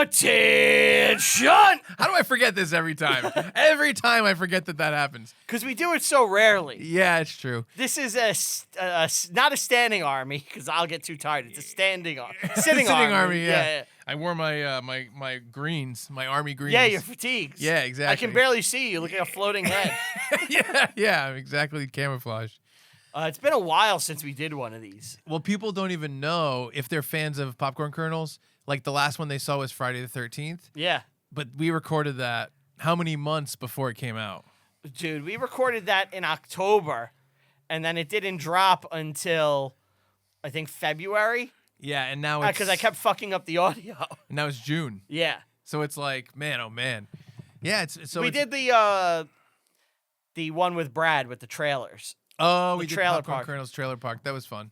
Attention! How do I forget this every time? Every time I forget that happens. Because we do it so rarely. Yeah, it's true. This is not a standing army, because I'll get too tired. It's a sitting army. Yeah. I wore my my greens, my army greens. Yeah, your fatigues. Yeah, exactly. I can barely see you. Look like a floating head. yeah, exactly. Camouflage. It's been a while since we did one of these. Well, people don't even know if they're fans of popcorn kernels. Like the last one they saw was Friday the 13th. Yeah. But we recorded that how many months before it came out? Dude, we recorded that in October, and then it didn't drop until, I think, February. Yeah, and now it's... Because I kept fucking up the audio. And now it's June. Yeah. So it's like, man, oh man. Yeah, we did the one with Brad with the trailers. Oh, we did Trailer Popcorn Park. Kernels Trailer Park. That was fun.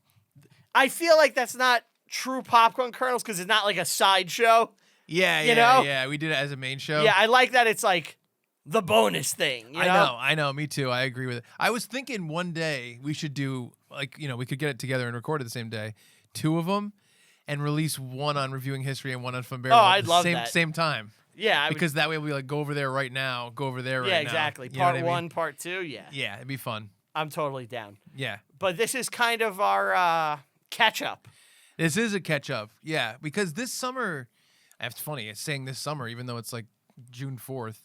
I feel like that's not true Popcorn Kernels because it's not like a sideshow. Yeah, you know? Yeah. We did it as a main show. Yeah, I like that it's like the bonus thing. You know? I know. Me too. I agree with it. I was thinking one day we should do, like, we could get it together and record it the same day. 2 of them and release one on Reviewing History and one on Fun Bear. Oh, I'd love that. Same time. Yeah. Because that way we like go over there right now, go over there right now. Yeah, exactly. You know what Part I mean? 1, part 2, yeah. Yeah, it'd be fun. I'm totally down. Yeah. But this is kind of our catch-up. This is a catch-up. Yeah, because this summer, it's funny, it's saying this summer, even though it's like June 4th,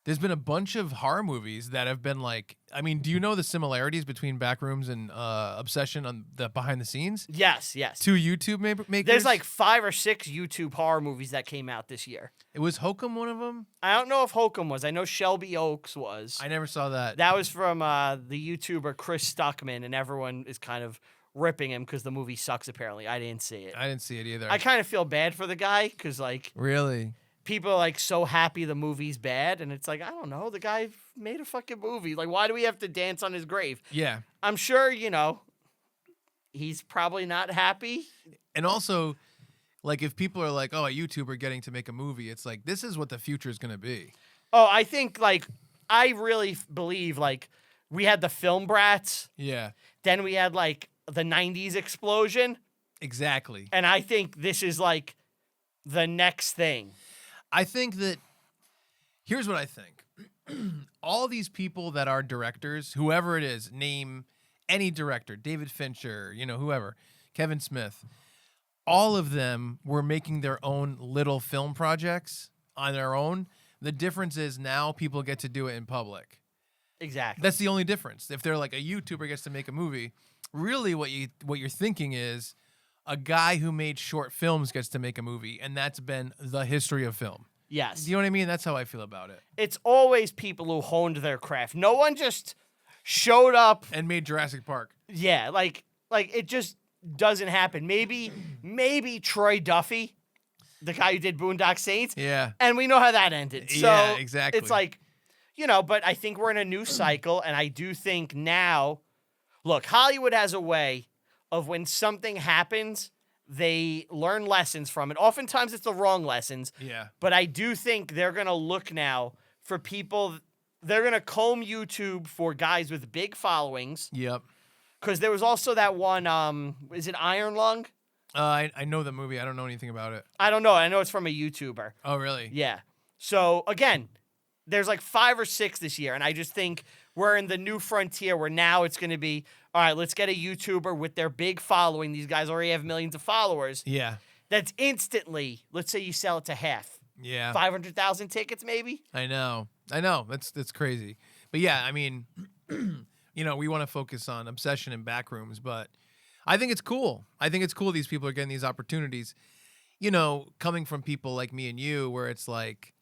there's been a bunch of horror movies that have been like, I mean, do you know the similarities between Backrooms and Obsession on the behind the scenes? Yes. 2 YouTube makers? There's like 5 or 6 YouTube horror movies that came out this year. It was Hokum one of them? I don't know if Hokum was. I know Shelby Oaks was. I never saw that. That was from the YouTuber Chris Stuckman, and everyone is kind of ripping him because the movie sucks, apparently. I didn't see it. I didn't see it either. I kind of feel bad for the guy because, like... Really? People are, like, so happy the movie's bad, and it's like, I don't know, the guy made a fucking movie. Like, why do we have to dance on his grave? Yeah. I'm sure, he's probably not happy. And also, like, if people are like, oh, a YouTuber getting to make a movie, it's like, this is what the future is going to be. Oh, I think, like, I really believe, like, we had the film brats. Yeah. Then we had, like, the 90s explosion. Exactly. And I think this is, like, the next thing. I think that, here's what I think. All these people that are directors, whoever it is, name any director, David Fincher, whoever, Kevin Smith, all of them were making their own little film projects on their own. The difference is now people get to do it in public. Exactly. That's the only difference. If they're like a YouTuber gets to make a movie, really what you're thinking is a guy who made short films gets to make a movie, and that's been the history of film. Yes. Do you know what I mean? That's how I feel about it. It's always people who honed their craft. No one just showed up and made Jurassic Park. Yeah, like it just doesn't happen. Maybe Troy Duffy, the guy who did Boondock Saints. Yeah. And we know how that ended. So yeah, exactly. It's like, but I think we're in a new cycle, and I do think now, look, Hollywood has a way of when something happens, they learn lessons from it. Oftentimes it's the wrong lessons. Yeah. But I do think they're going to look now for people. They're going to comb YouTube for guys with big followings. Yep. Because there was also that one, is it Iron Lung? I know the movie. I don't know anything about it. I don't know. I know it's from a YouTuber. Oh, really? Yeah. So, again, there's like 5 or 6 this year. And I just think we're in the new frontier where now it's going to be, all right, let's get a YouTuber with their big following. These guys already have millions of followers. Yeah. That's instantly, let's say you sell it to half. Yeah. 500,000 tickets maybe? I know. That's crazy. But yeah, I mean, we want to focus on Obsession and Backrooms, but I think it's cool. These people are getting these opportunities. Coming from people like me and you, where it's like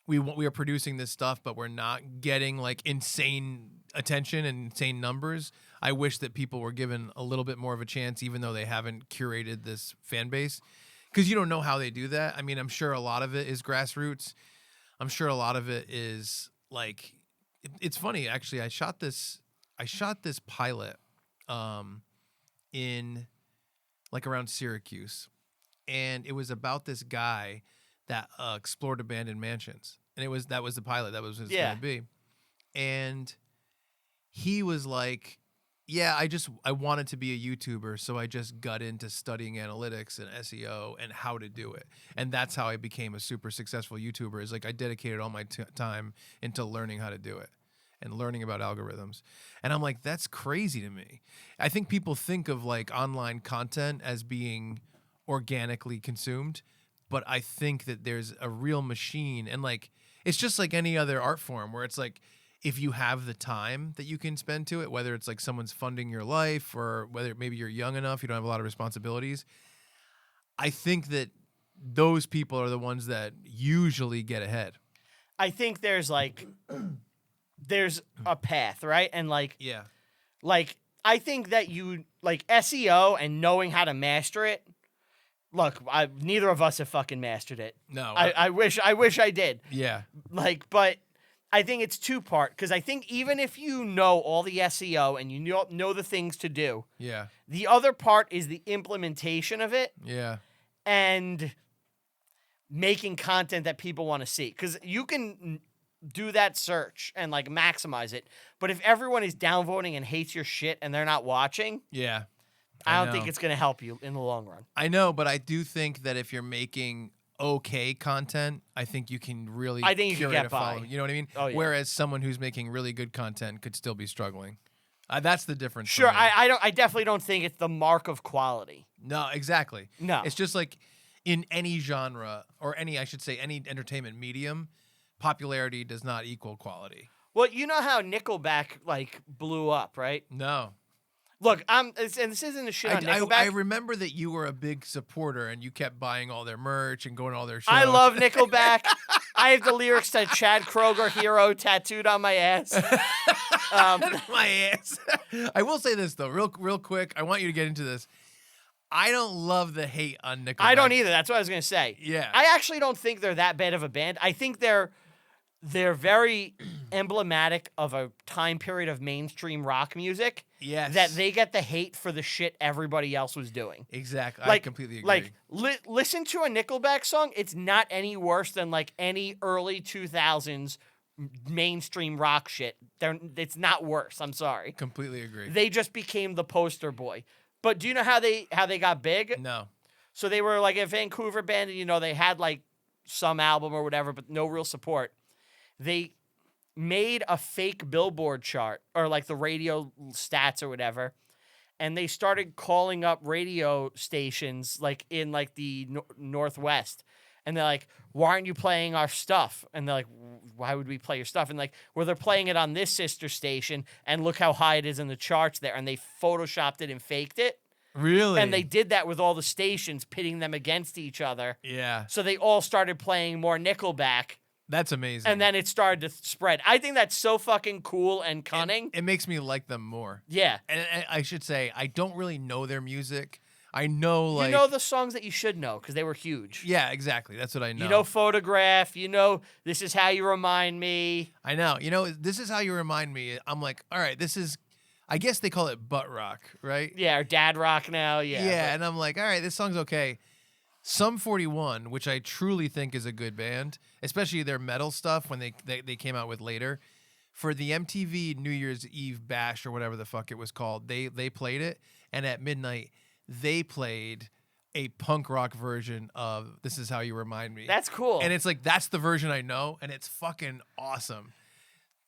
we are producing this stuff, but we're not getting like insane attention and insane numbers. I wish that people were given a little bit more of a chance, even though they haven't curated this fan base, because you don't know how they do that. I mean, I'm sure a lot of it is grassroots. I'm sure a lot of it is like, it's funny actually. I shot this pilot, in like around Syracuse, and it was about this guy that explored abandoned mansions, and that was the pilot. That was what it was going to be, and he was like, Yeah, I wanted to be a YouTuber, so I just got into studying analytics and SEO and how to do it. And that's how I became a super successful YouTuber. Is like I dedicated all my time into learning how to do it and learning about algorithms. And I'm like, that's crazy to me. I think people think of like online content as being organically consumed, but I think that there's a real machine, and like it's just like any other art form where it's like if you have the time that you can spend to it, whether it's like someone's funding your life or whether maybe you're young enough, you don't have a lot of responsibilities. I think that those people are the ones that usually get ahead. I think there's a path, right? And like I think that you like SEO and knowing how to master it. Look, neither of us have fucking mastered it. No. I wish I did. Yeah. Like, but I think it's two-part, because I think even if you know all the SEO and you know the things to do, Yeah. the other part is the implementation of it. Yeah. And making content that people want to see. Because you can do that search and like maximize it, but if everyone is downvoting and hates your shit and they're not watching, Yeah. I don't think it's going to help you in the long run. I know, but I do think that if you're making okay content, I think you can really curate a following. You know what I mean? Oh, yeah. Whereas someone who's making really good content could still be struggling. That's the difference. Sure, for me. I definitely don't think it's the mark of quality. No, exactly. No. It's just like in any genre, or any entertainment medium, popularity does not equal quality. Well, you know how Nickelback like blew up, right? No. Look, and this isn't a shit on Nickelback. I remember that you were a big supporter and you kept buying all their merch and going to all their shows. I love Nickelback. I have the lyrics to Chad Kroeger Hero tattooed on my ass. My ass. I will say this though, real quick. I want you to get into this. I don't love the hate on Nickelback. I don't either. That's what I was gonna say. Yeah. I actually don't think they're that bad of a band. I think they're very emblematic of a time period of mainstream rock music. Yes. That they get the hate for the shit everybody else was doing. Exactly. Like, I completely agree. Like, listen to a Nickelback song. It's not any worse than like any early 2000s mainstream rock shit. It's not worse. I'm sorry. Completely agree. They just became the poster boy. But do you know how they got big? No. So they were like a Vancouver band, and they had like some album or whatever, but no real support. They made a fake Billboard chart, or like the radio stats or whatever, and they started calling up radio stations like in like the Northwest, and they're like, why aren't you playing our stuff? And they're like, why would we play your stuff? And like, well, they're playing it on this sister station, and look how high it is in the charts there. And they photoshopped it and faked it. Really? And they did that with all the stations, pitting them against each other. Yeah. So they all started playing more Nickelback. That's amazing. And then it started to spread. I think that's so fucking cool and cunning. It makes me like them more. Yeah. And I should say, I don't really know their music. I know, like... You know the songs that you should know, because they were huge. Yeah, exactly. That's what I know. You know Photograph. You know This Is How You Remind Me. I know. This Is How You Remind Me. I'm like, all right, this is... I guess they call it butt rock, right? Yeah, or dad rock now. Yeah. Yeah, and I'm like, all right, this song's okay. Sum 41, which I truly think is a good band, especially their metal stuff when they came out with later. For the MTV New Year's Eve Bash or whatever the fuck it was called, they played it, and at midnight they played a punk rock version of This Is How You Remind Me. That's cool. And it's like, that's the version I know, and it's fucking awesome.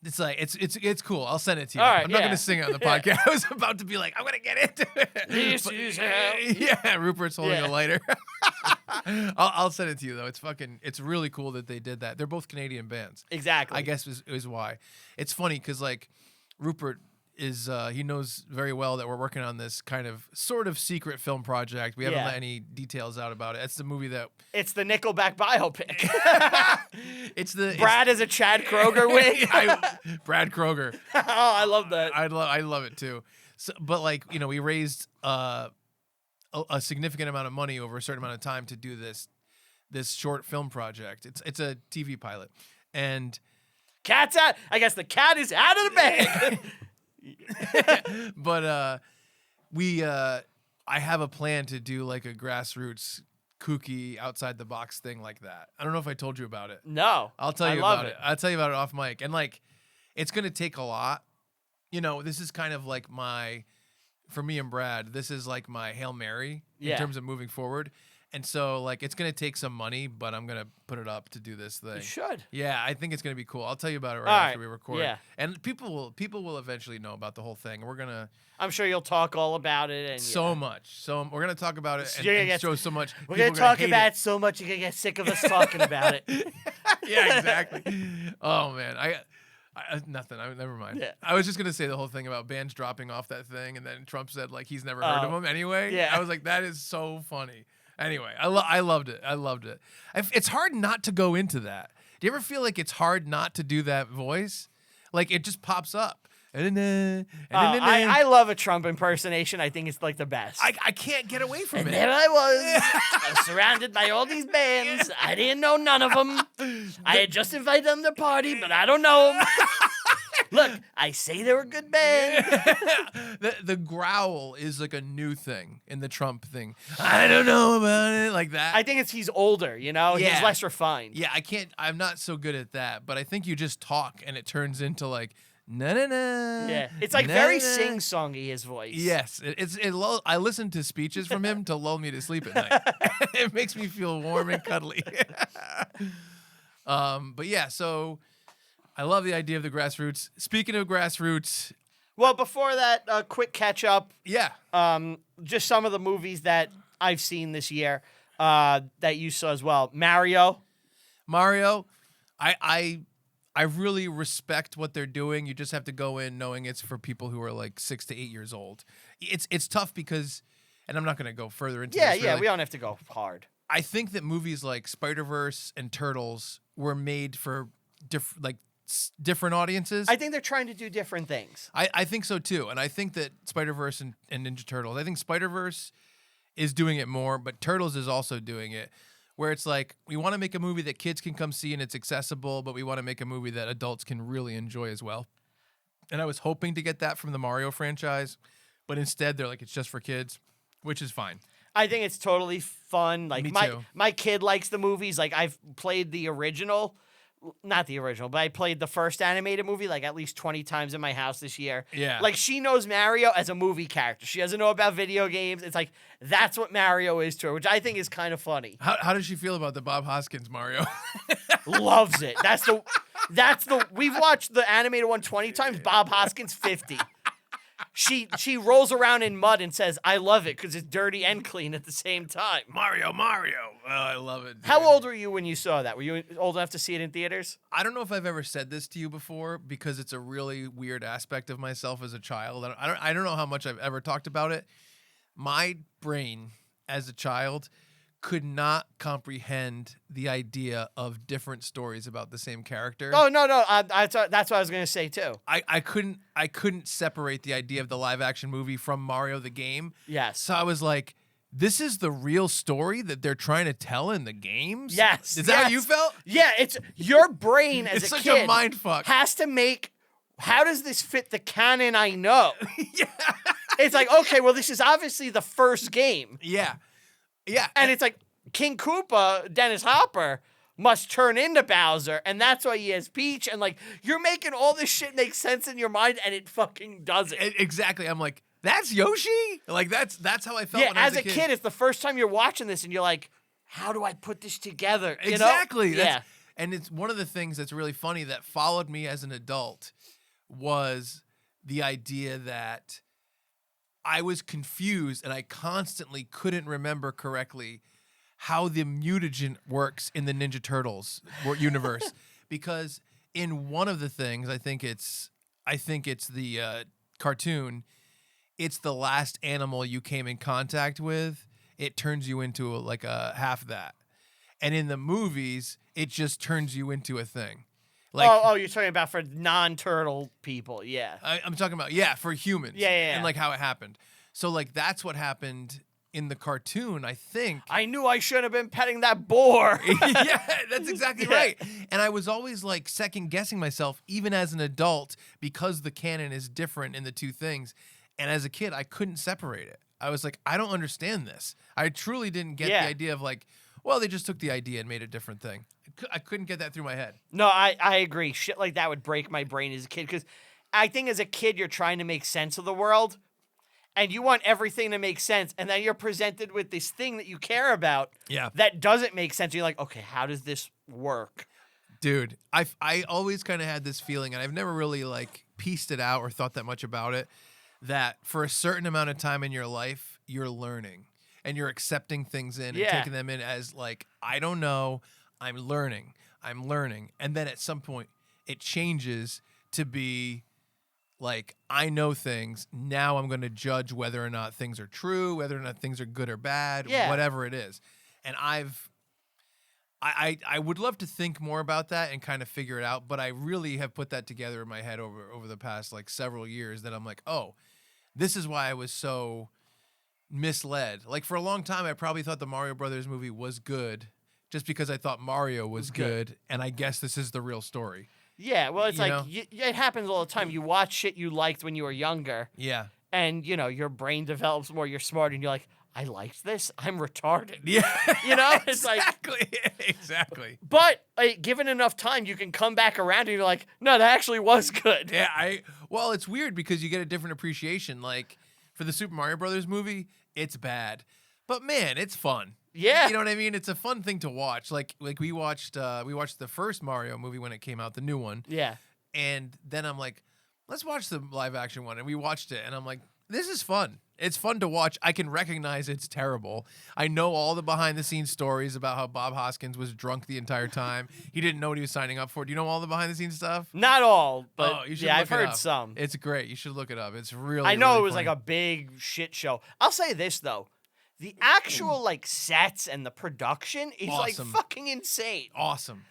It's like it's cool. I'll send it to you. All right, I'm not gonna sing it on the podcast. I was about to be like, I'm gonna get into it. Yeah, Rupert's holding a lighter. I'll send it to you though. It's really cool that they did that. They're both Canadian bands. Exactly. I guess is why. It's funny because like Rupert is he knows very well that we're working on this kind of sort of secret film project. We haven't let any details out about it. It's the movie that it's the Nickelback biopic. It's the Brad is a Chad Kroeger wig. Brad Kroeger. Oh, I love that. I love it too. So, but like we raised a significant amount of money over a certain amount of time to do this short film project. It's a TV pilot, and cat's out. I guess the cat is out of the bag. But I have a plan to do like a grassroots kooky outside the box thing like that. I don't know if I told you about it. No. I'll tell you about about it. I'll tell you about it off mic. And like it's going to take a lot. This is kind of like my for me and Brad, this is like my Hail Mary in Yeah. terms of moving forward. And so, like, it's going to take some money, but I'm going to put it up to do this thing. You should. Yeah, I think it's going to be cool. I'll tell you about it All right right. after we record. Yeah. And people will eventually know about the whole thing. We're going to I'm sure you'll talk all about it. And so much. So we're going to talk about it and, You're gonna and get- show so much. We're People going to are talk hate about it. it so much you're going to get sick of us talking about it. Yeah, exactly. Oh man, I nothing. Never mind. Yeah. I was just gonna say the whole thing about bands dropping off that thing, and then Trump said like he's never heard of Oh. them anyway. Yeah. I was like, that is so funny. Anyway, I loved it. I loved it. It's hard not to go into that. Do you ever feel like it's hard not to do that voice? Like it just pops up. I love a Trump impersonation. I think it's like the best. I can't get away from And it. there I was. I was surrounded by all these bands. I didn't know none of them. I had just invited them to the party, but I don't know them. Look, I say they're a good band. The growl is like a new thing in the Trump thing. I don't know about it, like that. I think he's older, you know? Yeah. He's less refined. Yeah, I'm not so good at that, but I think you just talk and it turns into like na na na. Yeah. It's like very sing-songy, his voice. Yes, I listen to speeches from him to lull me to sleep at night. It makes me feel warm and cuddly. But yeah, so I love the idea of the grassroots. Speaking of grassroots, Well, before that, quick catch-up. yeah, Just some of the movies that I've seen this year that you saw as well. Mario. I really respect what they're doing. You just have to go in knowing it's for people who are like 6 to 8 years old. It's tough because, and I'm not going to go further into Yeah, this. yeah, really. we don't have to go hard. I think that movies like Spider-Verse and Turtles were made for different audiences. I think they're trying to do different things. I think so too. And I think that Spider-Verse and Ninja Turtles, I think Spider-Verse is doing it more, but Turtles is also doing it. Where it's like, we want to make a movie that kids can come see and it's accessible, but we want to make a movie that adults can really enjoy as well. And I was hoping to get that from the Mario franchise, but instead they're like, it's just for kids, which is fine. I think it's totally fun. Like Me my too. my kid likes the movies. Like I've played the original, not the original, but I played the first animated movie like at least 20 times in my house this year. Yeah. Like she knows Mario as a movie character. She doesn't know about video games. It's like that's what Mario is to her, which I think is kind of funny. How does she feel about the Bob Hoskins Mario? Loves it. That's the we've watched the animated one 20 times. Bob Hoskins 50. She rolls around in mud and says, "I love it" because it's dirty and clean at the same time. Mario. Oh, I love it. Dude. How old were you when you saw that? Were you old enough to see it in theaters? I don't know if I've ever said this to you before because it's a really weird aspect of myself as a child. I don't know how much I've ever talked about it. My brain as a child could not comprehend the idea of different stories about the same character. Oh no. That's what I was gonna say too. I couldn't separate the idea of the live action movie from Mario the game. Yes. So I was like, this is the real story that they're trying to tell in the games? Yes. Is that how you felt? Yeah. It's your brain as It's a such kid a mind fuck. has to make. How does this fit the canon I know? Yeah. It's like, okay, well, this is obviously the first game. Yeah. Yeah. And it's like King Koopa, Dennis Hopper, must turn into Bowser, and that's why he has Peach. And like, you're making all this shit make sense in your mind, and it fucking doesn't. Exactly. I'm like, that's Yoshi? Like that's how I felt Yeah, when I was as a kid, it's the first time you're watching this, and you're like, how do I put this together? You know? Exactly. Yeah. And it's one of the things that's really funny that followed me as an adult was the idea that I was confused and I constantly couldn't remember correctly how the mutagen works in the Ninja Turtles universe. Because in one of the things, I think it's the cartoon, it's the last animal you came in contact with, it turns you into like a half that. And in the movies, it just turns you into a thing. Like, you're talking about for non-turtle people, yeah. I'm talking about, for humans. Yeah. And like how it happened. So like that's what happened in the cartoon, I think. I knew I should have been petting that boar. Yeah, that's exactly Yeah. right. And I was always like second guessing myself, even as an adult, because the canon is different in the two things. And as a kid, I couldn't separate it. I was like, I don't understand this. I truly didn't get the idea of like, well, they just took the idea and made a different thing. I couldn't get that through my head. No, I agree. Shit like that would break my brain as a kid because I think as a kid you're trying to make sense of the world, and you want everything to make sense, and then you're presented with this thing that you care about Yeah. that doesn't make sense. You're like, okay, how does this work? Dude, I always kind of had this feeling, and I've never really like pieced it out or thought that much about it, that for a certain amount of time in your life, you're learning and you're accepting things in and Yeah. taking them in as like, I don't know, I'm learning. And then at some point it changes to be like, I know things. Now I'm going to judge whether or not things are true, whether or not things are good or bad, Yeah. whatever it is. And I would love to think more about that and kind of figure it out, but I really have put that together in my head over the past like several years that I'm like, oh, this is why I was so misled. Like for a long time, I probably thought the Mario Brothers movie was good just because I thought Mario was good, and I guess this is the real story. Yeah, well, it's You like know? it happens all the time. You watch shit you liked when you were younger, Yeah. and your brain develops more. You're smart, and you're like, I liked this. I'm retarded. Yeah. It's like, exactly. but given enough time, you can come back around, and you're like, no, that actually was good. Yeah, well, it's weird because you get a different appreciation. Like for the Super Mario Brothers movie, it's bad, but man, it's fun. Yeah. You know what I mean? It's a fun thing to watch. Like we watched the first Mario movie when it came out, the new one. Yeah. And then I'm like, let's watch the live action one. And we watched it, and I'm like, this is fun. It's fun to watch. I can recognize it's terrible. I know all the behind the scenes stories about how Bob Hoskins was drunk the entire time. He didn't know what he was signing up for. Do you know all the behind the scenes stuff? Not all, but Oh, you should yeah, look I've it heard up. some. It's great. You should look it up. It's really, I know really it was funny. like a big shit show. I'll say this though. The actual like sets and the production is Awesome. like fucking insane. Awesome.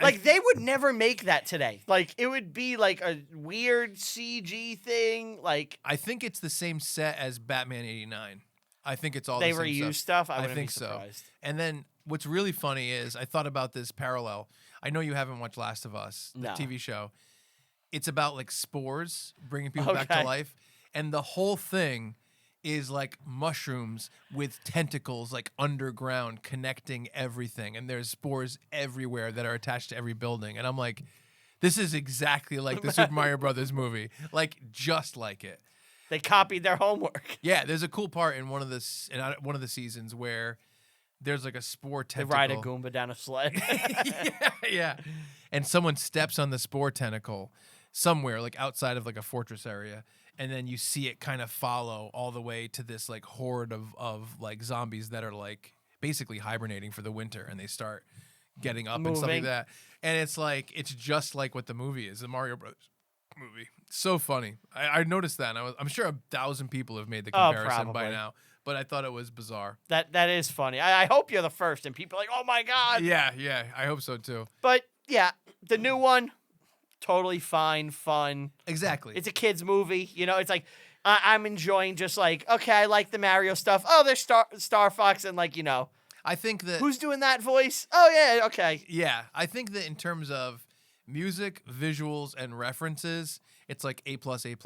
Like they would never make that today. Like it would be like a weird CG thing. Like I think it's the same set as Batman 89. I think it's all they the same reuse stuff. stuff. I wouldn't think be so. surprised. And then what's really funny is I thought about this parallel. I know you haven't watched Last of Us, the No. TV show. It's about like spores bringing people back to Okay. life, and the whole thing is like mushrooms with tentacles like underground connecting everything, and there's spores everywhere that are attached to every building. And I'm like, this is exactly like the Super Mario Brothers movie, like just like it. They copied their homework. Yeah, there's a cool part in one of the seasons where there's like a spore They tentacle. ride a Goomba down a sled. yeah, and someone steps on the spore tentacle somewhere like outside of like a fortress area, and then you see it kind of follow all the way to this like horde of like zombies that are like basically hibernating for the winter, and they start getting up and stuff like Moving. that. And it's like it's just like what the movie is, the Mario Brothers movie. So funny. I noticed that, and I'm sure 1,000 people have made the comparison by probably. now, but I thought it was bizarre. That is funny. I hope you're the first, and people are like, oh my god. Yeah, I hope so too. But yeah, the new one, totally fine, fun. Exactly. It's a kids movie. It's like I'm enjoying just like, okay, I like the Mario stuff. Oh, there's Star Fox, and like I think that who's doing that voice? Oh yeah, okay. Yeah, I think that in terms of music, visuals, and references, it's like A+, A+, A+.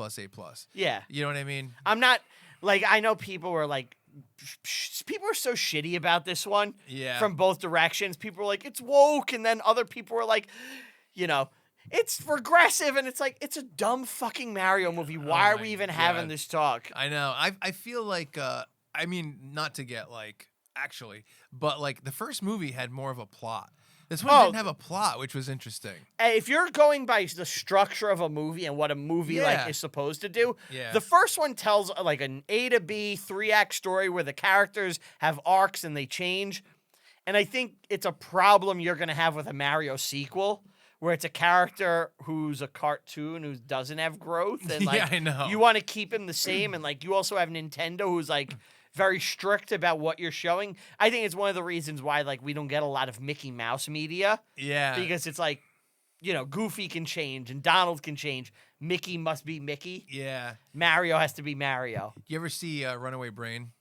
Yeah. You know what I mean? I'm not like I know people were like people are so shitty about this one. Yeah. From both directions. People were like, it's woke, and then other people were like, it's progressive, and it's like it's a dumb fucking Mario movie. Why are my we even having God. this talk? I know. I feel like I mean, not to get like actually, but like the first movie had more of a plot. This one didn't have a plot, which was interesting. If you're going by the structure of a movie and what a movie Yeah. like is supposed to do, Yeah. the first one tells like an A to B 3-act story where the characters have arcs and they change. And I think it's a problem you're going to have with a Mario sequel where it's a character who's a cartoon who doesn't have growth, and like Yeah, I know. you want to keep him the same, and like you also have Nintendo who's like very strict about what you're showing. I think it's one of the reasons why like we don't get a lot of Mickey Mouse media. Yeah. Because it's like, Goofy can change and Donald can change. Mickey must be Mickey. Yeah. Mario has to be Mario. You ever see Runaway Brain?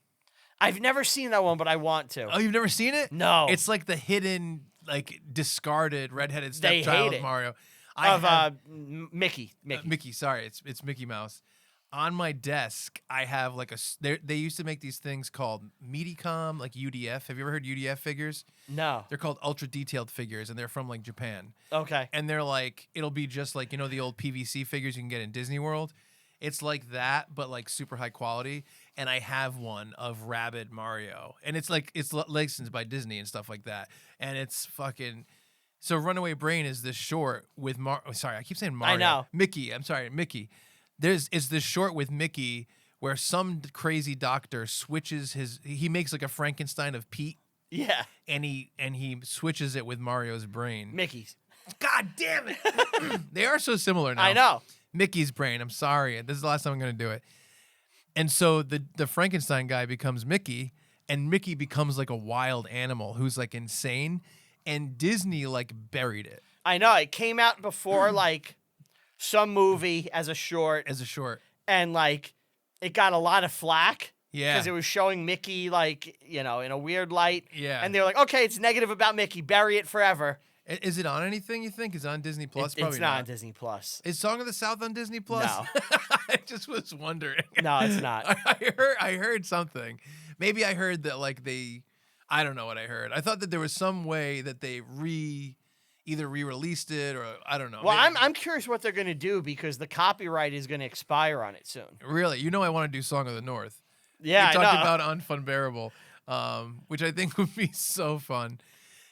I've never seen that one, but I want to. Oh, you've never seen it? No. It's like the hidden, like discarded redheaded They stepchild hate of it. Mario. Mickey. Mickey, sorry, it's Mickey Mouse. On my desk, I have like they used to make these things called Medicom, like UDF. Have you ever heard UDF figures? No. They're called ultra detailed figures, and they're from like Japan. Okay. And they're like, it'll be just like, the old PVC figures you can get in Disney World. It's like that, but like super high quality. And I have one of Rabid Mario, and it's licensed by Disney and stuff like that. And it's fucking. So Runaway Brain is this short with sorry, I keep saying Mario. I know. Mickey. I'm sorry, Mickey. It's this short with Mickey where some crazy doctor switches he makes like a Frankenstein of Pete. Yeah. And he switches it with Mario's brain. Mickey's. God damn it. They are so similar now. I know. Mickey's brain. I'm sorry. This is the last time I'm going to do it. And so the Frankenstein guy becomes Mickey, and Mickey becomes like a wild animal who's like insane, and Disney like buried it. I know. It came out before like some movie as a short. And like it got a lot of flack. Yeah. Because it was showing Mickey like, in a weird light. Yeah. And they were like, okay, it's negative about Mickey. Bury it forever. Is it on anything, you think? Is it on Disney Plus? It's not on Disney Plus. Is Song of the South on Disney Plus? No. I just was wondering. No, it's not. I heard something. Maybe I heard that like I don't know what I heard. I thought that there was some way that they either re-released it or I don't know. Well, Maybe. I'm curious what they're going to do because the copyright is going to expire on it soon. Really? I want to do Song of the North. Yeah, we I talked know. about Unfunbearable, which I think would be so fun.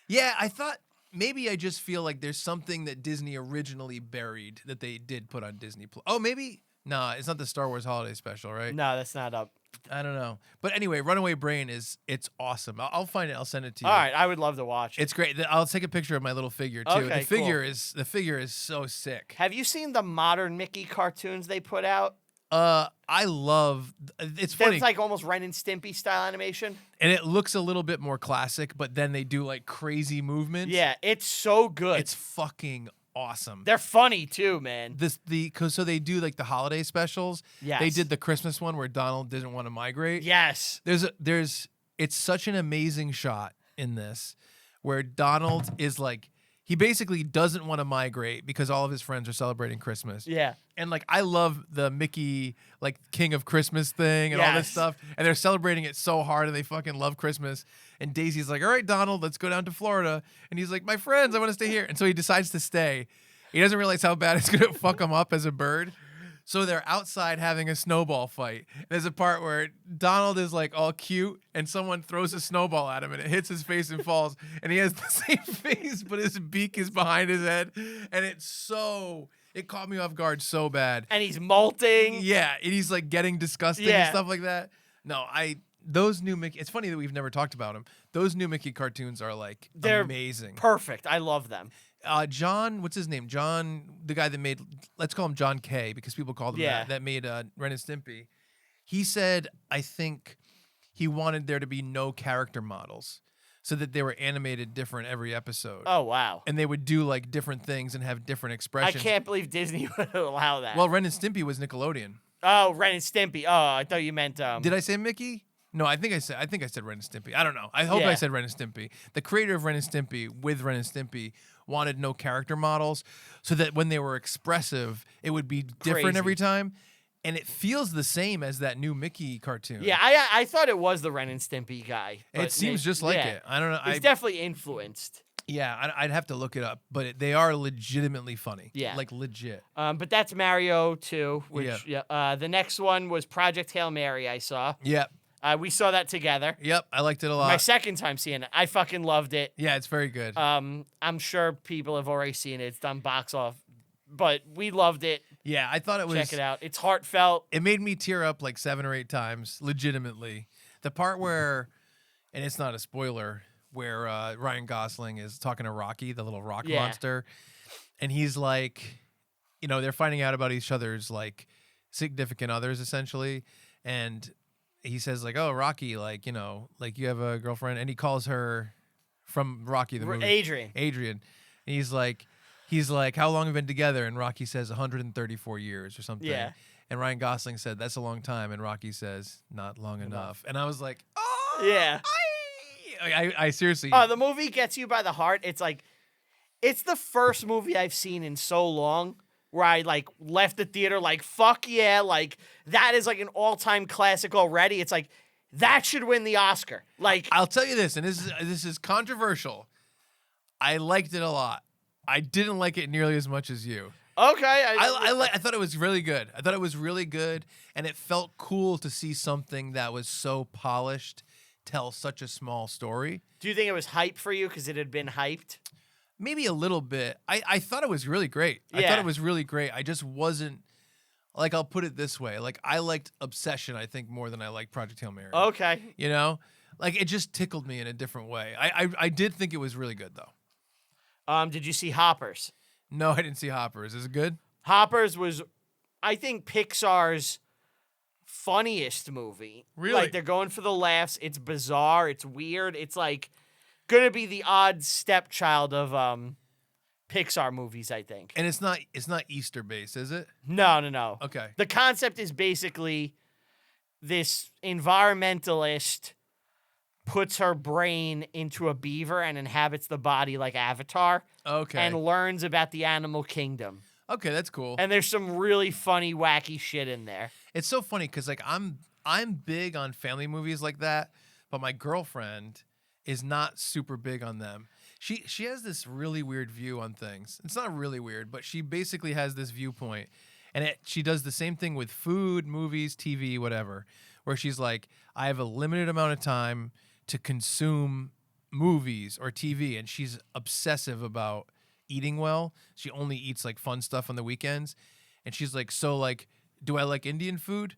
Yeah, I thought maybe I just feel like there's something that Disney originally buried that they did put on Disney Plus. Oh, maybe. Nah, it's not the Star Wars Holiday Special, right? No, that's not up. I don't know. But anyway, Runaway Brain it's awesome. I'll find it. I'll send it to you. All right, I would love to watch it. It's great. I'll take a picture of my little figure too. Okay, the figure is so sick. Have you seen the modern Mickey cartoons they put out? I love. It's funny. It's like almost Ren and Stimpy style animation, and it looks a little bit more classic, but then they do like crazy movements. Yeah, it's so good. It's fucking awesome. They're funny too, man. So they do like the holiday specials. Yes. They did the Christmas one where Donald didn't want to migrate. Yes. It's such an amazing shot in this where Donald is like, he basically doesn't want to migrate because all of his friends are celebrating Christmas. Yeah. And like, I love the Mickey, like King of Christmas thing and all this stuff. And they're celebrating it so hard and they fucking love Christmas. And Daisy's like, all right, Donald, let's go down to Florida. And he's like, my friends, I want to stay here. And so he decides to stay. He doesn't realize how bad it's going to fuck him up as a bird. So they're outside having a snowball fight. There's a part where Donald is like all cute and someone throws a snowball at him and it hits his face and falls. And he has the same face, but his beak is behind his head. And it caught me off guard so bad. And he's molting. Yeah, and he's like getting disgusting and stuff like that. No, those new Mickey, it's funny that we've never talked about them. Those new Mickey cartoons are like They're amazing. Perfect. I love them. John, what's his name? John, the guy that made, let's call him John K because people called him that made Ren and Stimpy. He said, I think he wanted there to be no character models so that they were animated different every episode. Oh, wow. And they would do like different things and have different I expressions. can't believe Disney would allow that. Well, Ren and Stimpy was Nickelodeon. Oh, Ren and Stimpy. Oh, I thought you meant Did I say Mickey? No, I think I said Ren and Stimpy. I don't know. I hope I said Ren and Stimpy. The creator of Ren and Stimpy with Ren and Stimpy wanted no character models so that when they were expressive, it would be different every time. And it feels the same as that new Mickey cartoon. Yeah, I thought it was the Ren and Stimpy guy. It seems just like it. I don't know. It's definitely influenced. Yeah, I'd have to look it up, but they are legitimately funny. Yeah. Like legit. But that's Mario 2, which the next one was Project Hail Mary I saw. Yep. We saw that together. Yep, I liked it a lot. My second time seeing it. I fucking loved it. Yeah, it's very good. I'm sure people have already seen it. It's done box off. But we loved it. Yeah, I thought it was... Check it out. It's heartfelt. It made me tear up like 7 or 8 times, legitimately. The part where, and it's not a spoiler, where Ryan Gosling is talking to Rocky, the little rock monster. And he's like, they're finding out about each other's like significant others, essentially. And he says like, oh, Rocky, like, like you have a girlfriend. And he calls her from Rocky, the movie. Adrian. And he's like, how long have we been together? And Rocky says 134 years or something. Yeah. And Ryan Gosling said, that's a long time. And Rocky says, not long enough. And I was like, oh, yeah. I seriously. Oh, the movie gets you by the heart. It's like, it's the first movie I've seen in so long where I like left the theater like, fuck yeah. Like that is like an all-time classic already. It's like, that should win the Oscar. Like, I'll tell you this, and this is controversial. I liked it a lot. I didn't like it nearly as much as you. Okay. I thought it was really good. I thought it was really good, and it felt cool to see something that was so polished tell such a small story. Do you think it was hype for you because it had been hyped? Maybe a little bit. I thought it was really great. I Yeah. thought it was really great. I just wasn't, like, I'll put it this way. Like, I liked Obsession, I think, more than I liked Project Hail Mary. Okay. You know? Like, it just tickled me in a different way. I did think it was really good, though. Did you see Hoppers? No, I didn't see Hoppers. Is it good? Hoppers was, I think, Pixar's funniest movie. Really? Like, they're going for the laughs. It's bizarre. It's weird. It's like gonna be the odd stepchild of Pixar movies, I think. And it's not Easter based, is it? No. Okay. The concept is basically this environmentalist puts her brain into a beaver and inhabits the body like Avatar. Okay. And learns about the animal kingdom. Okay, that's cool. And there's some really funny, wacky shit in there. It's so funny because, like, I'm big on family movies like that, but my girlfriend is not super big on them. She has this really weird view on things. It's not really weird, but she basically has this viewpoint, and she does the same thing with food, movies, TV, whatever, where she's like, I have a limited amount of time to consume movies or TV, and she's obsessive about eating well. She only eats like fun stuff on the weekends, and she's like, so like, do I like Indian food?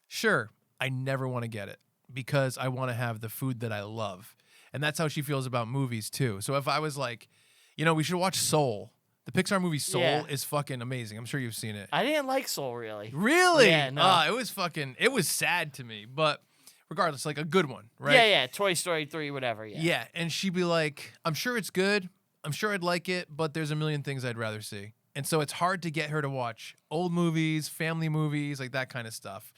Sure. I never want to get it because I want to have the food that I love. And that's how she feels about movies too. So if I was like, we should watch Soul. The Pixar movie Soul is fucking amazing. I'm sure you've seen it. I didn't like Soul, really. Really? Yeah, no. It was sad to me, but regardless, like a good one, right? Yeah. Toy Story 3, whatever, Yeah, and she'd be like, I'm sure it's good. I'm sure I'd like it, but there's a million things I'd rather see. And so it's hard to get her to watch old movies, family movies, like that kind of stuff.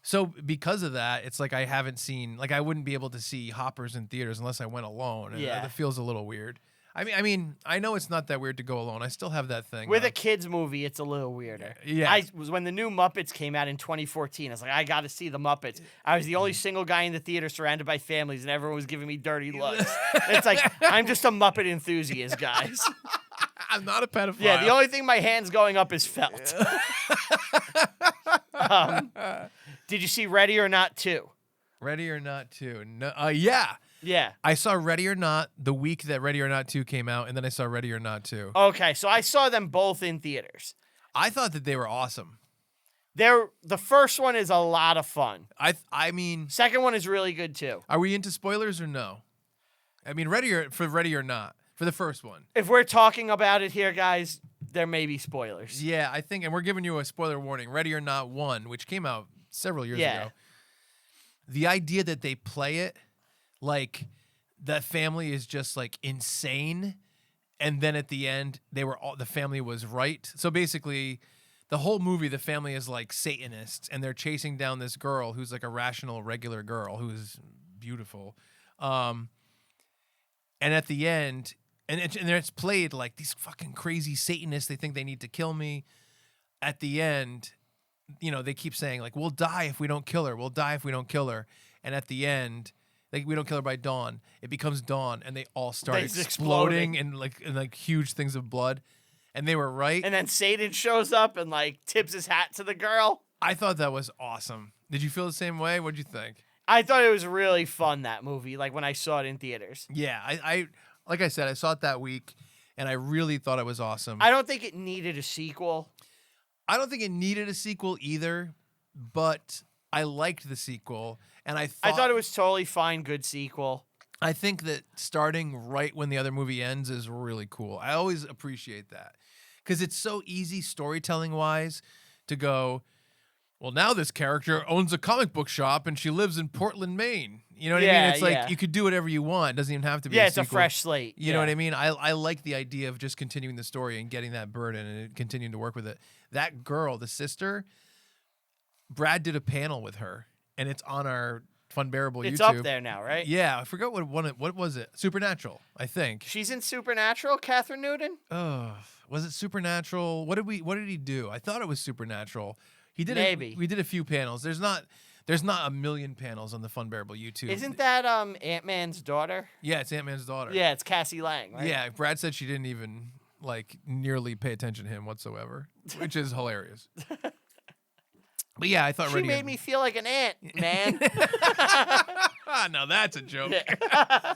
So because of that, it's like I haven't seen, like I wouldn't be able to see Hoppers in theaters unless I went alone. And Yeah. It feels a little weird. I mean, I know it's not that weird to go alone. I still have that thing. With a kids movie, it's a little weirder. Yeah. I was when the new Muppets came out in 2014. I was like, I got to see the Muppets. I was the only single guy in the theater surrounded by families, and everyone was giving me dirty looks. It's like I'm just a Muppet enthusiast, guys. I'm not a pedophile. Yeah, the only thing my hand's going up is felt. Did you see Ready or Not 2? Ready or Not 2? No, yeah. Yeah. I saw Ready or Not the week that Ready or Not 2 came out, and then I saw Ready or Not 2. Okay, so I saw them both in theaters. I thought that they were awesome. The first one is a lot of fun. I mean, Second one is really good too. are we into spoilers or no? I mean, Ready or Not for the first one. If we're talking about it here, guys, there may be spoilers. Yeah, I think, and we're giving you a spoiler warning. Ready or Not 1, which came out several years ago. The idea that they play it like the family is just like insane, and then at the end the family was right. So basically, the whole movie, the family is like Satanists, and they're chasing down this girl who's like a rational, regular girl who's beautiful. And at the end, and it's played like these fucking crazy Satanists. They think they need to kill me. At the end, they keep saying like, "We'll die if we don't kill her. We'll die if we don't kill her." And at the end, like, we don't kill her by dawn. It becomes dawn, and they all start exploding and like huge things of blood. And they were right. And then Satan shows up and like tips his hat to the girl. I thought that was awesome. Did you feel the same way? What'd you think? I thought it was really fun, that movie, like when I saw it in theaters. Yeah, I like I said, I saw it that week, and I really thought it was awesome. I don't think it needed a sequel. I don't think it needed a sequel either, but I liked the sequel, and I thought it was totally fine, good sequel. I think that starting right when the other movie ends is really cool. I always appreciate that because it's so easy storytelling-wise to go, well, now this character owns a comic book shop and she lives in Portland, Maine. You know what I mean? It's like you could do whatever you want. It doesn't even have to be a sequel. It's a fresh slate. You know what I mean? I like the idea of just continuing the story and getting that burden and continuing to work with it. That girl, the sister, Brad did a panel with her, and it's on our Fun Bearable YouTube. It's up there now, right? Yeah, I forgot what was it? Supernatural, I think. She's in Supernatural, Catherine Newton? Oh, was it Supernatural? What did he do? I thought it was Supernatural. He did Maybe. We did a few panels. There's not a million panels on the Fun Bearable YouTube. Isn't that Ant-Man's daughter? Yeah, it's Ant-Man's daughter. Yeah, it's Cassie Lang, right? Yeah, Brad said she didn't even like nearly pay attention to him whatsoever, which is hilarious. But yeah, I thought She made me feel like an ant, man. No, that's a joke. Yeah.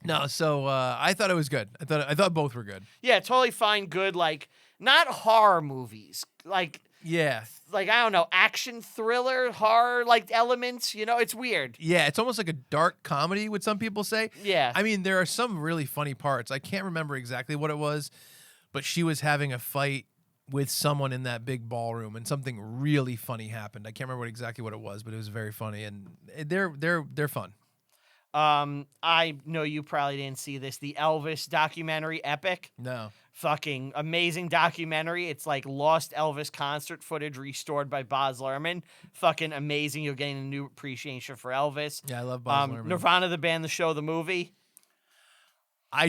No, so I thought it was good. I thought both were good. Yeah, totally fine, good, like, not horror movies. Like, Yeah. I don't know, action thriller, horror, like, elements, you know? It's weird. Yeah, it's almost like a dark comedy, would some people say. Yeah. I mean, there are some really funny parts. I can't remember exactly what it was, but she was having a fight with someone in that big ballroom, and something really funny happened. I can't remember exactly what it was, but it was very funny, and they're fun. I know you probably didn't see this. The Elvis documentary, Epic. No. Fucking amazing documentary. It's like lost Elvis concert footage restored by Baz Luhrmann. Fucking amazing. You're getting a new appreciation for Elvis. Yeah, I love Baz Luhrmann. Nirvana, the band, the show, the movie. I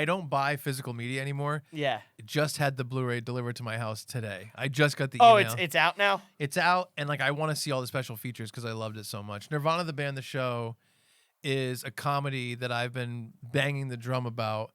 don't buy physical media anymore. Yeah. It just had the Blu-ray delivered to my house today. I just got the email. Oh, it's out now? It's out, and like I want to see all the special features because I loved it so much. Nirvana, the band, the show is a comedy that I've been banging the drum about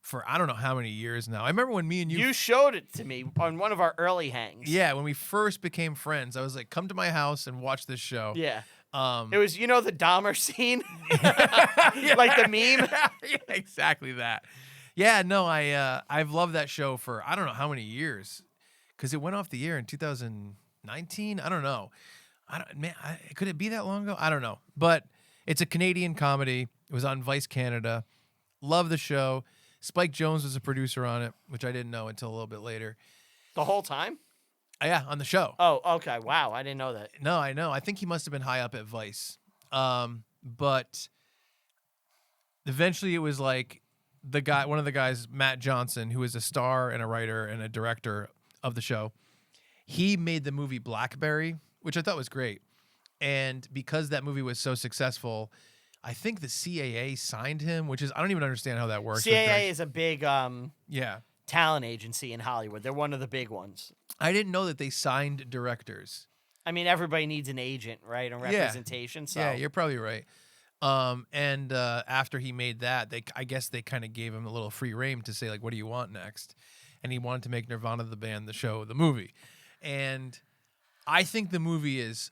for I don't know how many years now. I remember when me and You showed it to me on one of our early hangs. Yeah, when we first became friends, I was like, come to my house and watch this show. Yeah. It was, the Dahmer scene? Like the meme? Yeah, exactly that. Yeah, no, I've loved that show for I don't know how many years because it went off the air in 2019. I don't know. Could it be that long ago? I don't know. But it's a Canadian comedy. It was on Vice Canada. Love the show. Spike Jonze was a producer on it, which I didn't know until a little bit later. The whole time? Yeah, on the show. Oh, okay. Wow, I didn't know that. No, I know. I think he must have been high up at Vice. But eventually it was like one of the guys, Matt Johnson, who is a star and a writer and a director of the show. He made the movie Blackberry, which I thought was great. And because that movie was so successful, I think the CAA signed him, which is I don't even understand how that works. CAA is a big yeah talent agency in Hollywood. They're one of the big ones. I didn't know that they signed directors. I mean, everybody needs an agent, right, and representation. So yeah, you're probably right. And after he made that, I guess they kind of gave him a little free rein to say like, what do you want next? And he wanted to make Nirvana, the band, the show, the movie. And I think the movie is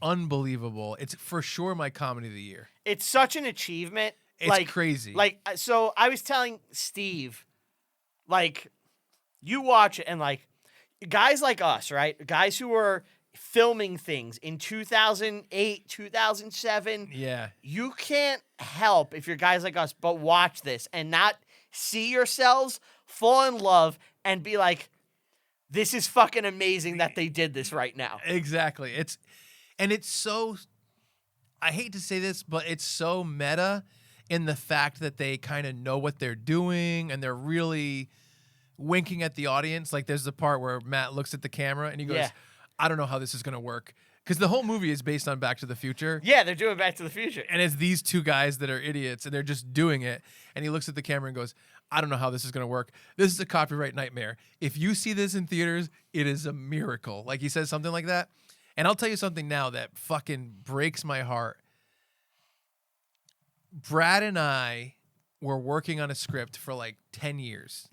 unbelievable. It's for sure my comedy of the year. It's such an achievement. It's crazy. So I was telling Steve, you watch it and guys like us, right? Guys who were filming things in 2008, 2007. Yeah. You can't help if you're guys like us, but watch this and not see yourselves fall in love and be like, this is fucking amazing that they did this right now. Exactly. It's so, I hate to say this, but it's so meta in the fact that they kind of know what they're doing and they're really winking at the audience. Like there's the part where Matt looks at the camera and he goes, I don't know how this is going to work. Because the whole movie is based on Back to the Future. Yeah, they're doing Back to the Future. And it's these two guys that are idiots and they're just doing it. And he looks at the camera and goes, I don't know how this is going to work. This is a copyright nightmare. If you see this in theaters, it is a miracle. Like he says something like that. And I'll tell you something now that fucking breaks my heart. Brad and I were working on a script for 10 years.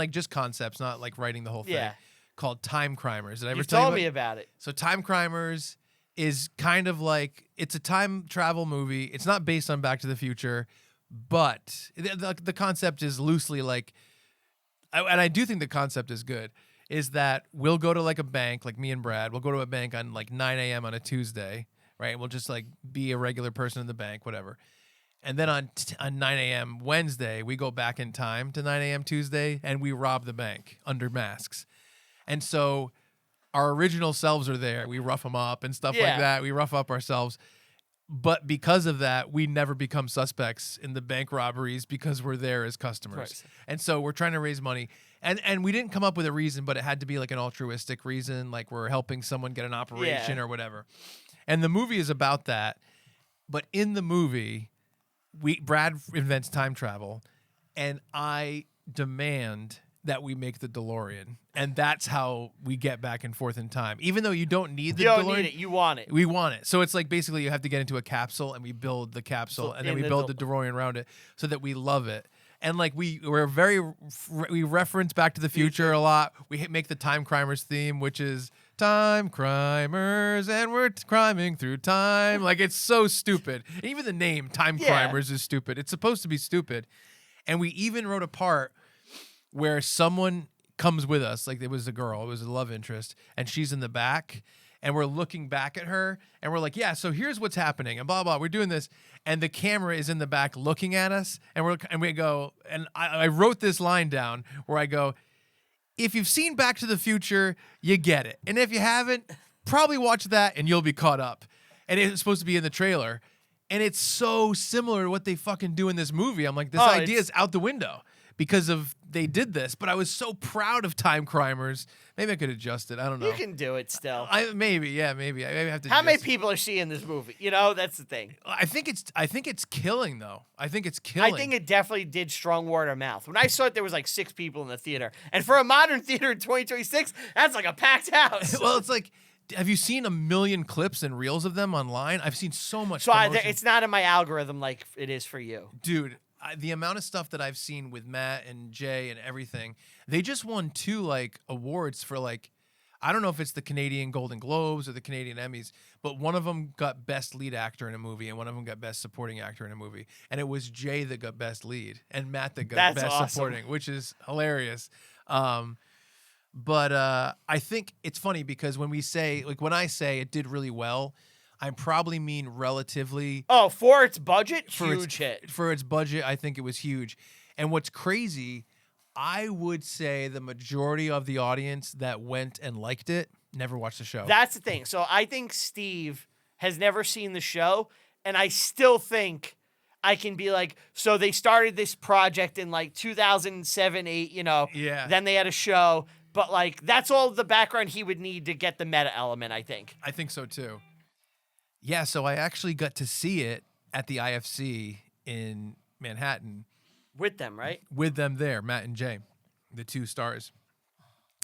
Just concepts, not writing the whole thing. Yeah. Called Time Crimers. Did I ever You tell told you me about it. So Time Crimers is kind of it's a time travel movie. It's not based on Back to the Future, but the concept is loosely and I do think the concept is good, is that we'll go to a bank, me and Brad, we'll go to a bank on 9 a.m. on a Tuesday, right? We'll just be a regular person in the bank, whatever. And then on 9 a.m. Wednesday, we go back in time to 9 a.m. Tuesday and we rob the bank under masks. And so our original selves are there. We rough them up and stuff like that. We rough up ourselves. But because of that, we never become suspects in the bank robberies because we're there as customers. Right. And so we're trying to raise money. And we didn't come up with a reason, but it had to be an altruistic reason, we're helping someone get an operation or whatever. And the movie is about that. But in the movie, Brad invents time travel, and I demand that we make the DeLorean, and that's how we get back and forth in time. Even though you don't need the DeLorean. You don't need it. You want it. We want it. So it's basically you have to get into a capsule, and we build the capsule, and then we build the DeLorean around it so that we love it. And like we reference Back to the Future a lot. We make the Time Crimers theme, which is Time Crimers, and we're criming through time. Like, it's so stupid. And even the name Time Crimers is stupid. It's supposed to be stupid. And we even wrote a part where someone comes with us, like it was a girl, it was a love interest, and she's in the back. And we're looking back at her, and we're like, yeah, so here's what's happening, and blah, blah, we're doing this. And the camera is in the back looking at us, and we go, and I wrote this line down where I go, if you've seen Back to the Future, you get it. And if you haven't, probably watch that, and you'll be caught up. And it's supposed to be in the trailer. And it's so similar to what they fucking do in this movie. I'm like, this idea is out the window because of they did this. But I was so proud of Time Crimers. Maybe I could adjust it. I don't know. You can do it still. Maybe. I maybe have to. How many people are seeing this movie? You know, that's the thing. I think it's killing though. I think it's killing. I think it definitely did strong word of mouth. When I saw it, there was like 6 people in the theater, and for a modern theater in 2026, that's like a packed house. Well, it's like, have you seen a million clips and reels of them online? I've seen so much. So it's not in my algorithm like it is for you, dude. The amount of stuff that I've seen with Matt and Jay and everything, they just won 2 like awards for like, I don't know if it's the Canadian Golden Globes or the Canadian Emmys, but one of them got Best Lead Actor in a movie and one of them got Best Supporting Actor in a movie. And it was Jay that got Best Lead and Matt that got Best Supporting, which is hilarious. But I think it's funny because when we say, like when I say it did really well, I probably mean relatively. Oh, for its budget, huge hit. For its budget, I think it was huge. And what's crazy, I would say the majority of the audience that went and liked it never watched the show. That's the thing. So I think Steve has never seen the show, and I still think I can be like, so they started this project in like 2007, 8, you know. Yeah. Then they had a show, but like that's all the background he would need to get the meta element, I think. I think so too. Yeah, so I actually got to see it at the IFC in Manhattan. With them, right? With them there, Matt and Jay, the 2 stars.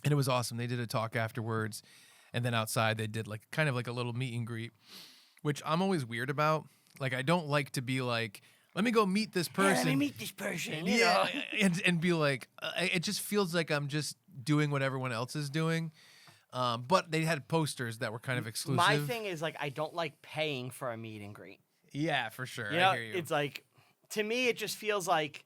And it was awesome. They did a talk afterwards, and then outside they did like kind of like a little meet and greet, which I'm always weird about. Like, I don't like to be like, let me go meet this person. Yeah, let me meet this person. You know? know? and be like, it just feels like I'm just doing what everyone else is doing. But they had posters that were kind of exclusive. My thing is, like, I don't like paying for a meet and greet. Yeah, for sure. You know, I hear you. it's like, to me, it just feels like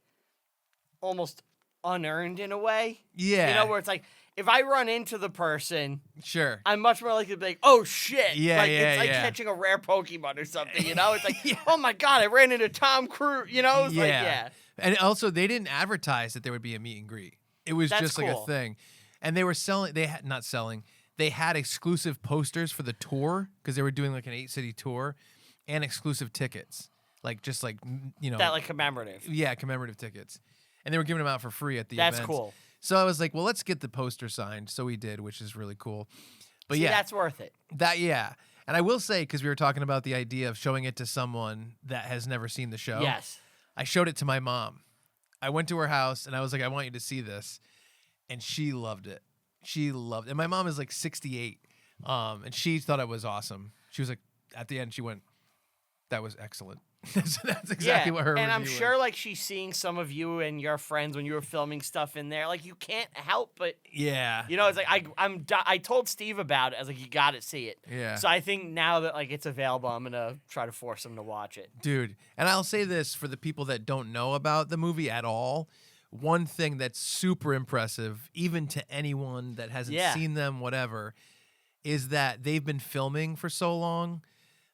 almost unearned in a way. Yeah. You know, where it's like, if I run into the person, sure, I'm much more likely to be like, oh, shit. Yeah, like, yeah, it's like yeah. catching a rare Pokemon or something, you know? It's like, oh, my God, I ran into Tom Cruise, you know? It's like, yeah. And also, they didn't advertise that there would be a meet and greet. It was That's just like cool. a thing. And they were selling, they had exclusive posters for the tour because they were doing like an 8-city tour and exclusive tickets. Like, just like, you know. That, like, commemorative. Yeah, commemorative tickets. And they were giving them out for free at the That's events. cool. So I was like, well, let's get the poster signed. So we did, which is really cool. But See, yeah. that's worth it. Yeah. And I will say, because we were talking about the idea of showing it to someone that has never seen the show. Yes. I showed it to my mom. I went to her house and I was like, I want you to see this. And she loved it. She loved it. And my mom is like 68. And she thought it was awesome. She was like, at the end, she went, that was excellent. That's exactly what her and I'm review sure was. like she's seeing some of you and your friends when you were filming stuff in there. Like, you can't help but, Yeah. you know, it's like I told Steve about it. I was like, you got to see it. Yeah. So I think now that like it's available, I'm gonna try to force him to watch it. Dude, and I'll say this for the people that don't know about the movie at all. One thing that's super impressive, even to anyone that hasn't seen them, whatever, is that they've been filming for so long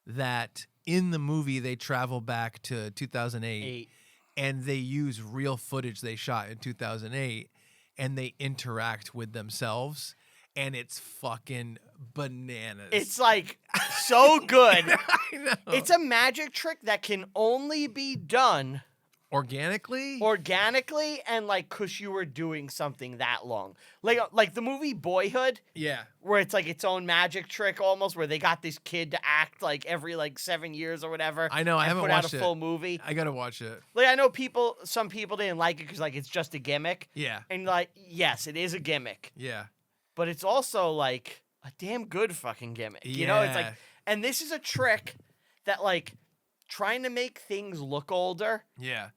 that in the movie they travel back to 2008 and they use real footage they shot in 2008 and they interact with themselves. And it's fucking bananas. It's like so good. I know. It's a magic trick that can only be done organically and like cause you were doing something that long. Like the movie Boyhood. Yeah. Where it's like its own magic trick almost, where they got this kid to act like every like 7 years or whatever. I know, I haven't put watched out a it. full movie. I gotta watch it. Like, I know some people didn't like it because like it's just a gimmick. Yeah. And like, yes, it is a gimmick, Yeah. but it's also like a damn good fucking gimmick. You know, it's like, Yeah. and this is a trick that like trying to make things look older Yeah.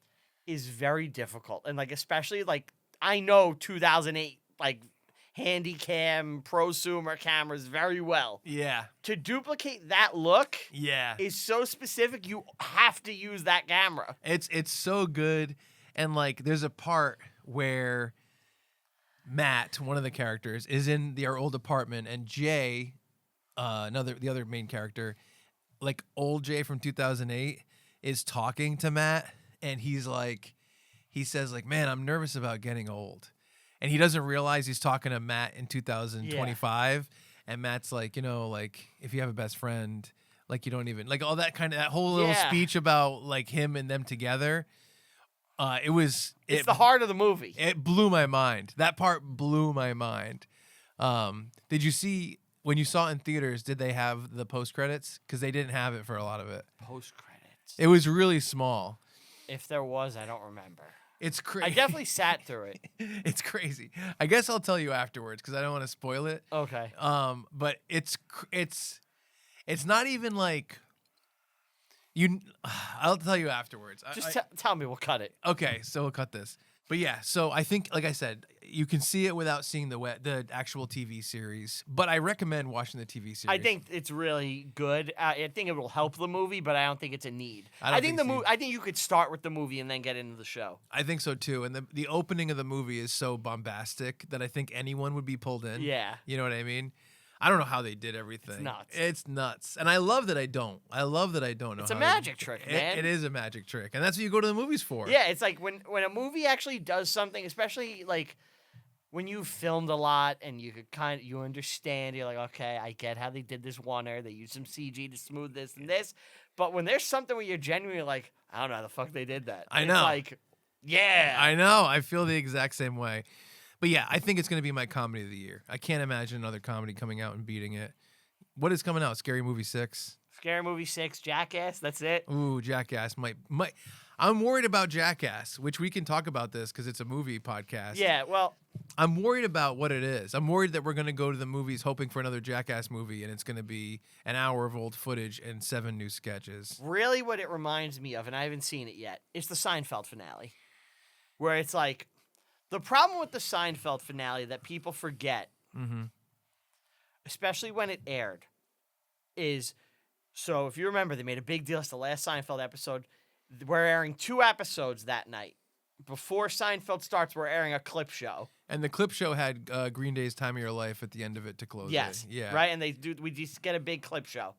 is very difficult. And like especially like I know 2008 like Handycam prosumer cameras very well. Yeah. To duplicate that look Yeah. is so specific, you have to use that camera. It's so good. And like there's a part where Matt, one of the characters, is in our old apartment, and Jay, the other main character, like old Jay from 2008, is talking to Matt, and he says like, "Man, I'm nervous about getting old," and he doesn't realize he's talking to Matt in 2025, and Matt's like, like if you have a best friend, like you don't even like all that kind of that whole little speech about like him and them together. It's the heart of the movie. It blew my mind. That part blew my mind. Did you see when you saw it in theaters? Did they have the post credits? Because they didn't have it for a lot of it. Post credits. It was really small. If there was, I don't remember. It's crazy. I definitely sat through it. It's crazy. I guess I'll tell you afterwards because I don't want to spoil it. Okay. But it's not even like. I'll tell you afterwards. Just tell me, we'll cut it. Okay, so we'll cut this. But yeah, so I think, like I said, you can see it without seeing the actual TV series. But I recommend watching the TV series. I think it's really good. I think it will help the movie, but I don't think it's a need. I think I think you could start with the movie and then get into the show. I think so too. And the opening of the movie is so bombastic that I think anyone would be pulled in. Yeah. You know what I mean? I don't know how they did everything. It's nuts. And I love that I don't. know. It's a magic trick, man. It is a magic trick. And that's what you go to the movies for. Yeah, it's like when a movie actually does something, especially like when you filmed a lot and you could you understand, you're like, okay, I get how they did this oneer. They used some CG to smooth this and this. But when there's something where you're genuinely like, I don't know how the fuck they did that. I know. It's like, yeah. I know. I feel the exact same way. But yeah, I think it's going to be my comedy of the year. I can't imagine another comedy coming out and beating it. What is coming out? Scary Movie 6? Scary Movie 6, Jackass, that's it. Ooh, Jackass might. I'm worried about Jackass, which we can talk about this because it's a movie podcast. Yeah, well. I'm worried about what it is. I'm worried that we're going to go to the movies hoping for another Jackass movie, and it's going to be an hour of old footage and 7 new sketches. Really what it reminds me of, and I haven't seen it yet, it's the Seinfeld finale. Where it's like, the problem with the Seinfeld finale that people forget, especially when it aired, is, so if you remember, they made a big deal. It's the last Seinfeld episode. We're airing 2 episodes that night. Before Seinfeld starts, we're airing a clip show. And the clip show had Green Day's Time of Your Life at the end of it to close yes, it. Yeah. Right? And we just get a big clip show.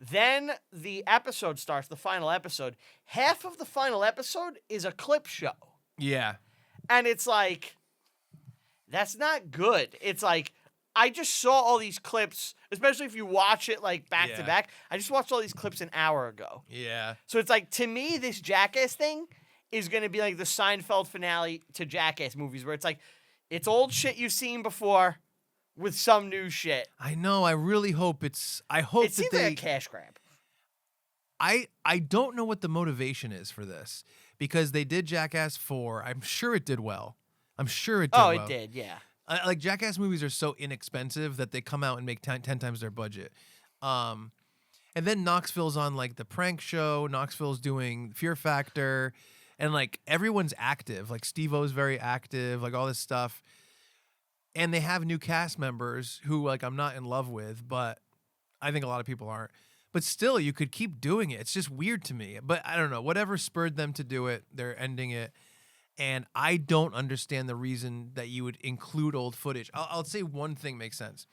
Then the episode starts, the final episode. Half of the final episode is a clip show. Yeah. And it's like, that's not good. It's like, I just saw all these clips, especially if you watch it like back to back. I just watched all these clips an hour ago. Yeah. So it's like, to me, this Jackass thing is going to be like the Seinfeld finale to Jackass movies, where it's like, it's old shit you've seen before with some new shit. I know. I really hope it seems like a cash grab. I don't know what the motivation is for this. Because they did Jackass 4. I'm sure it did well. Oh, it did, yeah. Like, Jackass movies are so inexpensive that they come out and make 10 times their budget. And then Knoxville's on, like, the prank show. Knoxville's doing Fear Factor. And, like, everyone's active. Like, Steve-O's very active. Like, all this stuff. And they have new cast members who, like, I'm not in love with. But I think a lot of people aren't. But still, you could keep doing it. It's just weird to me. But I don't know. Whatever spurred them to do it, they're ending it. And I don't understand the reason that you would include old footage. I'll say one thing makes sense.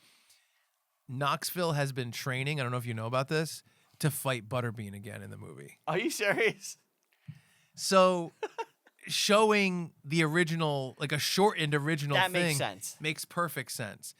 Knoxville has been training, I don't know if you know about this, to fight Butterbean again in the movie. Are you serious? So showing the original, like a shortened original thing. That makes sense. Makes perfect sense.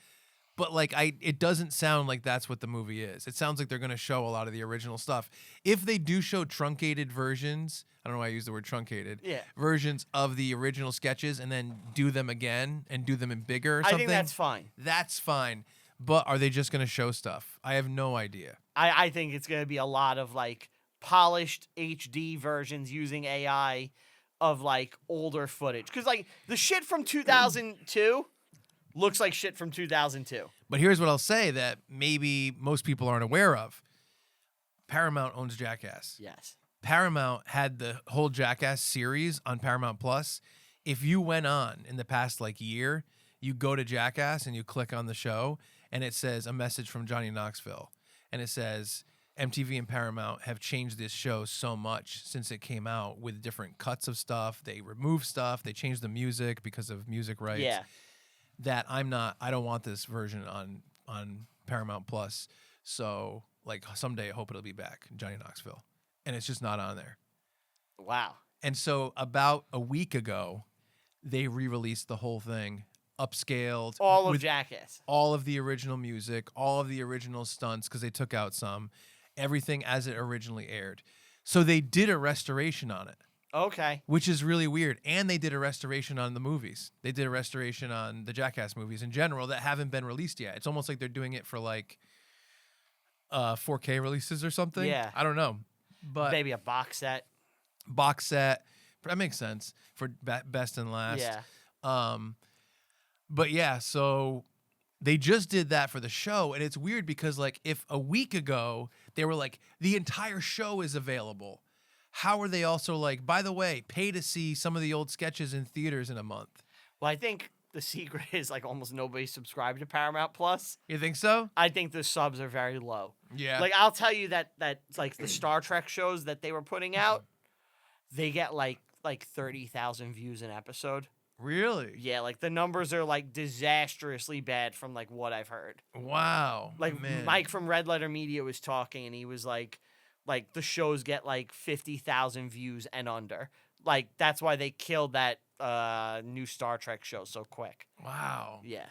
But like it doesn't sound like that's what the movie is. It sounds like they're going to show a lot of the original stuff. If they do show truncated versions, I don't know why I use the word truncated. Yeah. Versions of the original sketches and then do them again and do them in bigger or something. I think that's fine. That's fine. But are they just going to show stuff? I have no idea. I think it's going to be a lot of like polished HD versions using AI of like older footage. Because like the shit from 2002 looks like shit from 2002. But here's what I'll say that maybe most people aren't aware of. Paramount owns Jackass. Yes. Paramount had the whole Jackass series on Paramount Plus. If you went on in the past like year, you go to Jackass and you click on the show, and it says a message from Johnny Knoxville, and it says MTV and Paramount have changed this show so much since it came out with different cuts of stuff. They removed stuff. They changed the music because of music rights. Yeah. That I don't want this version on Paramount Plus. So like someday I hope it'll be back, Johnny Knoxville. And it's just not on there. Wow. And so about a week ago, they re-released the whole thing, upscaled. All of with Jackass. all of the original music, all of the original stunts, because they took out some, everything as it originally aired. So they did a restoration on it, Okay. which is really weird. And they did a restoration on the movies. They did a restoration on the Jackass movies in general that haven't been released yet. It's almost like they're doing it for like 4K releases or something. Yeah. I don't know. But Maybe a box set. box set, that makes sense for best and last. Yeah. But yeah, so they just did that for the show, and it's weird because like if a week ago they were like the entire show is available, how are they also like, by the way, pay to see some of the old sketches in theaters in a month? Well, I think the secret is like almost nobody subscribed to Paramount Plus. You think so? I think the subs are very low. Yeah. Like I'll tell you that like the Star Trek shows that they were putting out, they get like 30,000 views an episode. Really? Yeah, like the numbers are like disastrously bad from like what I've heard. Wow. Like man. Mike from Red Letter Media was talking, and he was like the shows get like 50,000 views and under. Like that's why they killed that new Star Trek show so quick. Wow. Yeah.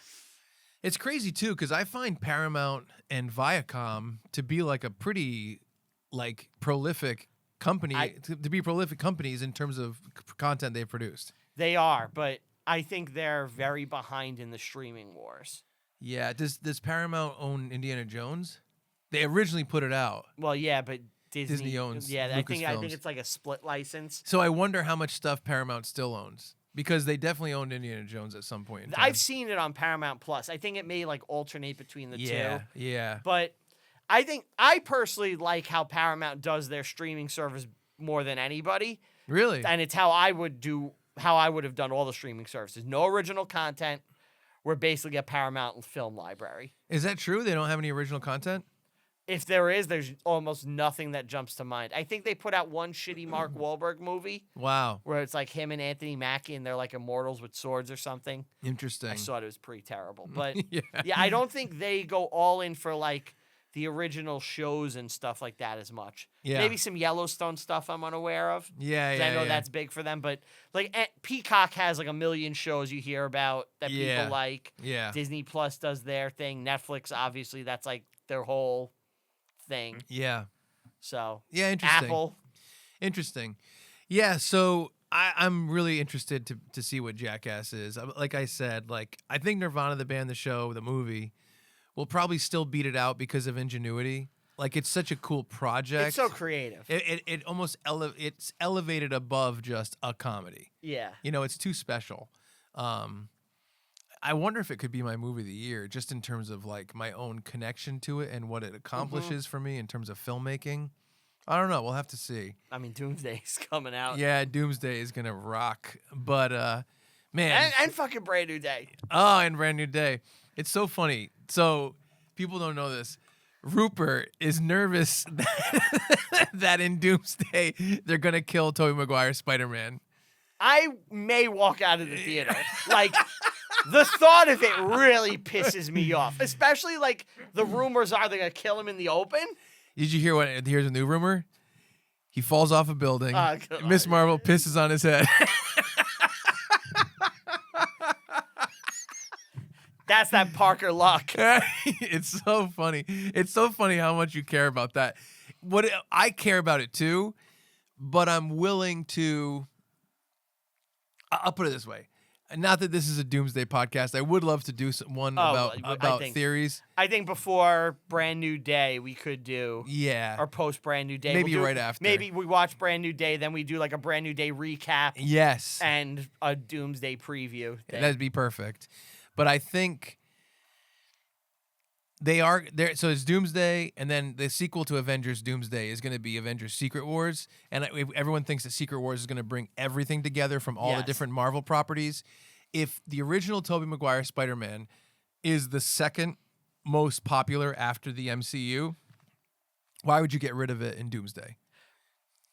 It's crazy too, because I find Paramount and Viacom to be like a pretty like prolific company, to be prolific companies in terms of content they've produced. They are, but I think they're very behind in the streaming wars. Yeah. Does Paramount own Indiana Jones? They originally put it out. Well, yeah, but Disney owns Yeah, I think Lucasfilms. it's like a split license. So I wonder how much stuff Paramount still owns, because they definitely owned Indiana Jones at some point in time. I've seen it on Paramount Plus. I think it may like alternate between the two. Yeah. But I personally like how Paramount does their streaming service more than anybody. Really? And it's how I would have done all the streaming services. No original content. We're basically a Paramount film library. Is that true? They don't have any original content? If there is, there's almost nothing that jumps to mind. I think they put out one shitty Mark Wahlberg movie Wow. where it's like him and Anthony Mackie and they're like immortals with swords or something. Interesting. I saw it was pretty terrible. But Yeah. yeah, I don't think they go all in for like the original shows and stuff like that as much. Yeah. Maybe some Yellowstone stuff I'm unaware of. Yeah, 'Cause yeah. I know yeah. that's big for them, but like Peacock has like a million shows you hear about that Yeah. people like. Yeah. Disney Plus does their thing. Netflix, obviously, that's like their whole thing. Yeah. So Yeah, interesting. Apple, Interesting. Yeah, so I'm really interested to see what Jackass is. Like I said, like I think Nirvana, the band, the show, the movie, will probably still beat it out because of ingenuity. Like it's such a cool project. it's so creative. It almost it's elevated above just a comedy. Yeah. You know, it's too special. I wonder if it could be my movie of the year, just in terms of like my own connection to it and what it accomplishes for me in terms of filmmaking. I don't know. We'll have to see. I mean, Doomsday's coming out. Yeah, Doomsday is gonna rock. But man, And fucking Brand New Day. oh, and Brand New Day. It's so funny. So people don't know this. Ruppert is nervous that in Doomsday they're gonna kill Tobey Maguire's Spider-Man. I may walk out of the theater. Like, the thought of it really pisses me off. Especially, like, the rumors are they're going to kill him in the open. Did you hear what? Here's a new rumor. He falls off a building. Oh, God. Miss Marvel pisses on his head. That's that Parker Luck. It's so funny. It's so funny how much you care about that. I care about it too, but I'm willing to. I'll put it this way. Not that this is a Doomsday podcast. I would love to do one about theories. I think before Brand New Day, we could do. Yeah. Or post Brand New Day. Maybe right after. Maybe we watch Brand New Day, then we do like a Brand New Day recap. Yes. And a Doomsday preview thing. That'd be perfect. But I think They are there. So it's Doomsday, and then the sequel to Avengers Doomsday is going to be Avengers Secret Wars. And everyone thinks that Secret Wars is going to bring everything together from all the Yes. different Marvel properties. If the original Tobey Maguire Spider-Man is the second most popular after the MCU, why would you get rid of it in Doomsday?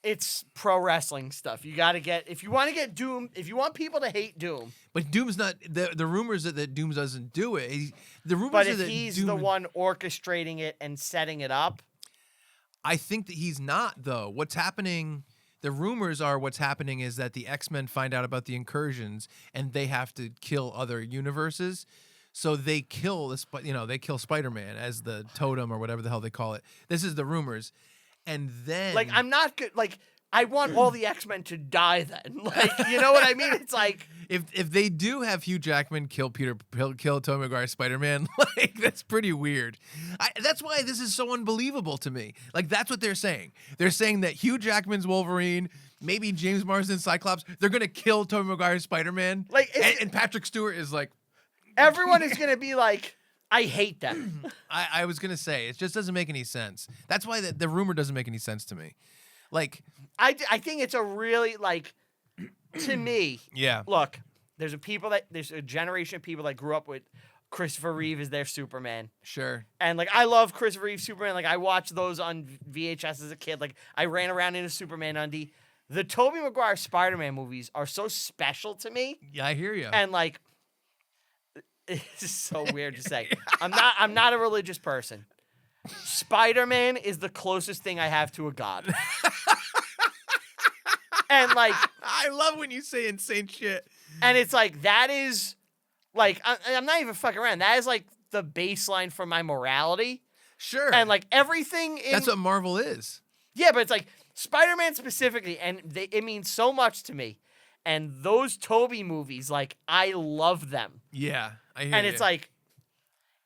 It's pro wrestling stuff. You got to get, if you want to get Doom, if you want people to hate Doom. But Doom's not, the rumors that Doom doesn't do it. The rumors But are if that he's Doom, the one orchestrating it and setting it up. I think that he's not, though. What's happening, the rumors are what's happening is that the X-Men find out about the incursions and they have to kill other universes. So they kill they kill Spider-Man as the totem or whatever the hell they call it. This is the rumors. And then Like, I'm not good. Like, I want all the X-Men to die then. Like, you know what I mean? It's like, if they do have Hugh Jackman kill Tobey Maguire Spider-Man, like, that's pretty weird. That's why this is so unbelievable to me. Like, that's what they're saying. They're saying that Hugh Jackman's Wolverine, maybe James Marsden's Cyclops, they're going to kill Tobey Maguire's Spider-Man. Like, and Patrick Stewart is like, everyone is going to be like, I hate them. I was going to say, it just doesn't make any sense. That's why the rumor doesn't make any sense to me. Like, I think it's a really, like, to me, yeah. look, there's a generation of people that grew up with Christopher Reeve as their Superman. Sure. And, like, I love Christopher Reeve Superman. Like, I watched those on VHS as a kid. Like, I ran around in a Superman undie. The Tobey Maguire Spider-Man movies are so special to me. Yeah, I hear you. And, like, it's so weird to say. I'm not a religious person. Spider-Man is the closest thing I have to a god. And, like, I love when you say insane shit. and it's like, that is, like, I'm not even fucking around. That is, like, the baseline for my morality. Sure. And, like, everything in... That's what Marvel is. Yeah, but it's like, Spider-Man specifically, and it means so much to me. And those Tobey movies, like, I love them. Yeah, I hear And you. it's like,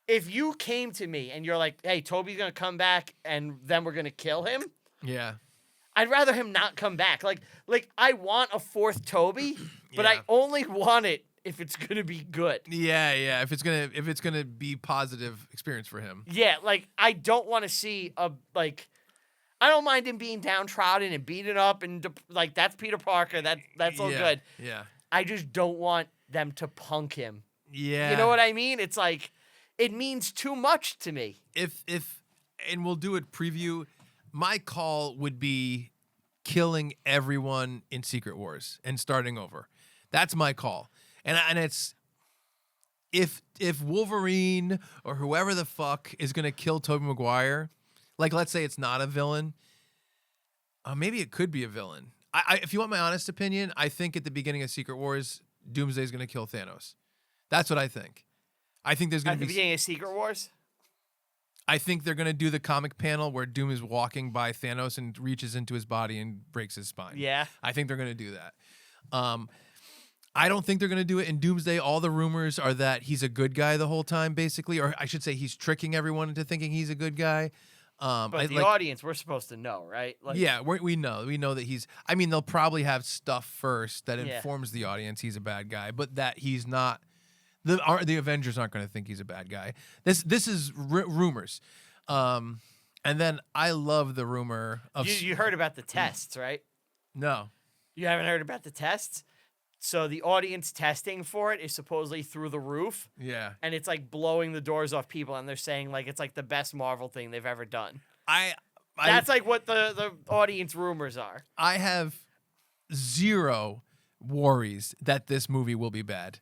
if you came to me and you're like, hey, Toby's going to come back and then we're going to kill him, yeah. I'd rather him not come back. Like I want a fourth Toby, but I Yeah. only want it if it's going to be good. Yeah. If it's gonna be positive experience for him. Yeah, like, I don't want to see I don't mind him being downtrodden and beaten up and, like, that's Peter Parker. That's all good. Yeah. I just don't want them to punk him. Yeah. You know what I mean? It's like, it means too much to me. If and we'll do a preview. My call would be killing everyone in Secret Wars and starting over. That's my call. And it's if Wolverine or whoever the fuck is gonna kill Tobey Maguire, like, let's say it's not a villain, maybe it could be a villain. If you want my honest opinion, I think at the beginning of Secret Wars, Doomsday is gonna kill Thanos. That's what I think. I think there's gonna At the be. beginning of Secret Wars? I think they're gonna do the comic panel where Doom is walking by Thanos and reaches into his body and breaks his spine. Yeah. I think they're gonna do that. I don't think they're gonna do it in Doomsday. All the rumors are that he's a good guy the whole time, basically, or I should say he's tricking everyone into thinking he's a good guy. But the audience, we're supposed to know, right? Like, yeah, we know that he's. I mean, they'll probably have stuff first that Yeah. informs the audience he's a bad guy, but that he's not. The Avengers aren't going to think he's a bad guy. This is rumors, and then I love the rumor of You heard about the tests, right? no. You haven't heard about the tests? So the audience testing for it is supposedly through the roof, Yeah, and it's like blowing the doors off people, and they're saying like it's like the best Marvel thing they've ever done. That's like what the audience rumors are. I have zero worries that this movie will be bad.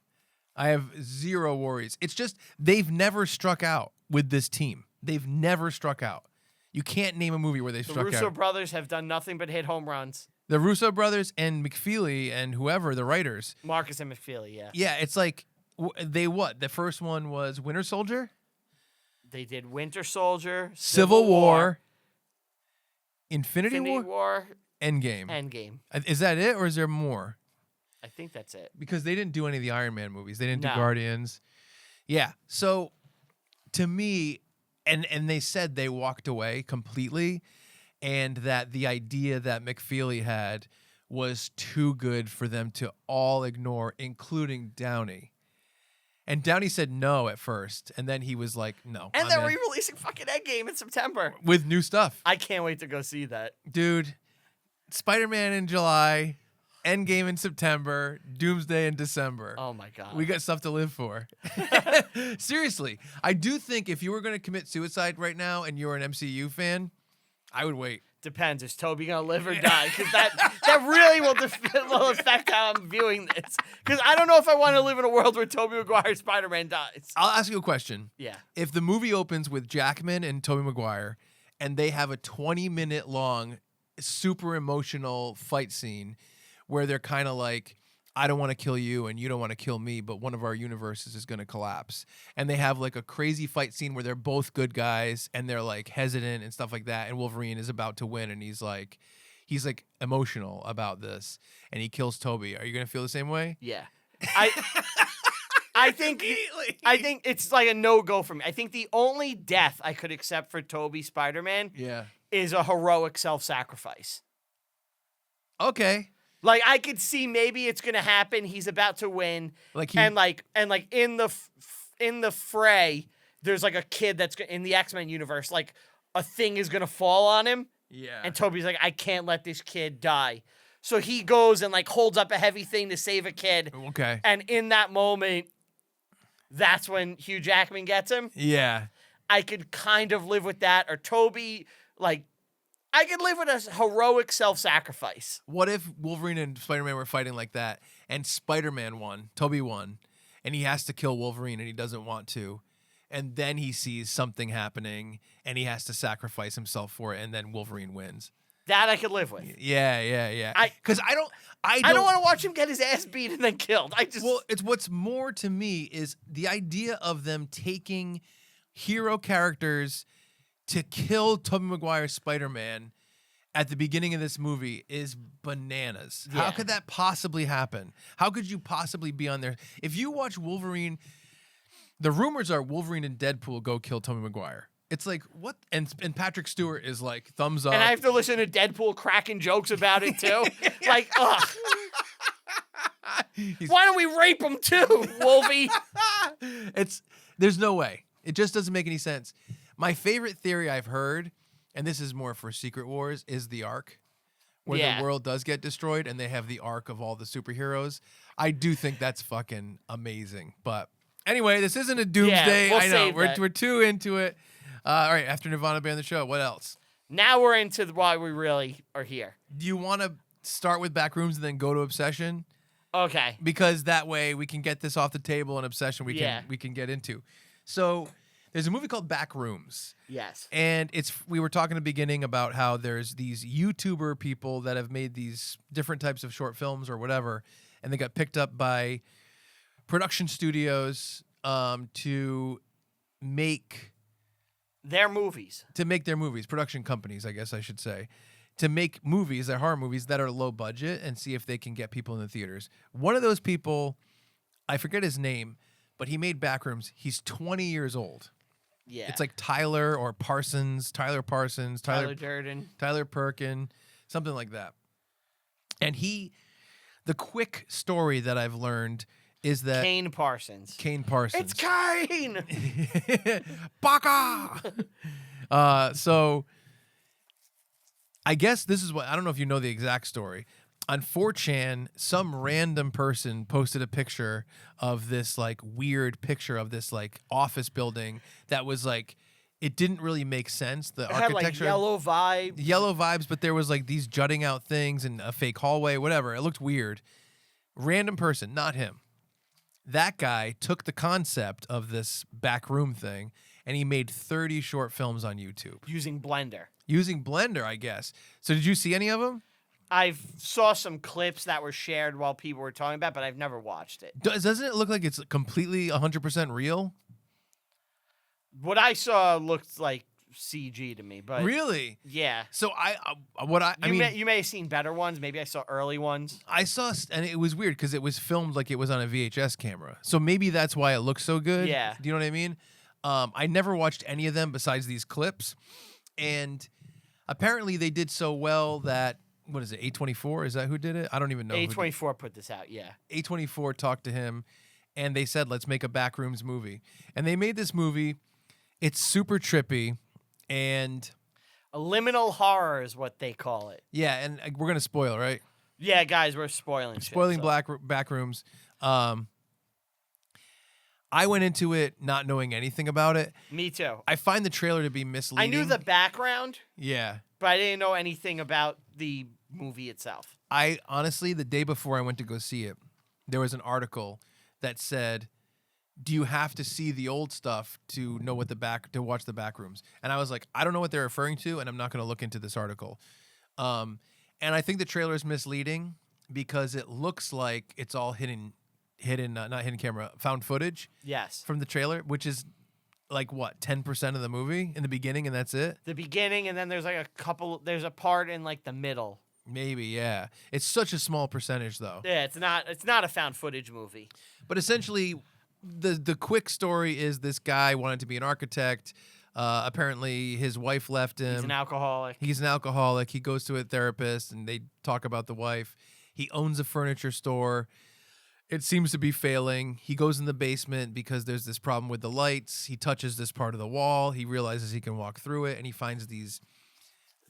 I have zero worries. It's just they've never struck out with this team. They've never struck out. You can't name a movie where they The struck Russo out. brothers have done nothing but hit home runs. The Russo brothers and McFeely and whoever, the writers. Marcus and McFeely, yeah. Yeah, it's like the first one was Winter Soldier? They did Winter Soldier, Civil War, Infinity War, War, Endgame. Endgame. Is that it or is there more? I think that's it. Because they didn't do any of the Iron Man movies. They didn't do No. Guardians. Yeah. So to me, and they said they walked away completely, and that the idea that McFeely had was too good for them to all ignore, including Downey. And Downey said no at first, and then he was like, no. And I'm they're in. re-releasing fucking Endgame in September. With new stuff. I can't wait to go see that. Dude, Spider-Man in July, Endgame in September, Doomsday in December. Oh my God. We got stuff to live for. Seriously, I do think if you were going to commit suicide right now and you're an MCU fan, I would wait. Depends. Is Toby gonna live or die? Because that really will affect how I'm viewing this. Because I don't know if I want to live in a world where Tobey Maguire Spider-Man dies. I'll ask you a question. Yeah. If the movie opens with Jackman and Tobey Maguire and they have a 20-minute long, super emotional fight scene where they're kind of like, I don't want to kill you and you don't want to kill me, but one of our universes is going to collapse. And they have like a crazy fight scene where they're both good guys and they're like hesitant and stuff like that. And Wolverine is about to win and he's like emotional about this and he kills Toby. Are you going to feel the same way? Yeah. I think it's like a no-go for me. I think the only death I could accept for Toby Spider-Man is a heroic self-sacrifice. Okay. Like I could see maybe it's gonna happen. He's about to win, and in the fray, there's like a kid that's in the X-Men universe. Like a thing is gonna fall on him. Yeah. And Toby's like, I can't let this kid die. So he goes and like holds up a heavy thing to save a kid. Okay. And in that moment, that's when Hugh Jackman gets him. Yeah. I could kind of live with that. Or Toby, like, I could live with a heroic self-sacrifice. What if Wolverine and Spider-Man were fighting like that, and Spider-Man won, Toby won, and he has to kill Wolverine and he doesn't want to, and then he sees something happening and he has to sacrifice himself for it, and then Wolverine wins. That I could live with. Yeah. Because I don't want to watch him get his ass beat and then killed. Well, it's what's more to me is the idea of them taking hero characters to kill Tobey Maguire's Spider-Man at the beginning of this movie is bananas. Yeah. How could that possibly happen? How could you possibly be on there? If you watch Wolverine, the rumors are Wolverine and Deadpool go kill Tobey Maguire. It's like, what? And Patrick Stewart is like, thumbs up. And I have to listen to Deadpool cracking jokes about it too. Like, ugh. Why don't we rape him too, Wolvie? There's no way. It just doesn't make any sense. My favorite theory I've heard, and this is more for Secret Wars, is the Ark, where the world does get destroyed and they have the Ark of all the superheroes. I do think that's fucking amazing. But anyway, this isn't a doomsday. We'll I know save we're too into it. All right, after Nirvana banned the show, what else? Now we're into why we really are here. Do you want to start with Backrooms and then go to Obsession? Okay. Because that way we can get this off the table and Obsession we can get into. So there's a movie called Backrooms. Yes. And we were talking at the beginning about how there's these YouTuber people that have made these different types of short films or whatever, and they got picked up by production studios to make their movies. Production companies, I guess I should say, to make movies, they're horror movies that are low budget and see if they can get people in the theaters. One of those people, I forget his name, but he made Backrooms. He's 20 years old. Yeah. It's like Tyler Parsons, Tyler Durden, Tyler Perkin, something like that. And the quick story that I've learned is that Kane Parsons. It's Kane! Baka! So I guess this is I don't know if you know the exact story. On 4chan, some random person posted a picture of this like weird picture of this like office building that was like, it didn't really make sense. The architecture had like yellow vibes, but there was like these jutting out things and a fake hallway, whatever. It looked weird. Random person, not him. That guy took the concept of this backroom thing and he made 30 short films on YouTube. Using Blender, I guess. So did you see any of them? I saw some clips that were shared while people were talking about it, but I've never watched it. Doesn't it look like it's completely 100% real? What I saw looked like CG to me, but really, yeah. So you may have seen better ones. Maybe I saw early ones. I saw, and it was weird because it was filmed like it was on a VHS camera. So maybe that's why it looks so good. Yeah. Do you know what I mean? I never watched any of them besides these clips, and apparently they did so well that. What is it, A24? Is that who did it? I don't even know. A24 put this out, yeah. A24 talked to him, and they said, let's make a Backrooms movie. And they made this movie. It's super trippy, and A liminal horror is what they call it. yeah, and we're going to spoil, right? Yeah, guys, we're spoiling shit, Spoiling so. Backrooms. I went into it not knowing anything about it. Me too. I find the trailer to be misleading. I knew the background, Yeah. but I didn't know anything about the movie itself. I honestly, the day before I went to go see it, there was an article that said, do you have to see the old stuff to know what to watch the Backrooms? And I was like, I don't know what they're referring to, and I'm not going to look into this article. And I think the trailer is misleading because it looks like it's all not hidden camera, found footage Yes. from the trailer, which is like what, 10% of the movie in the beginning, and that's it? The beginning, and then there's like there's a part in like the middle. Maybe, yeah. It's such a small percentage though. Yeah, it's not a found footage movie. But essentially, the quick story is this guy wanted to be an architect. Apparently, his wife left him. He's an alcoholic. He's an alcoholic. He goes to a therapist, and they talk about the wife. He owns a furniture store. It seems to be failing. He goes in the basement because there's this problem with the lights. He touches this part of the wall. He realizes he can walk through it, and he finds these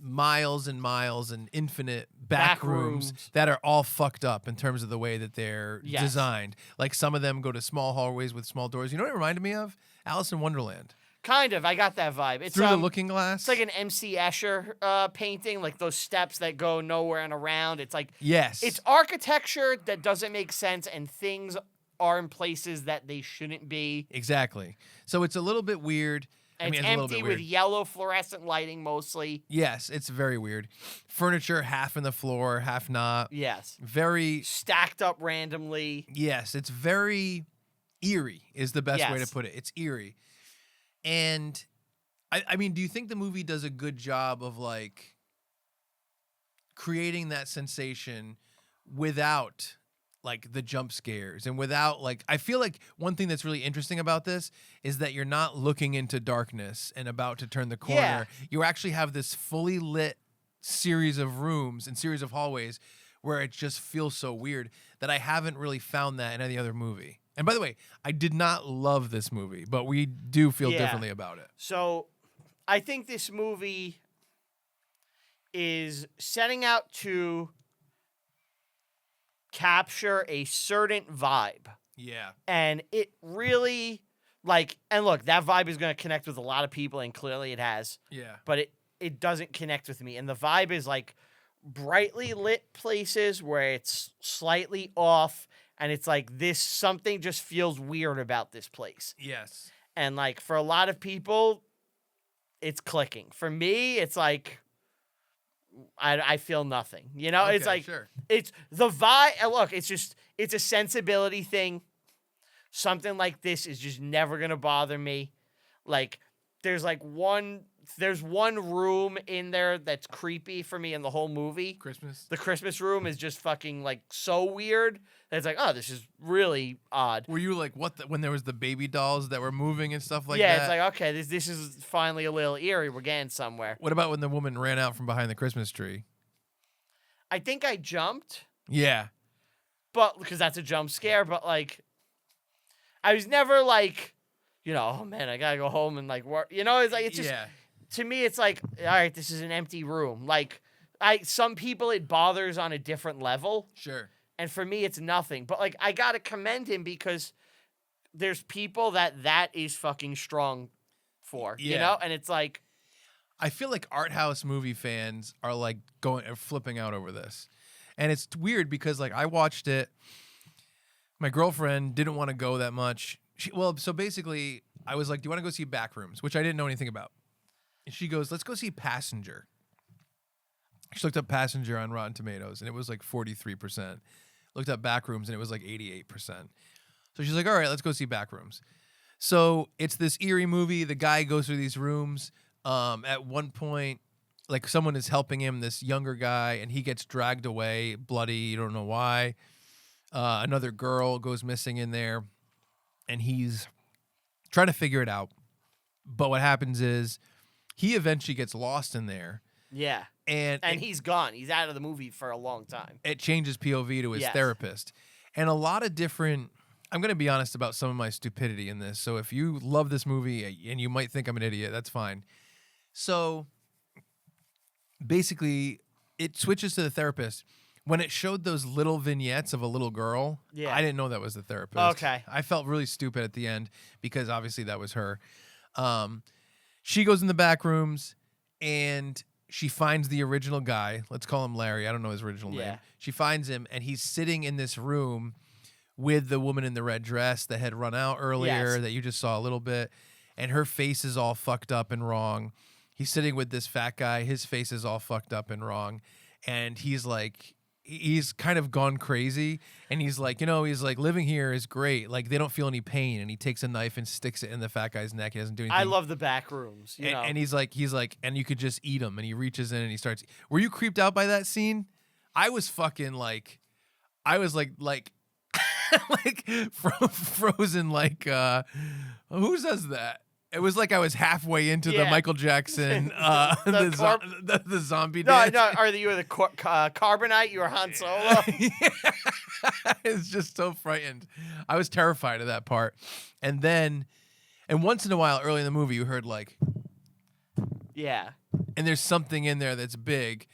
miles and miles and infinite back rooms that are all fucked up in terms of the way that they're designed. Like some of them go to small hallways with small doors. You know what it reminded me of? Alice in Wonderland. Kind of. I got that vibe. It's Through the Looking Glass. It's like an MC Escher painting, like those steps that go nowhere and around. It's like yes. It's architecture that doesn't make sense, and things are in places that they shouldn't be. Exactly. So it's a little bit weird. And it's empty with yellow fluorescent lighting mostly. Yes, it's very weird. Furniture half in the floor, half not. Yes. Very stacked up randomly. Yes, it's very eerie is the best way to put it. It's eerie. And I mean, do you think the movie does a good job of like creating that sensation without like the jump scares and without like, I feel like one thing that's really interesting about this is that you're not looking into darkness and about to turn the corner. Yeah. You actually have this fully lit series of rooms and series of hallways where it just feels so weird that I haven't really found that in any other movie. And by the way, I did not love this movie, but we do feel differently about it. So I think this movie is setting out to capture a certain vibe. Yeah. And it really, like, and look, that vibe is going to connect with a lot of people, and clearly it has. Yeah. But it doesn't connect with me. And the vibe is like brightly lit places where it's slightly off, and it's like this, something just feels weird about this place. Yes. And like for a lot of people, it's clicking. For me, it's like I feel nothing. You know, it's like it's the vibe. And look, it's a sensibility thing. Something like this is just never gonna bother me. Like there's one room in there that's creepy for me in the whole movie. Christmas. The Christmas room is just fucking like so weird that it's like, oh, this is really odd. Were you like, what when there was the baby dolls that were moving and stuff like that? Yeah, it's like, okay, this is finally a little eerie. We're getting somewhere. What about when the woman ran out from behind the Christmas tree? I think I jumped. Yeah. But because that's a jump scare, but like I was never like, you know, oh man, I gotta go home and like work. You know, it's like, it's just to me, it's like, all right, this is an empty room. Like some people it bothers on a different level. Sure. And for me, it's nothing. But like, I gotta commend him because there's people that is fucking strong for, you know? And it's like, I feel like art house movie fans are like flipping out over this. And it's weird because like I watched it. My girlfriend didn't want to go that much. So basically I was like, do you want to go see Backrooms? Which I didn't know anything about. And she goes, let's go see Passenger. She looked up Passenger on Rotten Tomatoes and it was like 43%. Looked up Backrooms and it was like 88%. So she's like, all right, let's go see Backrooms. So it's this eerie movie. The guy goes through these rooms. At one point, like someone is helping him, this younger guy, and he gets dragged away, bloody. You don't know why. Another girl goes missing in there, and he's trying to figure it out. But what happens is he eventually gets lost in there. Yeah. And he's gone. He's out of the movie for a long time. It changes POV to his therapist. And a lot of different I'm gonna be honest about some of my stupidity in this. So if you love this movie and you might think I'm an idiot, that's fine. So basically, it switches to the therapist. When it showed those little vignettes of a little girl, Yeah. I didn't know that was the therapist. Okay. I felt really stupid at the end because obviously that was her. She goes in the back rooms and she finds the original guy. Let's call him Larry. I don't know his original name. She finds him and he's sitting in this room with the woman in the red dress that had run out earlier that you just saw a little bit. And her face is all fucked up and wrong. He's sitting with this fat guy. His face is all fucked up and wrong. And he's like, he's kind of gone crazy. And he's like, he's like, living here is great. Like, they don't feel any pain. And he takes a knife and sticks it in the fat guy's neck. He doesn't do anything. I love the back rooms. And he's like, and you could just eat him. And he reaches in and he starts. Were you creeped out by that scene? I was fucking like, like frozen. Like, who says that? It was like I was halfway into the Michael Jackson, the zombie dance. No, or you were the Carbonite, you were Han Solo. It's just so frightened. I was terrified of that part. And once in a while, early in the movie, you heard like, yeah. And there's something in there that's big.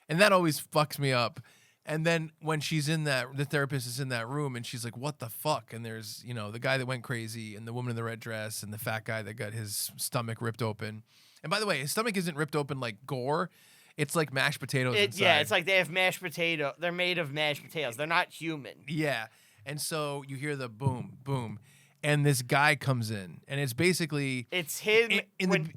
And that always fucks me up. And then when she's in that, the therapist is in that room and she's like, what the fuck? And there's, the guy that went crazy and the woman in the red dress and the fat guy that got his stomach ripped open. And by the way, his stomach isn't ripped open like gore. It's like mashed potatoes inside. Yeah, it's like they have mashed potato. They're made of mashed potatoes. They're not human. Yeah. And so you hear the boom, boom. And this guy comes in, and it's basically... It's him.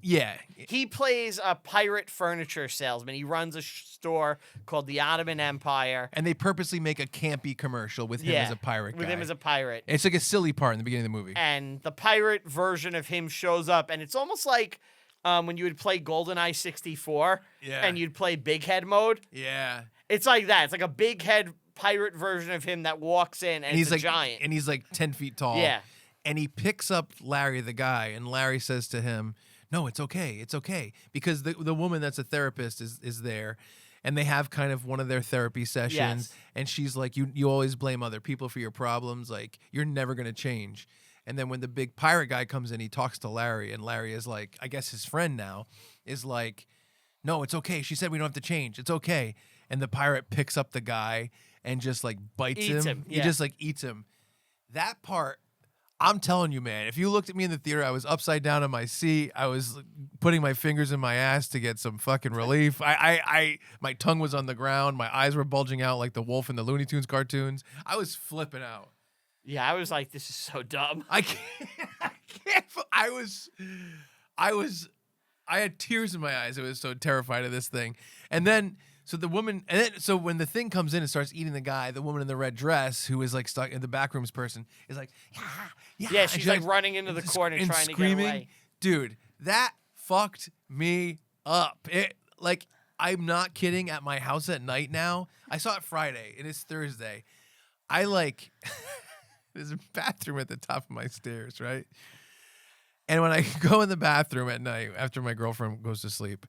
Yeah. He plays a pirate furniture salesman. He runs a store called the Ottoman Empire. And they purposely make a campy commercial with him as a pirate guy. With him as a pirate. It's like a silly part in the beginning of the movie. And the pirate version of him shows up, and it's almost like when you would play GoldenEye 64, and you'd play Big Head mode. Yeah. It's like that. It's like a big head pirate version of him that walks in, and he's like, giant. And he's like 10 feet tall. Yeah. And he picks up Larry, the guy, and Larry says to him, no, it's okay. It's okay. Because the woman that's a therapist is there, and they have kind of one of their therapy sessions. And she's like, you always blame other people for your problems. Like, you're never going to change. And then when the big pirate guy comes in, he talks to Larry, and Larry is like, I guess his friend now, is like, no, it's okay. She said we don't have to change. It's okay. And the pirate picks up the guy and just like bites him. He just like eats him. That part... I'm telling you, man, if you looked at me in the theater, I was upside down in my seat. I was putting my fingers in my ass to get some fucking relief. My tongue was on the ground. My eyes were bulging out like the wolf in the Looney Tunes cartoons. I was flipping out. Yeah, I was like, this is so dumb. I had tears in my eyes. I was so terrified of this thing. And then... So when the thing comes in and starts eating the guy, the woman in the red dress who is like stuck in the backrooms person is like, yeah. She's like running into the corner trying screaming. To get away. Dude, that fucked me up. I'm not kidding. At my house at night now, I saw it Friday and it's Thursday. There's a bathroom at the top of my stairs, right? And when I go in the bathroom at night after my girlfriend goes to sleep,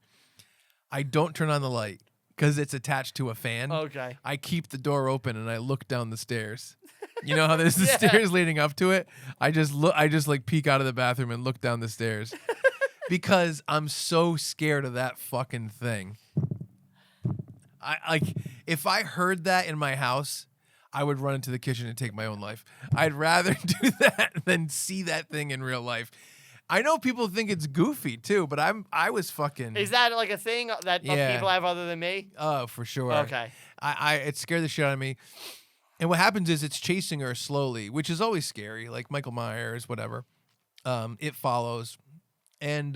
I don't turn on the light. Because it's attached to a fan. Okay. I keep the door open and I look down the stairs. You know how there's the stairs leading up to it? I just like peek out of the bathroom and look down the stairs. Because I'm so scared of that fucking thing. If I heard that in my house, I would run into the kitchen and take my own life. I'd rather do that than see that thing in real life. I know people think it's goofy too, but I was fucking. Is that like a thing that people have other than me? Oh, for sure. Okay. It scared the shit out of me. And what happens is it's chasing her slowly, which is always scary, like Michael Myers, whatever. It follows, and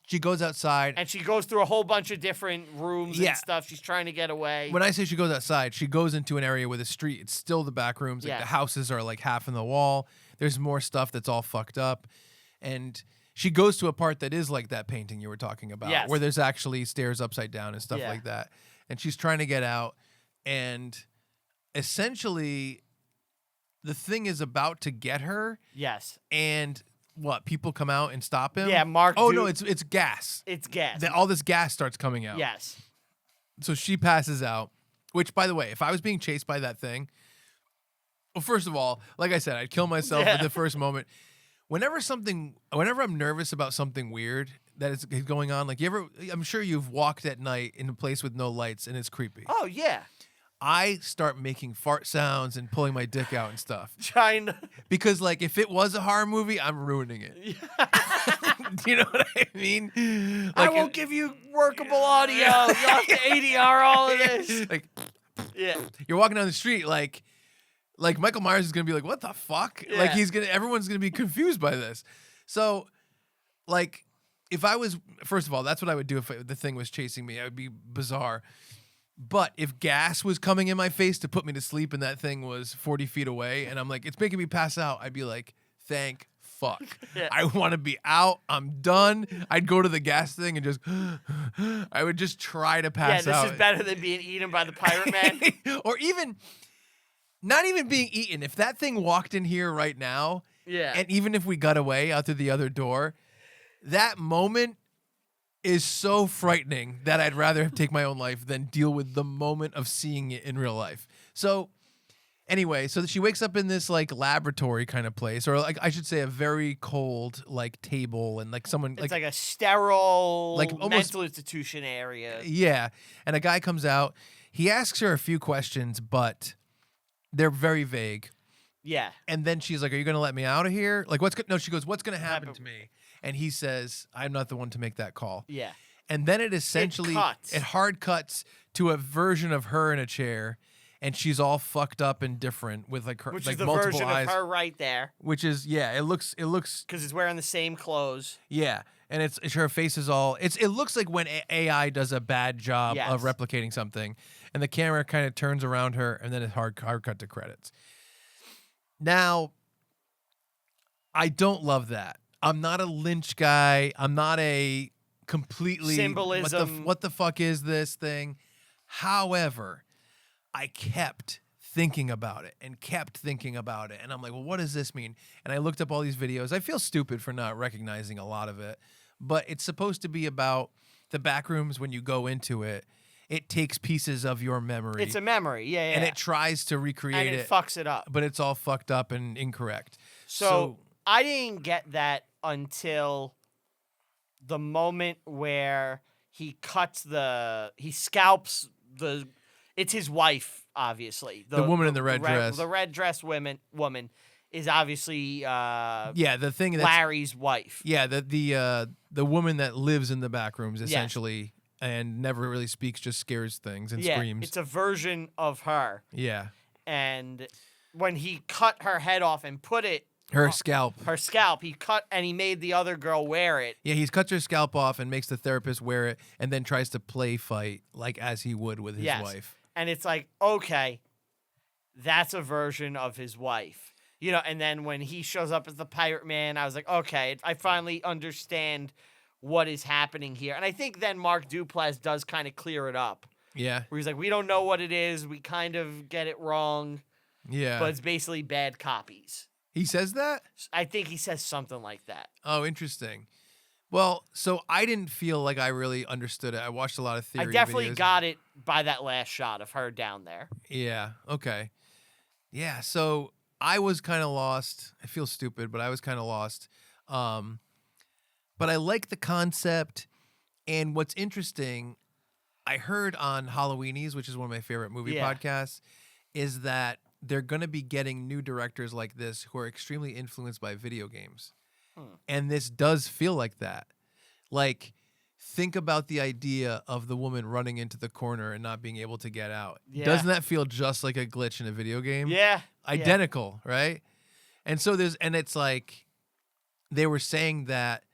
she goes outside. And she goes through a whole bunch of different rooms and stuff. She's trying to get away. When I say she goes outside, she goes into an area with a street. It's still the back rooms. Like the houses are like half in the wall. There's more stuff that's all fucked up. And she goes to a part that is like that painting you were talking about, where there's actually stairs upside down and stuff like that. And she's trying to get out. And essentially, the thing is about to get her. Yes. And what? People come out and stop him? Yeah, Mark. Oh, no, it's gas. It's gas. All this gas starts coming out. Yes. So she passes out, which, by the way, if I was being chased by that thing, Well, first of all, like I said, I'd kill myself Yeah. at the first moment. Whenever I'm nervous about something weird that is going on, like I'm sure you've walked at night in a place with no lights and it's creepy. Oh yeah. I start making fart sounds and pulling my dick out and stuff. Trying to. Because like if it was a horror movie, I'm ruining it. Do you know what I mean? I Like won't give you workable audio. You'll have to ADR all of this. like Yeah. you're walking down the street like Michael Myers is gonna be like, what the fuck? Yeah. Like everyone's gonna be confused by this. So like if I was, first of all, that's what I would do if the thing was chasing me. It would be bizarre. But if gas was coming in my face to put me to sleep and that thing was 40 feet away and I'm like, it's making me pass out, I'd be like, thank fuck. Yeah. I want to be out. I'm done. I'd go to the gas thing and just, I would just try to pass Yeah, out. this is better than being eaten by the pirate man. Or even, not even being eaten. If that thing walked in here right now, Yeah. and even if we got away out through the other door, that moment is so frightening that I'd rather take my own life than deal with the moment of seeing it in real life. So anyway, so she wakes up in this like laboratory kind of place, or like I should say a very cold like table and like someone It's like a sterile, like almost- mental institution area. yeah, and a guy comes out. He asks her a few questions, but they're very vague. Yeah. And then she's like, "Are you going to let me out of here?" Like, no, she goes, "What's going to happen to me?" And he says, "I'm not the one to make that call." Yeah. And then it essentially it hard cuts to a version of her in a chair, and she's all fucked up and different with like her Which like is the multiple version eyes. of her right there. Which is it looks Because it's wearing the same clothes. yeah, and it's her face is all it looks like when AI does a bad job Yes. of replicating something, and the camera kind of turns around her, and then it's hard cut to credits. Now, I don't love that. I'm not a Lynch guy. I'm not a completely Symbolism. What the fuck is this thing? However, I kept thinking about it and kept thinking about it. And I'm like, well, what does this mean? And I looked up all these videos. I feel stupid for not recognizing a lot of it, but it's supposed to be about the backrooms when you go into it. It takes pieces of your memory. It's a memory. Yeah, yeah. And it tries to recreate and it fucks it up. but it's all fucked up and incorrect. So I didn't get that until the moment where he scalps it's his wife, obviously. The woman in the red dress. The red dress woman is obviously the thing that's Larry's wife. yeah, the woman that lives in the back rooms essentially and never really speaks, just scares things and screams. It's a version of her. Yeah. And when he cut her head off and put it Her scalp. he cut and he made the other girl wear it. Yeah, he cuts her scalp off and makes the therapist wear it and then tries to play fight like as he would with his wife. And it's like, okay, that's a version of his wife. You know, and then when he shows up as the pirate man, I was like, okay, I finally understand what is happening here. And I think then Mark Duplass does kind of clear it up. Yeah. Where he's like, we don't know what it is. We kind of get it wrong. Yeah. But it's basically bad copies. He says that? I think he says something like that. Oh, interesting. Well, so I didn't feel like I really understood it. I watched a lot of theory I definitely videos. got it by that last shot of her down there. Yeah, okay. Yeah, so I was kind of lost. I feel stupid, but I was kind of lost. But I like the concept. And what's interesting, I heard on Halloweenies, which is one of my favorite movie podcasts, is that they're going to be getting new directors like this who are extremely influenced by video games. And this does feel like that. Like, think about the idea of the woman running into the corner and not being able to get out. Yeah. Doesn't that feel just like a glitch in a video game? Yeah. Identical, right? And so it's like they were saying that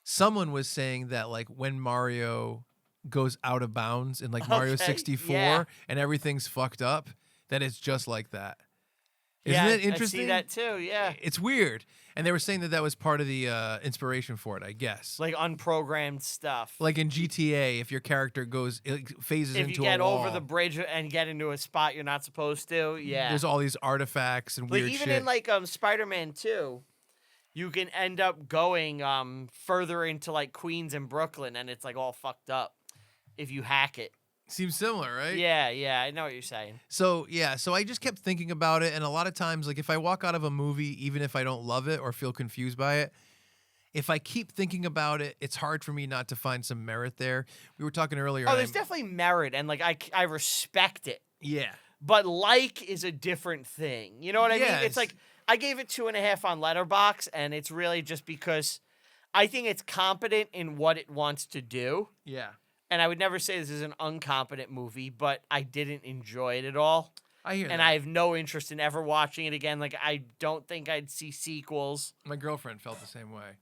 someone was saying that like when Mario goes out of bounds in like Mario 64 and everything's fucked up, that it's just like that. Isn't it interesting? I see that too, yeah. It's weird. And they were saying that was part of the inspiration for it, I guess. Like unprogrammed stuff. Like in GTA, if your character phases into a wall. If you get over the bridge and get into a spot you're not supposed to, yeah. There's all these artifacts and weird even shit. in like Spider-Man 2, you can end up going further into like Queens and Brooklyn and it's like all fucked up if you hack it. Seems similar, right? Yeah, I know what you're saying. So I just kept thinking about it, and a lot of times, like if I walk out of a movie, even if I don't love it or feel confused by it, if I keep thinking about it, it's hard for me not to find some merit there. We were talking earlier. Oh, there's definitely merit, and like I respect it. Yeah. But like is a different thing. You know what I mean? It's like I gave it 2.5 on Letterboxd, and it's really just because I think it's competent in what it wants to do. Yeah. And I would never say this is an incompetent movie, but I didn't enjoy it at all. I hear that. And I have no interest in ever watching it again. Like, I don't think I'd see sequels. My girlfriend felt the same way.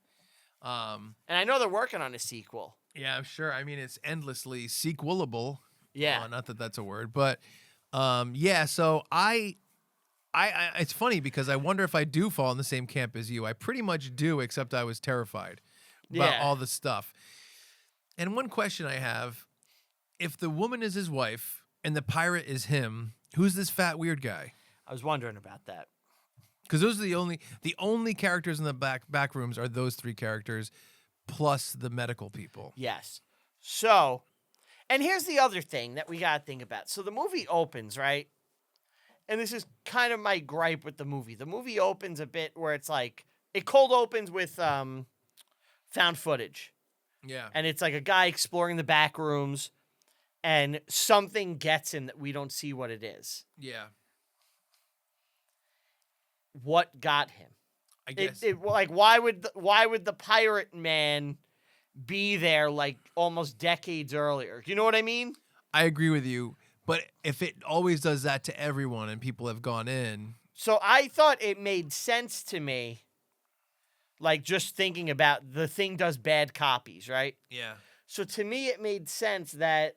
And I know they're working on a sequel. Yeah, I'm sure. I mean, it's endlessly sequelable. Yeah. Not that that's a word, but yeah. So I it's funny because I wonder if I do fall in the same camp as you. I pretty much do, except I was terrified about all the stuff. And one question I have, if the woman is his wife and the pirate is him, who's this fat weird guy? I was wondering about that. Because those are the only characters in the back rooms are those three characters, plus the medical people. Yes. So, and here's the other thing that we got to think about. So the movie opens, right? And this is kind of my gripe with the movie. The movie opens a bit where it's like, it cold opens with found footage. Yeah. And it's like a guy exploring the back rooms, and something gets him that we don't see what it is. Yeah. What got him? I guess. Like, why would the pirate man be there like almost decades earlier? Do you know what I mean? I agree with you, but if it always does that to everyone and people have gone in. So I thought it made sense to me. Like, just thinking about the thing does bad copies, right? Yeah. So to me, it made sense that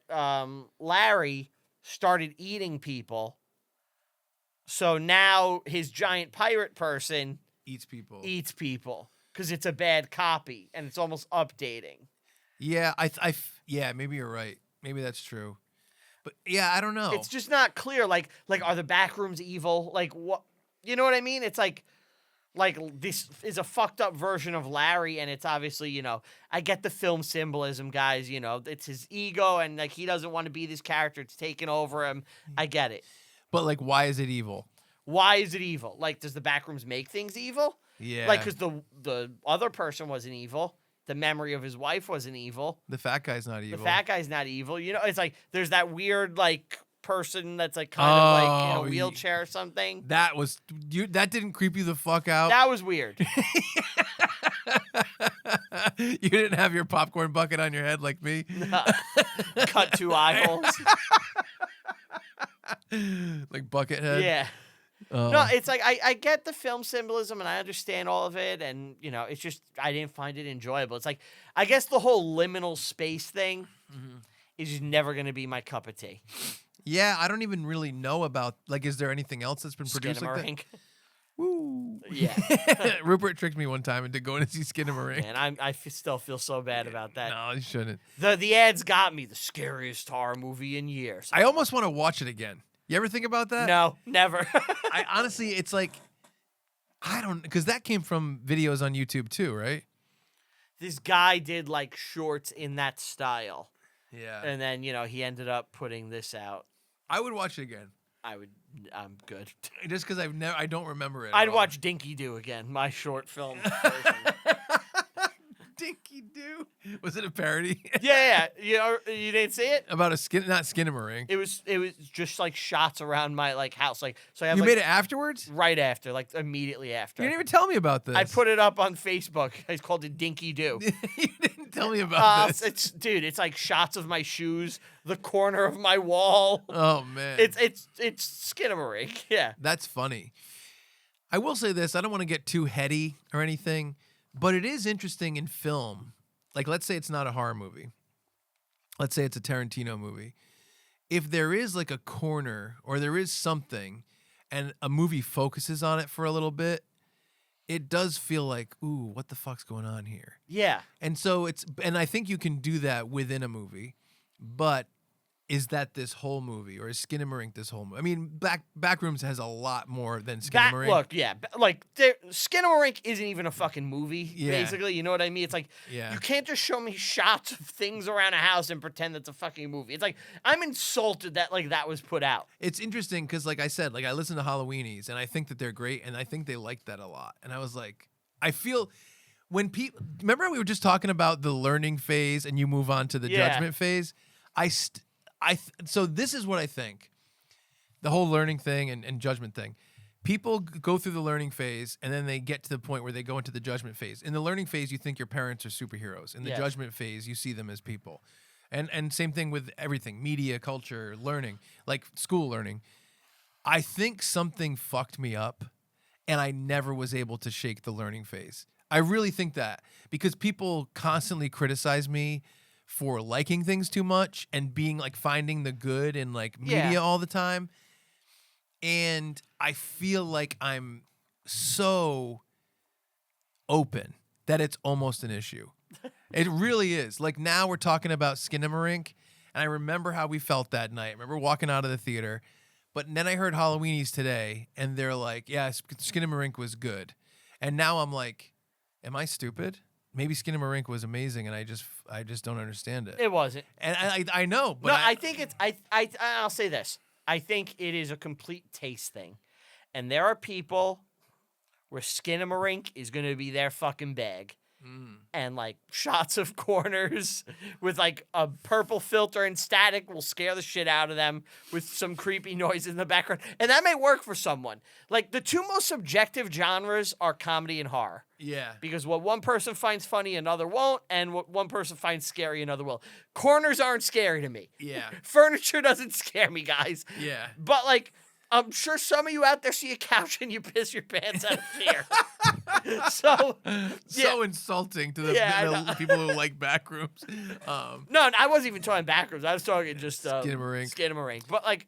Larry started eating people. So now his giant pirate person Eats people. Because it's a bad copy and it's almost updating. Yeah, yeah, maybe you're right. Maybe that's true. But yeah, I don't know. It's just not clear. Like are the backrooms evil? Like, what? You know what I mean? It's like this is a fucked up version of Larry, and it's obviously, you know, I get the film symbolism, guys. You know, it's his ego, and like he doesn't want to be this character. It's taken over him. I get it. But like, why is it evil? Why is it evil? Like, does the backrooms make things evil? Yeah. Like, because the other person wasn't evil. The memory of his wife wasn't evil. The fat guy's not evil. The fat guy's not evil. You know, it's like there's that weird like person that's like kind of like in a wheelchair or something. That didn't creep you the fuck out? That was weird. You didn't have your popcorn bucket on your head like me? Cut 2 eye holes. Like Buckethead? Yeah. No, it's like I get the film symbolism and I understand all of it, and you know, it's just I didn't find it enjoyable. It's like I guess the whole liminal space thing is just never going to be my cup of tea. Yeah, I don't even really know about, like, is there anything else that's been produced like that? Woo. Yeah. Ruppert tricked me one time into going to see Skinamarink. And I still feel so bad about that. No, you shouldn't. The ads got me the scariest horror movie in years. I almost want to watch it again. You ever think about that? No, never. I honestly, it's like, I don't, because that came from videos on YouTube too, right? This guy did like shorts in that style. Yeah. And then, you know, he ended up putting this out. I would watch it again. I'm good. Just because I don't remember it. I'd watch Dinky Doo again, my short film version. Dinky Doo? Was it a parody? Yeah. You know, you didn't see it? About not Skinamarink. It was just like shots around my like house. Like so I have You like, made it afterwards? right after, like immediately after. You didn't even tell me about this. I put it up on Facebook. I called it Dinky Doo. You didn't tell me about this. It's like shots of my shoes, the corner of my wall. Oh man. It's Skinamarink. Yeah. That's funny. I will say this, I don't want to get too heady or anything, but it is interesting in film. Like, let's say it's not a horror movie. Let's say it's a Tarantino movie. If there is like a corner or there is something and a movie focuses on it for a little bit, it does feel like, ooh, what the fuck's going on here? Yeah. And so and I think you can do that within a movie, but is that this whole movie, or is Skinamarink this whole movie? I mean, Backrooms has a lot more than Skinamarink. Look, yeah, Skinamarink isn't even a fucking movie, basically. You know what I mean? It's like, you can't just show me shots of things around a house and pretend that's a fucking movie. It's like, I'm insulted that, like, that was put out. It's interesting because, like I said, like, I listen to Halloweenies, and I think that they're great, and I think they like that a lot. And I was like, I feel... When people... Remember we were just talking about the learning phase, and you move on to the judgment phase? So this is what I think. The whole learning thing and judgment thing. People go through the learning phase, and then they get to the point where they go into the judgment phase. In the learning phase, you think your parents are superheroes. In the judgment phase, you see them as people. And same thing with everything. Media, culture, learning. Like school learning. I think something fucked me up, and I never was able to shake the learning phase. I really think that. Because people constantly criticize me for liking things too much and being like finding the good in like media all the time. And I feel like I'm so open that it's almost an issue. It really is. Like now we're talking about Skinamarink, and I remember how we felt that night. I remember walking out of the theater, but then I heard Halloweenies today, and they're like, yeah, Skinamarink was good. And now I'm like, am I stupid? Maybe Skinamarink was amazing, and I just don't understand it. It wasn't, and I know, but no, I think it's I'll say this. I think it is a complete taste thing, and there are people where Skinamarink is going to be their fucking bag, and like shots of corners with like a purple filter and static will scare the shit out of them with some creepy noise in the background, and that may work for someone. Like the two most subjective genres are comedy and horror. Yeah. Because what one person finds funny, another won't, and what one person finds scary, another will. Corners aren't scary to me. Yeah. Furniture doesn't scare me, guys. Yeah. But like, I'm sure some of you out there see a couch and you piss your pants out of fear. So insulting to the people who like Backrooms. No, I wasn't even talking Backrooms. I was talking just Skinamarink. But like,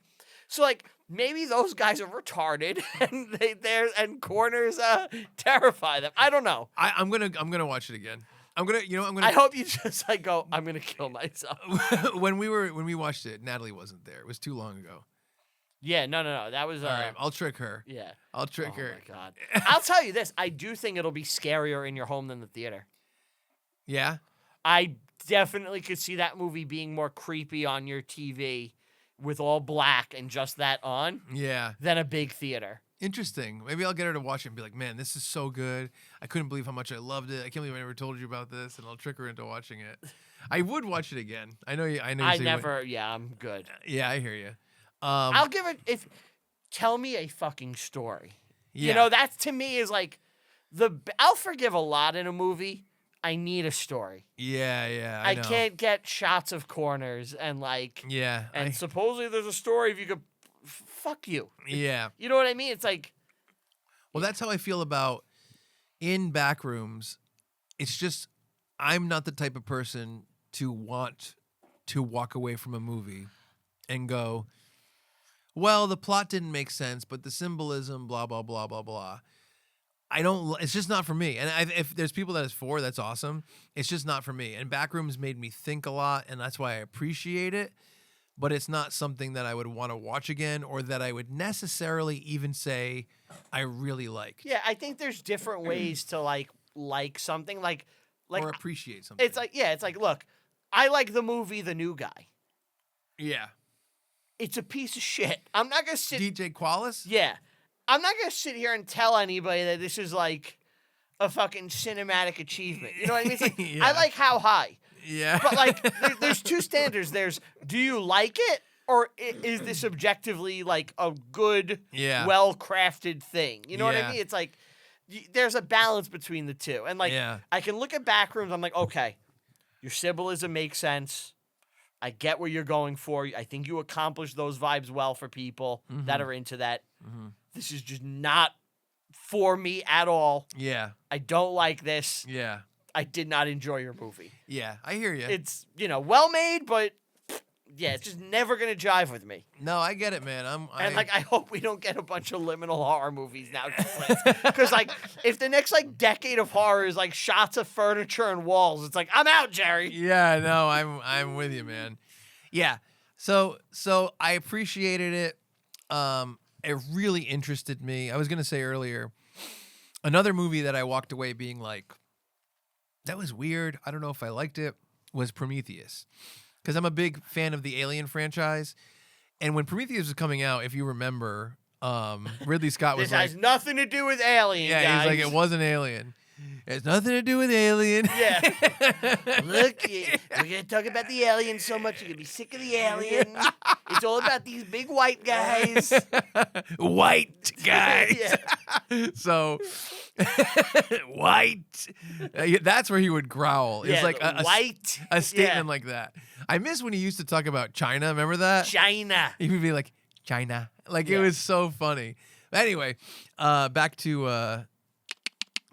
so like maybe those guys are retarded and corners terrify them. I don't know. I'm gonna watch it again. I hope you just like go, I'm gonna kill myself. when we watched it, Natalie wasn't there. It was too long ago. Yeah, no. That was all right. I'll trick her. Yeah, I'll trick her. Oh my god! I'll tell you this: I do think it'll be scarier in your home than the theater. Yeah, I definitely could see that movie being more creepy on your TV with all black and just that on. Yeah, than a big theater. Interesting. Maybe I'll get her to watch it and be like, "Man, this is so good. I couldn't believe how much I loved it. I can't believe I never told you about this." And I'll trick her into watching it. I would watch it again. I know you. I never. Yeah, I'm good. Yeah, I hear you. I'll give it tell me a fucking story. Yeah. You know, that to me is like I'll forgive a lot in a movie. I need a story. Yeah. I can't get shots of corners and like supposedly there's a story if you could fuck you. Yeah. You know what I mean? It's like, well, that's how I feel about in Backrooms. It's just I'm not the type of person to want to walk away from a movie and go, well, the plot didn't make sense, but the symbolism, blah, blah, blah, blah, blah. It's just not for me. And if there's people that it's for, that's awesome. It's just not for me. And Backrooms made me think a lot, and that's why I appreciate it. But it's not something that I would want to watch again or that I would necessarily even say I really liked. Yeah, I think there's different ways to like something like or appreciate something. It's like, look, I like the movie The New Guy. Yeah. It's a piece of shit. I'm not going to sit... DJ Qualis? Yeah. I'm not going to sit here and tell anybody that this is like a fucking cinematic achievement. You know what I mean? It's like, I like How High. Yeah. But like, there's two standards. There's, do you like it? Or is this objectively like a good, well-crafted thing? You know what I mean? It's like, there's a balance between the two. And like, I can look at Backrooms. I'm like, okay, your symbolism makes sense. I get what you're going for. I think you accomplished those vibes well for people that are into that. Mm-hmm. This is just not for me at all. Yeah. I don't like this. Yeah. I did not enjoy your movie. Yeah, I hear you. It's, well made, but it's just never going to jive with me. No, I get it, man. I hope we don't get a bunch of liminal horror movies now. Because, like, if the next, like, decade of horror is, like, shots of furniture and walls, it's like, I'm out, Jerry. Yeah, no, I'm with you, man. Yeah. So I appreciated it. It really interested me. I was gonna say earlier, another movie that I walked away being like, that was weird. I don't know if I liked it. Was Prometheus, because I'm a big fan of the Alien franchise, and when Prometheus was coming out, if you remember, Ridley Scott was This has nothing to do with Alien, yeah, guys. he's like, it wasn't Alien. It's nothing to do with Alien. Yeah. Look, we're going to talk about the alien so much you're going to be sick of the alien. It's all about these big white guys. White guys. Yeah. So, white. That's where he would growl. It's Yeah, like white. a statement Yeah. like that. I miss when he used to talk about China. Remember that? China. He would be like, China. Like, Yeah. it was so funny. Anyway, back to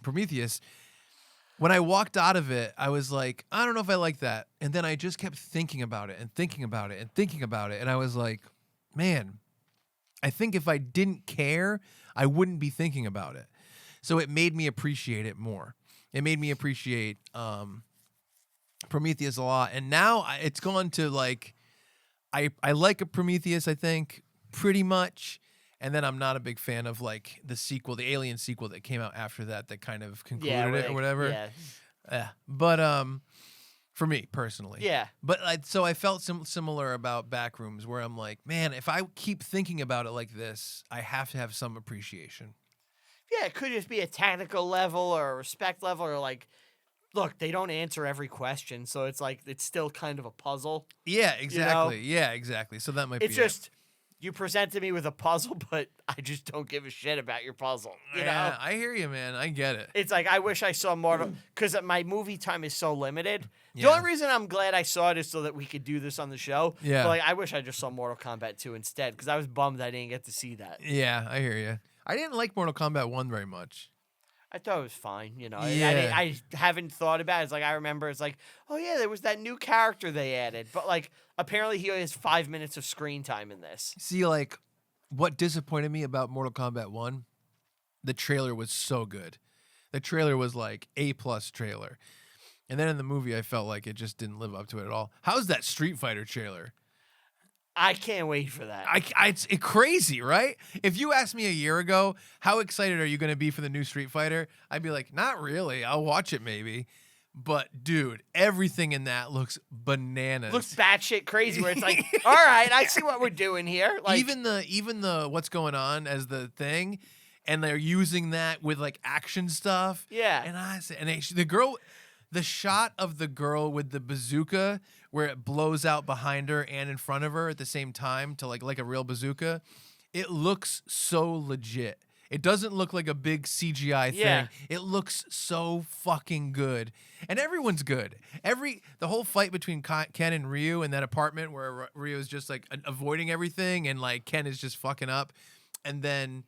Prometheus. When I walked out of it, I was like, I don't know if I like that. And then I just kept thinking about it and thinking about it and thinking about it. And I was like, man, I think if I didn't care, I wouldn't be thinking about it. So it made me appreciate it more. It made me appreciate Prometheus a lot. And now it's gone to like, I like a Prometheus, I think, pretty much. And then I'm not a big fan of like the sequel, the Alien sequel that came out after that kind of concluded it or whatever. Yeah. Yeah. But for me personally. Yeah. But so I felt similar about Backrooms, where I'm like, man, if I keep thinking about it like this, I have to have some appreciation. Yeah, it could just be a tactical level or a respect level or like, look, they don't answer every question, so it's like it's still kind of a puzzle. Yeah, exactly. You know? Yeah, exactly. So that might It's be just you presented me with a puzzle, but I just don't give a shit about your puzzle. You yeah, know? I hear you, man. I get it. It's like I wish I saw more because my movie time is so limited. The Yeah. only reason I'm glad I saw it is so that we could do this on the show. Yeah. But like I wish I just saw Mortal Kombat 2 instead because I was bummed I didn't get to see that. Yeah, I hear you. I didn't like Mortal Kombat 1 very much. I thought it was fine, you know. Yeah. I haven't thought about it. It's like I remember it's like, oh yeah, there was that new character they added, but like apparently he only has 5 minutes of screen time in this. See, like, what disappointed me about Mortal Kombat 1, the trailer was so good. The trailer was like A+ trailer. And then in the movie, I felt like it just didn't live up to it at all. How's that Street Fighter trailer? I can't wait for that. It's crazy, right? If you asked me a year ago, how excited are you going to be for the new Street Fighter? I'd be like, not really. I'll watch it maybe. But, dude, everything in that looks bananas. Looks batshit crazy where it's like, all right, I see what we're doing here. Like even the what's going on as the thing, and they're using that with like action stuff. Yeah. And the shot of the girl with the bazooka where it blows out behind her and in front of her at the same time to like a real bazooka, it looks so legit. It doesn't look like a big CGI thing. Yeah. It looks so fucking good. And everyone's good. The whole fight between Ken and Ryu in that apartment where Ryu is just like avoiding everything and like Ken is just fucking up. And then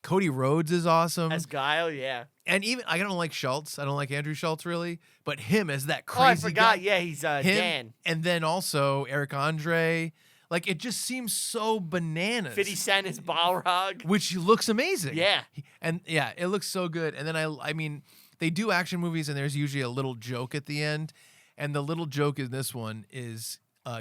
Cody Rhodes is awesome. as Guile, yeah. And even I don't like Schultz. I don't like Andrew Schultz really, but him as that crazy Oh, I forgot. guy. Yeah, he's Him, Dan. and then also Eric Andre. Like it just seems so bananas. 50 Cent is Balrog. Which looks amazing. Yeah. And yeah, it looks so good. And then I mean, they do action movies and there's usually a little joke at the end. And the little joke in this one is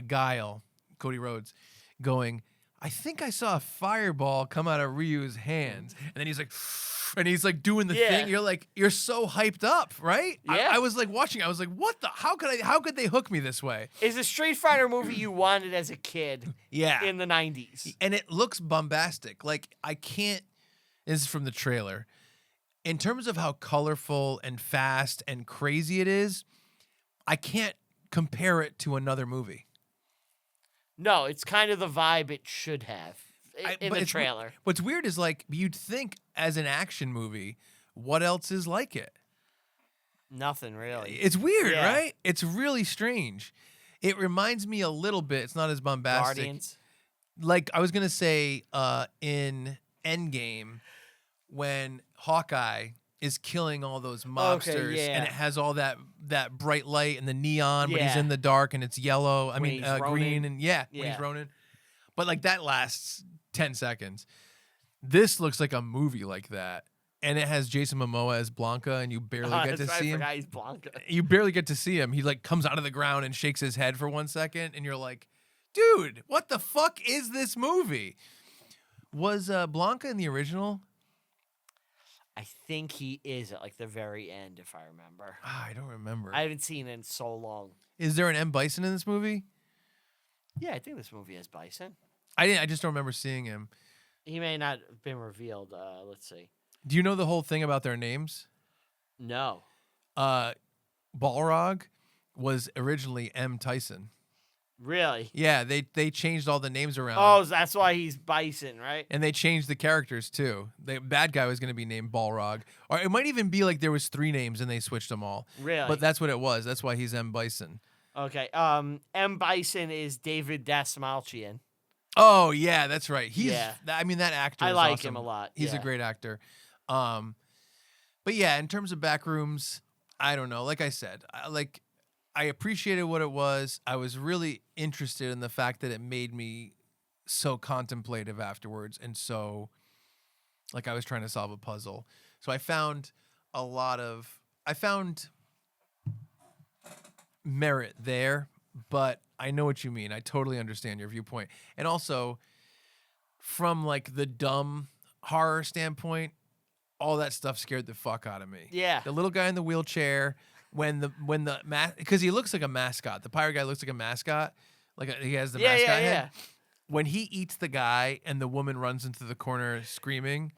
Guile, Cody Rhodes, going, I think I saw a fireball come out of Ryu's hands. And then he's like, and he's like doing the thing. You're like, you're so hyped up, right? Yeah. I was like watching. I was like, what the? How could they hook me this way? Is a Street Fighter movie you wanted as a kid Yeah. in the 90s. And it looks bombastic. Like I can't. This is from the trailer. In terms of how colorful and fast and crazy it is, I can't compare it to another movie. No, it's kind of the vibe it should have in But the it's trailer. What's weird is like you'd think as an action movie, what else is like it? Nothing really. It's weird, Yeah. right? It's really strange. It reminds me a little bit. It's not as bombastic. Guardians. Like I was gonna say in Endgame, when Hawkeye is killing all those mobsters, yeah. and it has all that bright light and the neon, but he's Yeah. in the dark and it's yellow. I When mean he's green Ronin. and when Yeah. he's Ronin. But like that lasts 10 seconds. This looks like a movie like that. And it has Jason Momoa as Blanca, and you barely get to That's right, see I him. forgot he's Blanca. You barely get to see him. He like comes out of the ground and shakes his head for 1 second, and you're like, dude, what the fuck is this movie? Was Blanca in the original? I think he is at like the very end, if I remember. I don't remember. I haven't seen it in so long. Is there an M. Bison in this movie? Yeah, I think this movie has Bison. I just don't remember seeing him. He may not have been revealed. Let's see. Do you know the whole thing about their names? No. Balrog was originally M. Tyson. Really? Yeah, they changed all the names around. Oh, that's why he's Bison, right? And they changed the characters too. The bad guy was going to be named Balrog, or it might even be like there was 3 names and they switched them all. Really? But that's what it was. That's why he's M. Bison. Okay. M. Bison is David Dastmalchian. Oh yeah, that's right. Yeah. I mean, that actor. I is like awesome. him a lot. He's a yeah. great actor. But yeah, in terms of Backrooms, I don't know. Like I said, I appreciated what it was. I was really interested in the fact that it made me so contemplative afterwards, and so like I was trying to solve a puzzle. So I found merit there, but I know what you mean. I totally understand your viewpoint. And also from like the dumb horror standpoint, all that stuff scared the fuck out of me. Yeah. The little guy in the wheelchair, because he looks like a mascot. The pirate guy looks like a mascot. He has the mascot head. When he eats the guy and the woman runs into the corner screaming,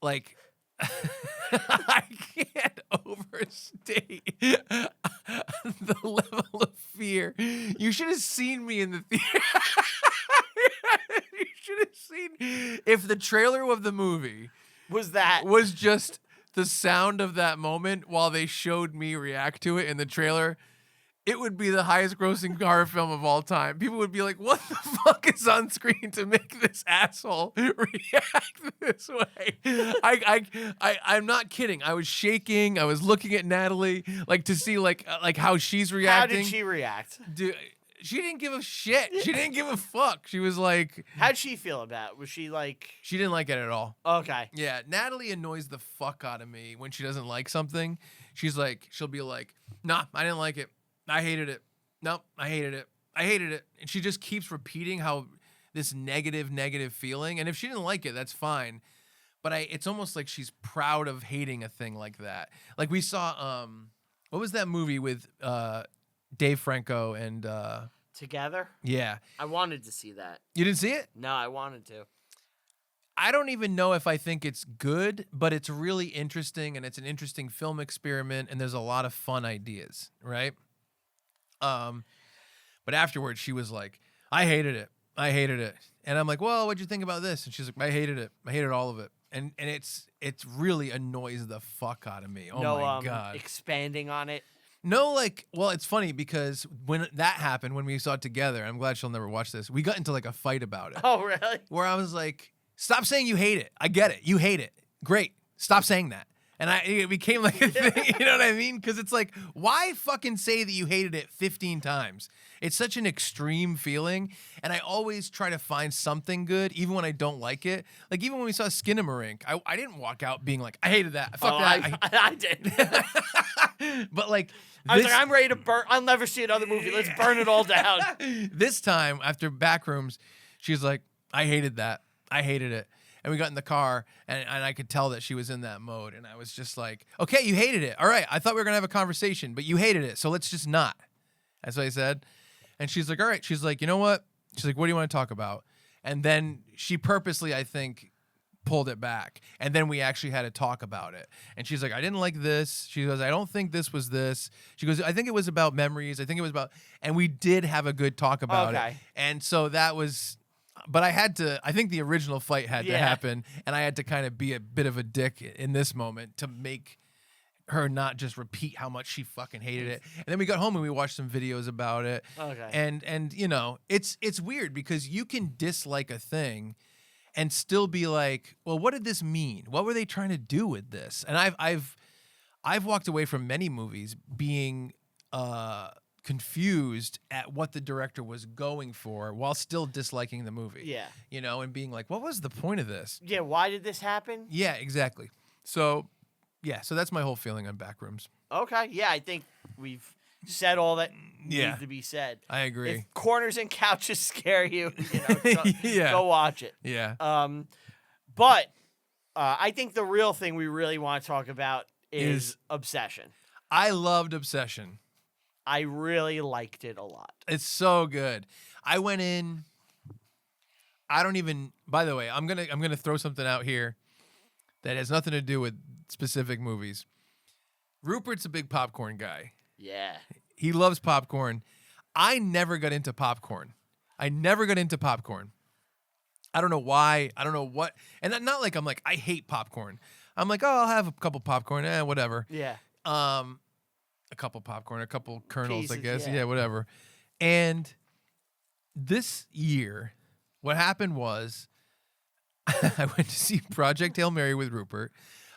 like I can't overstate the level of fear. You should have seen me in the theater. You should have seen if the trailer of the movie was just the sound of that moment while they showed me react to it in the trailer. It would be the highest grossing horror film of all time. People would be like, what the fuck is on screen to make this asshole react this way? I'm not kidding. I was shaking. I was looking at Natalie like to see like how she's reacting. How did she react? Dude, she didn't give a shit. She didn't give a fuck. She was like... How'd she feel about it? Was she like... She didn't like it at all. Okay. Yeah, Natalie annoys the fuck out of me when she doesn't like something. She'll be like, nah, I didn't like it. I hated it. Nope, I hated it. I hated it. And she just keeps repeating how this negative feeling. And if she didn't like it, that's fine. But it's almost like she's proud of hating a thing like that. Like we saw, what was that movie with Dave Franco and... Together? Yeah. I wanted to see that. You didn't see it? No, I wanted to. I don't even know if I think it's good, but it's really interesting, and it's an interesting film experiment, and there's a lot of fun ideas, right? But afterwards, she was like, I hated it. I hated it. And I'm like, well, what'd you think about this? And she's like, I hated it. I hated all of it. And it's really annoys the fuck out of me. Oh my God. Expanding on it. No, well, it's funny because when that happened, when we saw it together, I'm glad she'll never watch this. We got into like a fight about it. Oh, really? Where I was like, stop saying you hate it. I get it. You hate it. Great. Stop saying that. And it became like a thing, you know what I mean? Because it's like, why fucking say that you hated it 15 times? It's such an extreme feeling. And I always try to find something good, even when I don't like it. Like, even when we saw Skinamarink, I didn't walk out being like, I hated that. Fuck that. I did. But like... I was like, I'm ready to burn. I'll never see another movie. Let's burn it all down. This time, after Backrooms, she's like, I hated that. I hated it. And we got in the car, and I could tell that she was in that mode. And I was just like, okay, you hated it. All right, I thought we were going to have a conversation, but you hated it, so let's just not. That's what I said. And she's like, all right. She's like, you know what? She's like, what do you want to talk about? And then she purposely, I think, pulled it back. And then we actually had a talk about it. And she's like, I didn't like this. She goes, I don't think this was this. She goes, I think it was about memories. I think it was about... And we did have a good talk about it. And so that was... But I think the original fight had to happen, and I had to kind of be a bit of a dick in this moment to make her not just repeat how much she fucking hated it. And then we got home and we watched some videos about it. Okay. And you know, it's weird because you can dislike a thing and still be like, well, what did this mean? What were they trying to do with this? And I've walked away from many movies being confused at what the director was going for while still disliking the movie. Yeah. You know, and being like, what was the point of this? Yeah, why did this happen? Yeah, exactly. So, yeah, so that's my whole feeling on Backrooms. Okay, yeah, I think we've said all that Yeah. needs to be said. I agree. If corners and couches scare you, go, Yeah. go watch it. Yeah. But I think the real thing we really want to talk about is Obsession. I loved Obsession. I really liked it a lot. It's so good. I went in. I don't even. By the way, I'm gonna throw something out here that has nothing to do with specific movies. Rupert's a big popcorn guy. Yeah. He loves popcorn. I never got into popcorn. I don't know why. I don't know what. And not like I'm like, I hate popcorn. I'm like, oh, I'll have a couple popcorn. Whatever. Yeah. A couple popcorn, a couple kernels, Pieces, I guess. yeah. Yeah, whatever. And this year, what happened was I went to see Project Hail Mary with Rupert.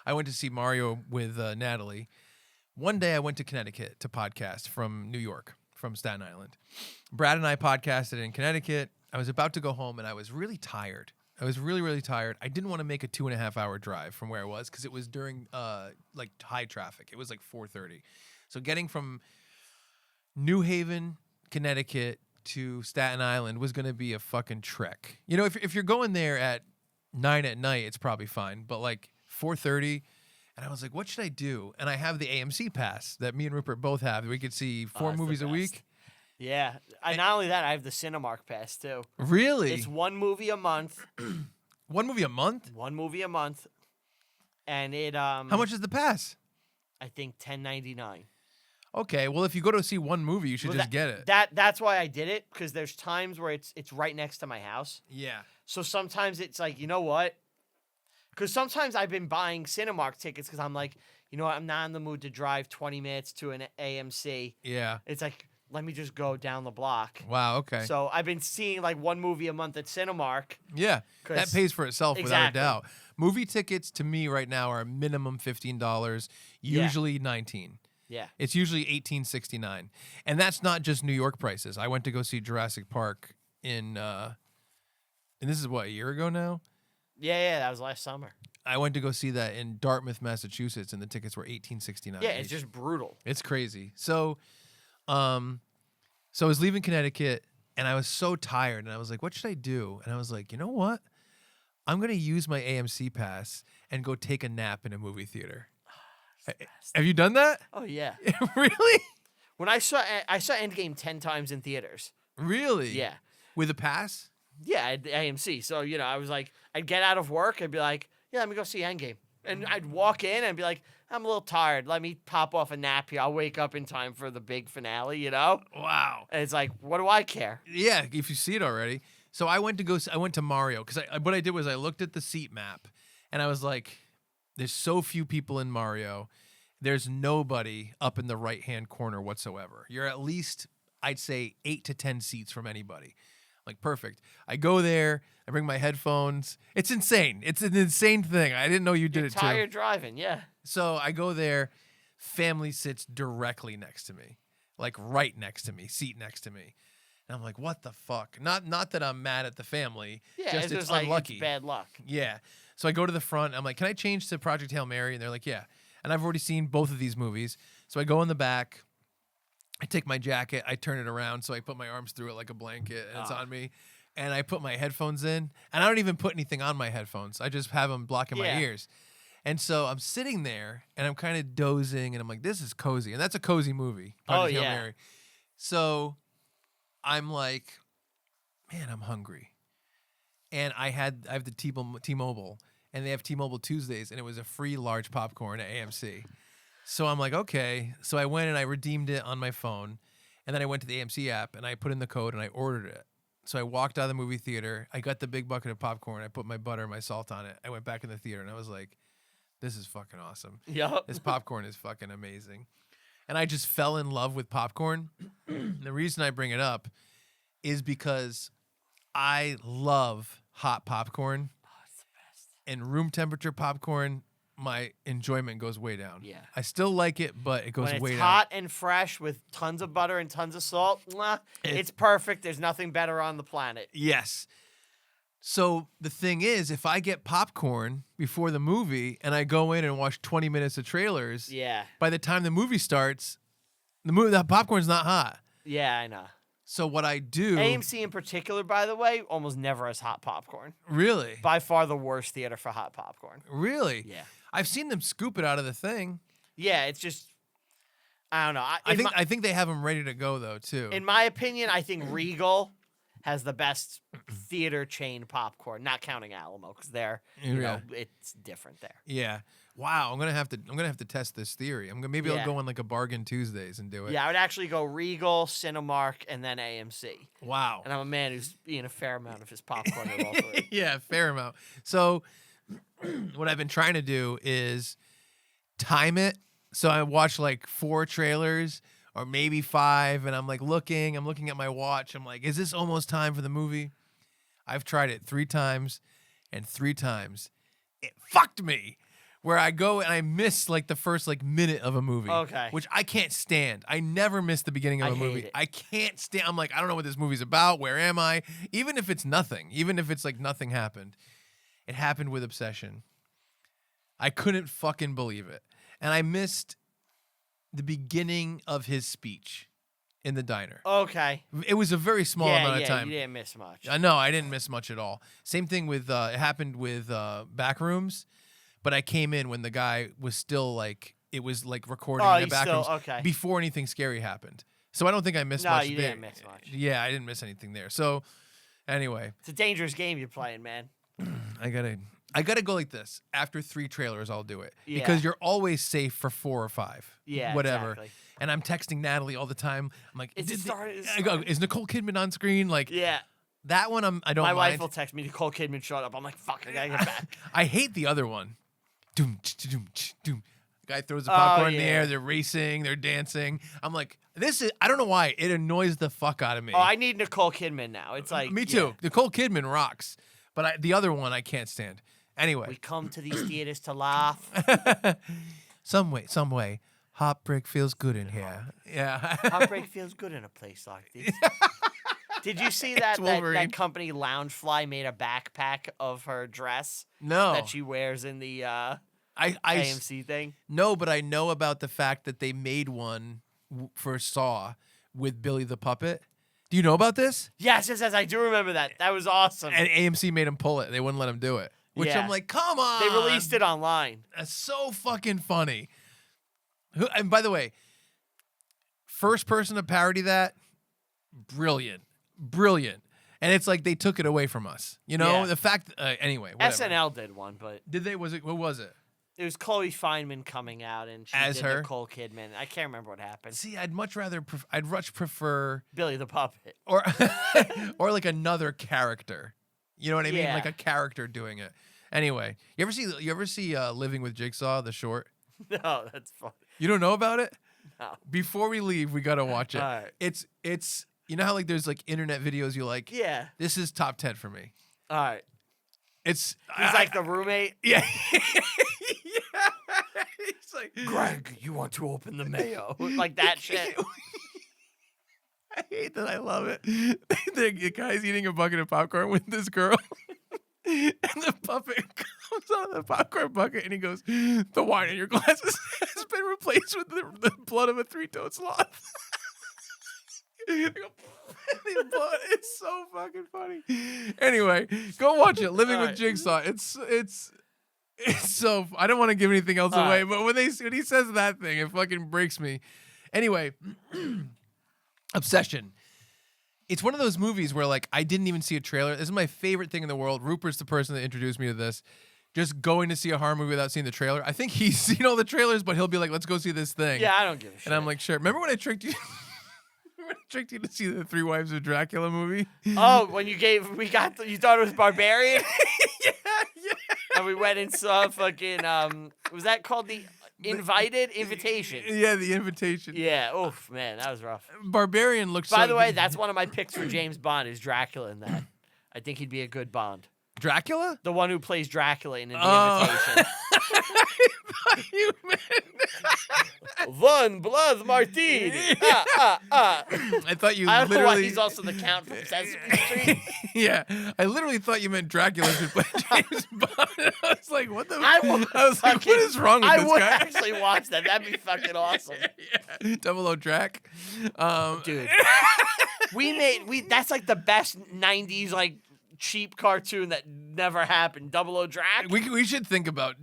I went to see Mario with Natalie. One day I went to Connecticut to podcast from New York, from Staten Island. Brad and I podcasted in Connecticut. I was about to go home, and I was really tired. I was really, really tired. I didn't want to make a 2.5-hour drive from where I was because it was during like high traffic. It was like 4:30. So getting from New Haven, Connecticut to Staten Island was going to be a fucking trek. You know, if you're going there at 9 at night, it's probably fine. But like 4:30, and I was like, what should I do? And I have the AMC pass that me and Rupert both have. We could see 4 that's the movies a best. week. Yeah. Not only that, I have the Cinemark pass too. Really? It's one movie a month. One movie a month? One movie a month. And it How much is the pass? I think $10.99. Okay, well, if you go to see one movie, you should just get it. That's why I did it, because there's times where it's right next to my house. Yeah. So sometimes it's like, you know what? Because sometimes I've been buying Cinemark tickets because I'm like, you know what? I'm not in the mood to drive 20 minutes to an AMC. Yeah. It's like, let me just go down the block. Wow, okay. So I've been seeing like one movie a month at Cinemark. Yeah, that pays for itself without a Exactly. doubt. Movie tickets to me right now are minimum $15, usually $19. Yeah. It's usually $18.69, and that's not just New York prices. I went to go see Jurassic Park and this is what, a year ago now? Yeah, that was last summer. I went to go see that in Dartmouth, Massachusetts, and the tickets were $18.69. Yeah, it's just brutal. It's crazy. So I was leaving Connecticut, and I was so tired, and I was like, what should I do? And I was like, you know what? I'm going to use my AMC pass and go take a nap in a movie theater. Have you done that? Oh yeah. Really? When I saw Endgame 10 times in theaters. Really? Yeah. With a pass? Yeah, at AMC. So, I was like, I'd get out of work, I'd be like, yeah, let me go see Endgame. And I'd walk in and be like, I'm a little tired. Let me pop off a nap here. I'll wake up in time for the big finale, Wow. And it's like, what do I care? Yeah, if you see it already. So I went to Mario because what I did was I looked at the seat map and I was like, there's so few people in Mario. There's nobody up in the right-hand corner whatsoever. You're at least, I'd say, 8 to 10 seats from anybody. Like, perfect. I go there. I bring my headphones. It's insane. It's an insane thing. I didn't know you did You're it too. tired driving, yeah. So I go there. Family sits directly next to me, like right next to me, seat next to me. And I'm like, what the fuck? Not that I'm mad at the family. Yeah, just it's like, unlucky. it's bad luck. Yeah. So I go to the front. I'm like, can I change to Project Hail Mary? And they're like, yeah. And I've already seen both of these movies. So I go in the back. I take my jacket. I turn it around. So I put my arms through it like a blanket. And it's on me. And I put my headphones in. And I don't even put anything on my headphones. I just have them blocking my ears. And so I'm sitting there. And I'm kind of dozing. And I'm like, this is cozy. And that's a cozy movie. Project Hail Mary. So I'm like, man, I'm hungry. And I have the T-Mobile, and they have T-Mobile Tuesdays, and it was a free large popcorn at AMC. So I'm like, okay. So I went and I redeemed it on my phone, and then I went to the AMC app, and I put in the code, and I ordered it. So I walked out of the movie theater. I got the big bucket of popcorn. I put my butter and my salt on it. I went back in the theater, and I was like, this is fucking awesome. Yep. This popcorn is fucking amazing. And I just fell in love with popcorn. The reason I bring it up is because I love hot popcorn. Oh, it's the best. And room temperature popcorn, my enjoyment goes way down. Yeah. I still like it, but it goes When way it's down. hot and fresh with tons of butter and tons of salt, it's perfect. There's nothing better on the planet. Yes. So the thing is, if I get popcorn before the movie and I go in and watch 20 minutes of trailers, Yeah. by the time the movie starts, The popcorn's not hot. Yeah, I know. So what I do... AMC in particular, by the way, almost never has hot popcorn. Really? By far the worst theater for hot popcorn. Really? Yeah. I've seen them scoop it out of the thing. Yeah, it's just... I don't know. I think they have them ready to go, though, too. In my opinion, I think Regal has the best theater chain popcorn, not counting Alamo, because they're, you know, it's different there. Yeah. Wow. I'm gonna have to test this theory. Maybe I'll go on like a Bargain Tuesdays and do it. Yeah, I would actually go Regal, Cinemark, and then AMC. Wow. And I'm a man who's eating a fair amount of his popcorn at all three. Yeah, fair amount. So what I've been trying to do is time it. So I watch like 4 trailers or maybe 5, and I'm looking at my watch. I'm like, is this almost time for the movie? I've tried it 3 times, and 3 times it fucked me. Where I go and I miss like the first like minute of a movie. Okay. Which I can't stand. I never miss the beginning of a movie. hate it. I can't stand. I'm like, I don't know what this movie's about. Where am I? Even if it's nothing. Even if it's like nothing happened. It happened with Obsession. I couldn't fucking believe it. And I missed the beginning of his speech in the diner. Okay. It was a very small amount of time. You didn't miss much. No, I didn't miss much at all. Same thing with, it happened with Backrooms. But I came in when the guy was still like, it was like recording in the back rooms before anything scary happened. So I don't think I missed much. No, you didn't miss much. Yeah, I didn't miss anything there. So anyway. It's a dangerous game you're playing, man. I gotta go like this. After 3 trailers, I'll do it. Yeah. Because you're always safe for 4 or 5. Yeah, whatever. Exactly. And I'm texting Natalie all the time. I'm like, I go, is Nicole Kidman on screen? Like, yeah. That one I don't mind. My wife will text me, Nicole Kidman showed up. I'm like, fuck, I gotta get back. I hate the other one. Doom, doom, doom. The guy throws the popcorn in the air. They're racing. They're dancing. I'm like, I don't know why. It annoys the fuck out of me. Oh, I need Nicole Kidman now. It's like... Me too. Yeah. Nicole Kidman rocks. But the other one I can't stand. Anyway. We come to these theaters to laugh. Some way. Heartbreak feels good in here. Yeah. Heartbreak feels good in a place like this. Did you see that company Loungefly made a backpack of her dress? No. That she wears in the AMC thing? No, but I know about the fact that they made one for Saw with Billy the Puppet. Do you know about this? Yes, I do remember that. That was awesome. And AMC made him pull it. They wouldn't let him do it. Which I'm like, come on. They released it online. That's so fucking funny. And by the way, first person to parody that, brilliant. And it's like they took it away from us. You know, the fact, anyway. Whatever. SNL did one, but. Did they? What was it? It was Chloe Fineman coming out and she As did her? Nicole Kidman. I can't remember what happened. See, I'd much prefer Billy the Puppet. or like another character. You know what I mean? Yeah. Like a character doing it. Anyway, you ever see Living with Jigsaw, the short? No, that's funny. You don't know about it? No. Before we leave, we gotta watch it. All right. It's you know how like there's like internet videos you like? Yeah. This is top 10 for me. All right. He's like the roommate. Yeah. Yeah. He's like, Greg, you want to open the mayo? Like that shit. I hate that. I love it. The guy's eating a bucket of popcorn with this girl. And the puppet comes out of the popcorn bucket and he goes, the wine in your glasses has been replaced with the blood of a 3-toed sloth. It's so fucking funny. Anyway, go watch it. Living with Jigsaw. It's so. I don't want to give anything else away, but when he says that thing, it fucking breaks me. Anyway, Obsession. It's one of those movies where like I didn't even see a trailer. This is my favorite thing in the world. Rupert's the person that introduced me to this. Just going to see a horror movie without seeing the trailer. I think he's seen all the trailers, but he'll be like, "Let's go see this thing." Yeah, I don't give a shit. And I'm like, "Sure." Remember when I tricked you? I tricked you to see the 3 Wives of Dracula movie? Oh, when you thought it was Barbarian? Yeah. And we went and saw fucking, was that called the Invitation? Yeah, the Invitation. Yeah, oof, man, that was rough. Barbarian looks By the way, that's one of my picks for James Bond is Dracula in that. I think he'd be a good Bond. Dracula? The one who plays Dracula in The Invitation. You meant one blood martini. I thought you I don't know why literally. he's also the Count from Sesame Street. Yeah, I literally thought you meant Dracula should play James Bond. I was like, what the? I was like, what is wrong with I this would guy? actually watch that. That'd be fucking awesome. Yeah, 00 Drac. Dude. That's like the best 90s like cheap cartoon that never happened. 00 Drac. We should think about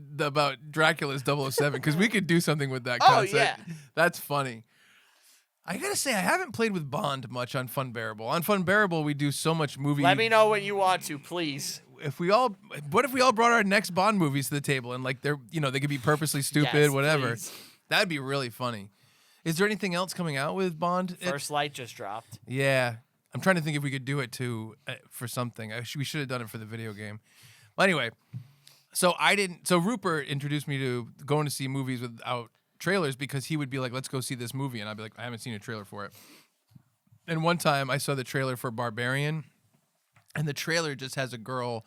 Dracula's 007 because we could do something with that Oh, concept. yeah. That's funny. I gotta say, I haven't played with Bond much on Fun Bearable. On Fun Bearable, we do so much movie. Let me know when you want to, please. What if we all brought our next Bond movies to the table and like they could be purposely stupid, Yes, whatever. please. That'd be really funny. Is there anything else coming out with Bond? First Light just dropped. Yeah. I'm trying to think if we could do it for something. We should have done it for the video game. Well, anyway, so Ruppert introduced me to going to see movies without trailers because he would be like, let's go see this movie. And I'd be like, I haven't seen a trailer for it. And one time I saw the trailer for Barbarian, and the trailer just has a girl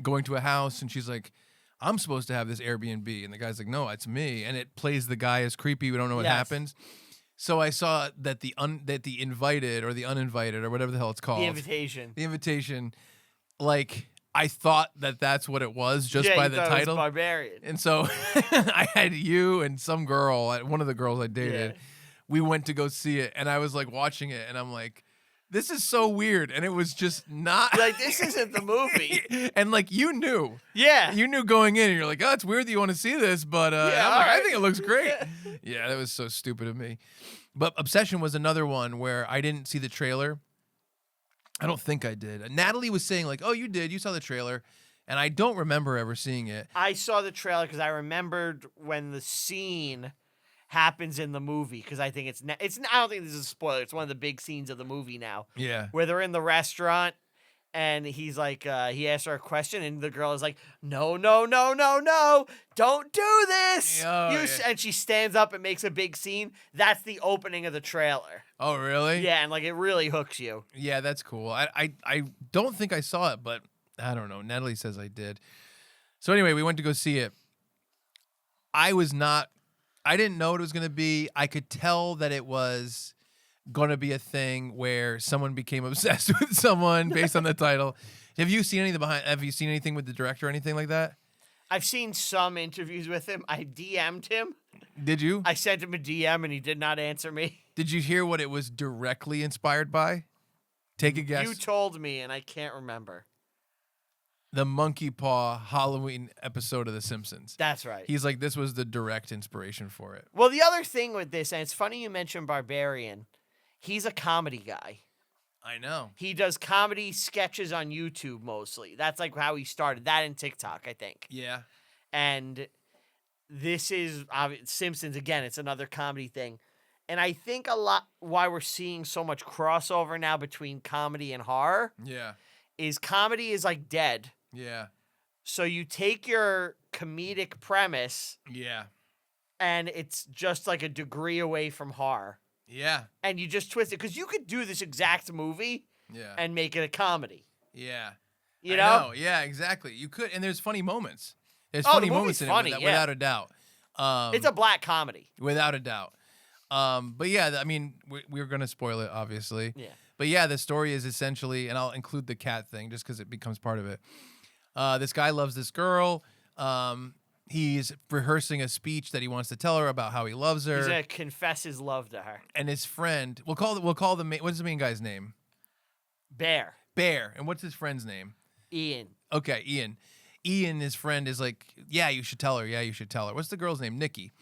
going to a house, and she's like, I'm supposed to have this Airbnb. And the guy's like, no, it's me. And it plays the guy as creepy. We don't know what happens. So I saw that the invited or the uninvited or whatever the hell it's called. The invitation, like, I thought that's what it was just by the title. It was Barbarian. And so I had you and some girl, one of the girls I dated, we went to go see it. And I was like watching it and I'm like, this is so weird. And it was just not. Like, this isn't the movie. And like, you knew. Yeah. You knew going in and you're like, oh, it's weird that you want to see this. But I'm like, I think it looks great. Yeah, that was so stupid of me. But Obsession was another one where I didn't see the trailer. I don't think I did. Natalie was saying like, oh, you did. You saw the trailer. And I don't remember ever seeing it. I saw the trailer because I remembered when the scene happens in the movie because I think I don't think this is a spoiler. It's one of the big scenes of the movie now. Yeah. Where they're in the restaurant and he's like, he asks her a question and the girl is like, no, don't do this. And she stands up and makes a big scene. That's the opening of the trailer. Oh, really? Yeah, and like it really hooks you. Yeah, that's cool. I don't think I saw it, but I don't know. Natalie says I did. So anyway, we went to go see it. I didn't know what it was going to be. I could tell that it was going to be a thing where someone became obsessed with someone based on the title. Have you seen anything with the director or anything like that? I've seen some interviews with him. I DM'd him. Did you? I sent him a DM and he did not answer me. Did you hear what it was directly inspired by? Take a guess. You told me and I can't remember. The Monkey Paw Halloween episode of The Simpsons. That's right. He's like, this was the direct inspiration for it. Well, the other thing with this, and it's funny you mentioned Barbarian, he's a comedy guy. I know. He does comedy sketches on YouTube mostly. That's like how he started. That and TikTok, I think. Yeah. And this is Simpsons, again, it's another comedy thing. And I think a lot why we're seeing so much crossover now between comedy and horror is comedy is like dead. Yeah. So you take your comedic premise and it's just like a degree away from horror. Yeah. And you just twist it. Because you could do this exact movie and make it a comedy. Yeah. You know? Yeah, exactly. You could. And there's funny moments. There's funny moments in it without a doubt. It's a black comedy. Without a doubt. But yeah, I mean, we're going to spoil it, obviously. Yeah. But yeah, the story is essentially, and I'll include the cat thing just because it becomes part of it. This guy loves this girl. He's rehearsing a speech that he wants to tell her about how he loves her. He's gonna confess his love to her. And his friend, we'll call the main, what's the main guy's name? Bear. And what's his friend's name? Ian. Okay, Ian. Ian, his friend, is like, yeah, you should tell her. What's the girl's name? Nikki.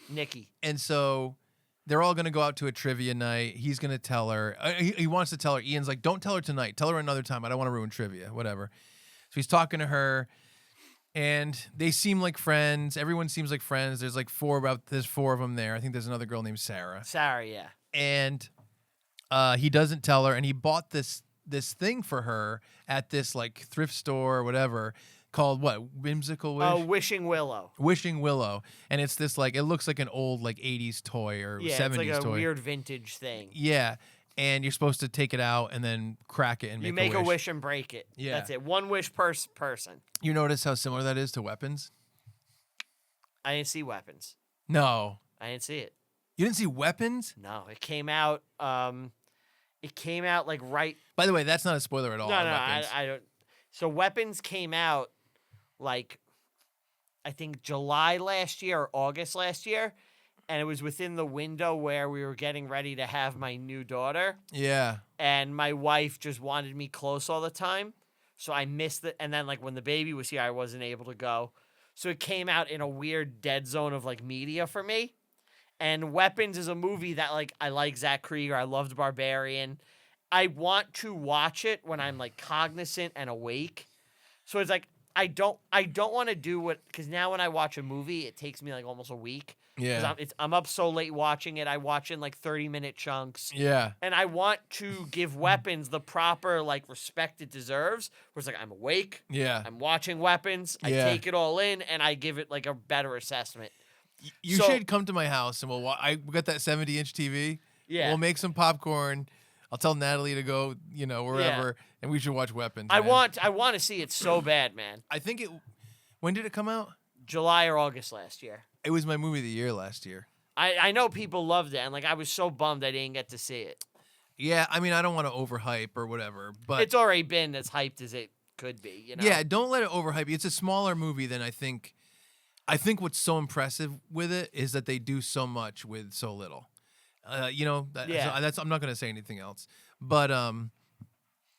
And so they're all going to go out to a trivia night. He's going to tell her. He wants to tell her. Ian's like, don't tell her tonight. Tell her another time. I don't want to ruin trivia. Whatever. So he's talking to her, and they seem like friends. Everyone seems like friends. There's four of them there. I think there's another girl named Sarah. Yeah. And he doesn't tell her, and he bought this thing for her at this thrift store or whatever called what? Whimsical Wish? Wishing Willow. Wishing Willow. And it's this it looks like an old 80s toy or 70s toy. Yeah, it's like a weird vintage thing. Yeah. And you're supposed to take it out and then crack it and make a wish and break it. Yeah. That's it. One wish per person. You notice how similar that is to weapons? I didn't see weapons. No. I didn't see it. You didn't see Weapons? No, it came out. It came out like right. By the way, that's not a spoiler at all. No, on no, Weapons. I don't. So Weapons came out like I think July last year or August last year, and it was within the window where we were getting ready to have my new daughter. Yeah. And my wife just wanted me close all the time, so I missed it. And then like when the baby was here, I wasn't able to go. So it came out in a weird dead zone of like media for me. And Weapons is a movie that like I like Zach Krieger. I loved Barbarian. I want to watch it when I'm like cognizant and awake. So it's like I don't want to do what, because now when I watch a movie, it takes me like almost a week. Yeah. I'm up so late watching it. I watch in like 30-minute chunks. Yeah. And I want to give Weapons the proper like respect it deserves. Where it's like I'm awake. Yeah. I'm watching Weapons. I Yeah. take it all in and I give it like a better assessment. You So- should come to my house and we got that 70-inch TV. Yeah. We'll make some popcorn. I'll tell Natalie to go, wherever, and we should watch Weapons. I man. want to see it so bad, man. I think when did it come out? July or August last year. It was my movie of the year last year. I know people loved it, and like I was so bummed I didn't get to see it. Yeah, I mean, I don't want to overhype or whatever, but It's already been as hyped as it could be, you know? yeah, don't let it overhype you. It's a smaller movie than I think. I think what's so impressive with it is that they do so much with so little. Yeah. I'm not gonna say anything else, but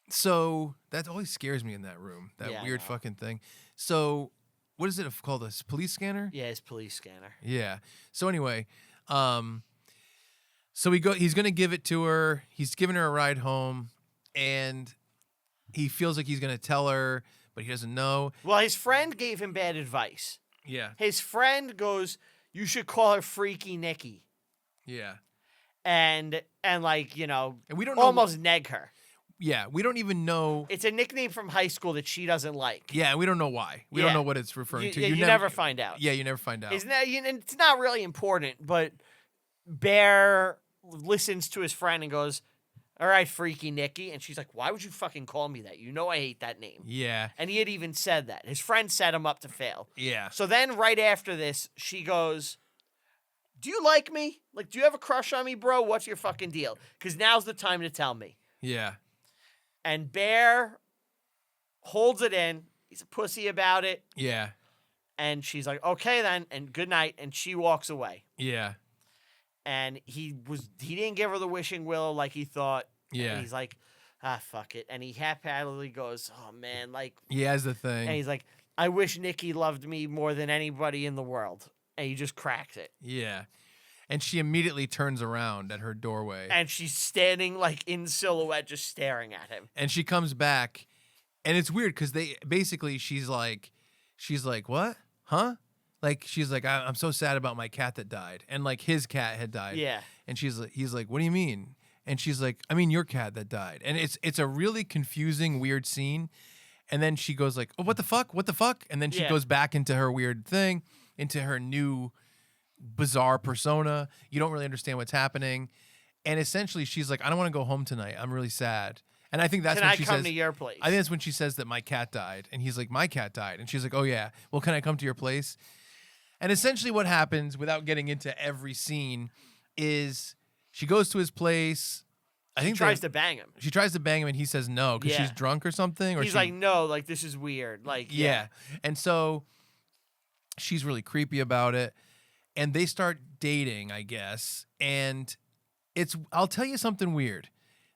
so that always scares me in that room. That Yeah, I weird know. fucking thing. So, what is it called? A police scanner? Yeah, his police scanner. Yeah. So anyway, so he's gonna give it to her. He's giving her a ride home, and he feels like he's gonna tell her, but he doesn't know. Well, his friend gave him bad advice. Yeah. His friend goes, "You should call her Freaky Nikki," Yeah. and like And we don't know almost neg her. Yeah, we don't even know. It's a nickname from high school that she doesn't like. Yeah, we don't know why. We Yeah. don't know what it's referring to. You never find out. Yeah, you never find out. Isn't that? And it's not really important, but Bear listens to his friend and goes, "All right, Freaky Nikki," and she's like, "Why would you fucking call me that? You know I hate that name." Yeah. And he had even said that. His friend set him up to fail. Yeah. So then right after this, she goes, "Do you like me? Like, do you have a crush on me, bro? What's your fucking deal? Because now's the time to tell me." Yeah. And Bear holds it in. He's a pussy about it. Yeah. And she's like, "Okay then, and good night." And she walks away. Yeah. And he didn't give her the wishing willow like he thought. Yeah. And he's like, fuck it. And he haphazardly goes, "Oh man, like," He has the thing. and he's like, "I wish Nikki loved me more than anybody in the world." And he just cracks it. Yeah. And she immediately turns around at her doorway. And she's standing like in silhouette, just staring at him. And she comes back, and it's weird because she's like, "What? Huh?" Like she's like, "I'm so sad about my cat that died," and like his cat had died. Yeah. And he's like, "What do you mean?" And she's like, "I mean your cat that died." And it's a really confusing, weird scene. And then she goes like, "Oh, what the fuck? What the fuck?" And then she Yeah. goes back into her weird thing, into her new bizarre persona. You don't really understand what's happening. And essentially she's like, "I don't want to go home tonight. I'm really sad." And I think that's Can when I she come says, to your place? I think that's when she says that my cat died. And he's like, "My cat died." And she's like, "Oh yeah. Well, can I come to your place?" And essentially what happens, without getting into every scene, is she goes to his place. She tries to bang him. She tries to bang him and he says no because Yeah. she's drunk or something. Or He's like, "No, like this is weird." Like, yeah. And so she's really creepy about it. And they start dating, I guess. And I'll tell you something weird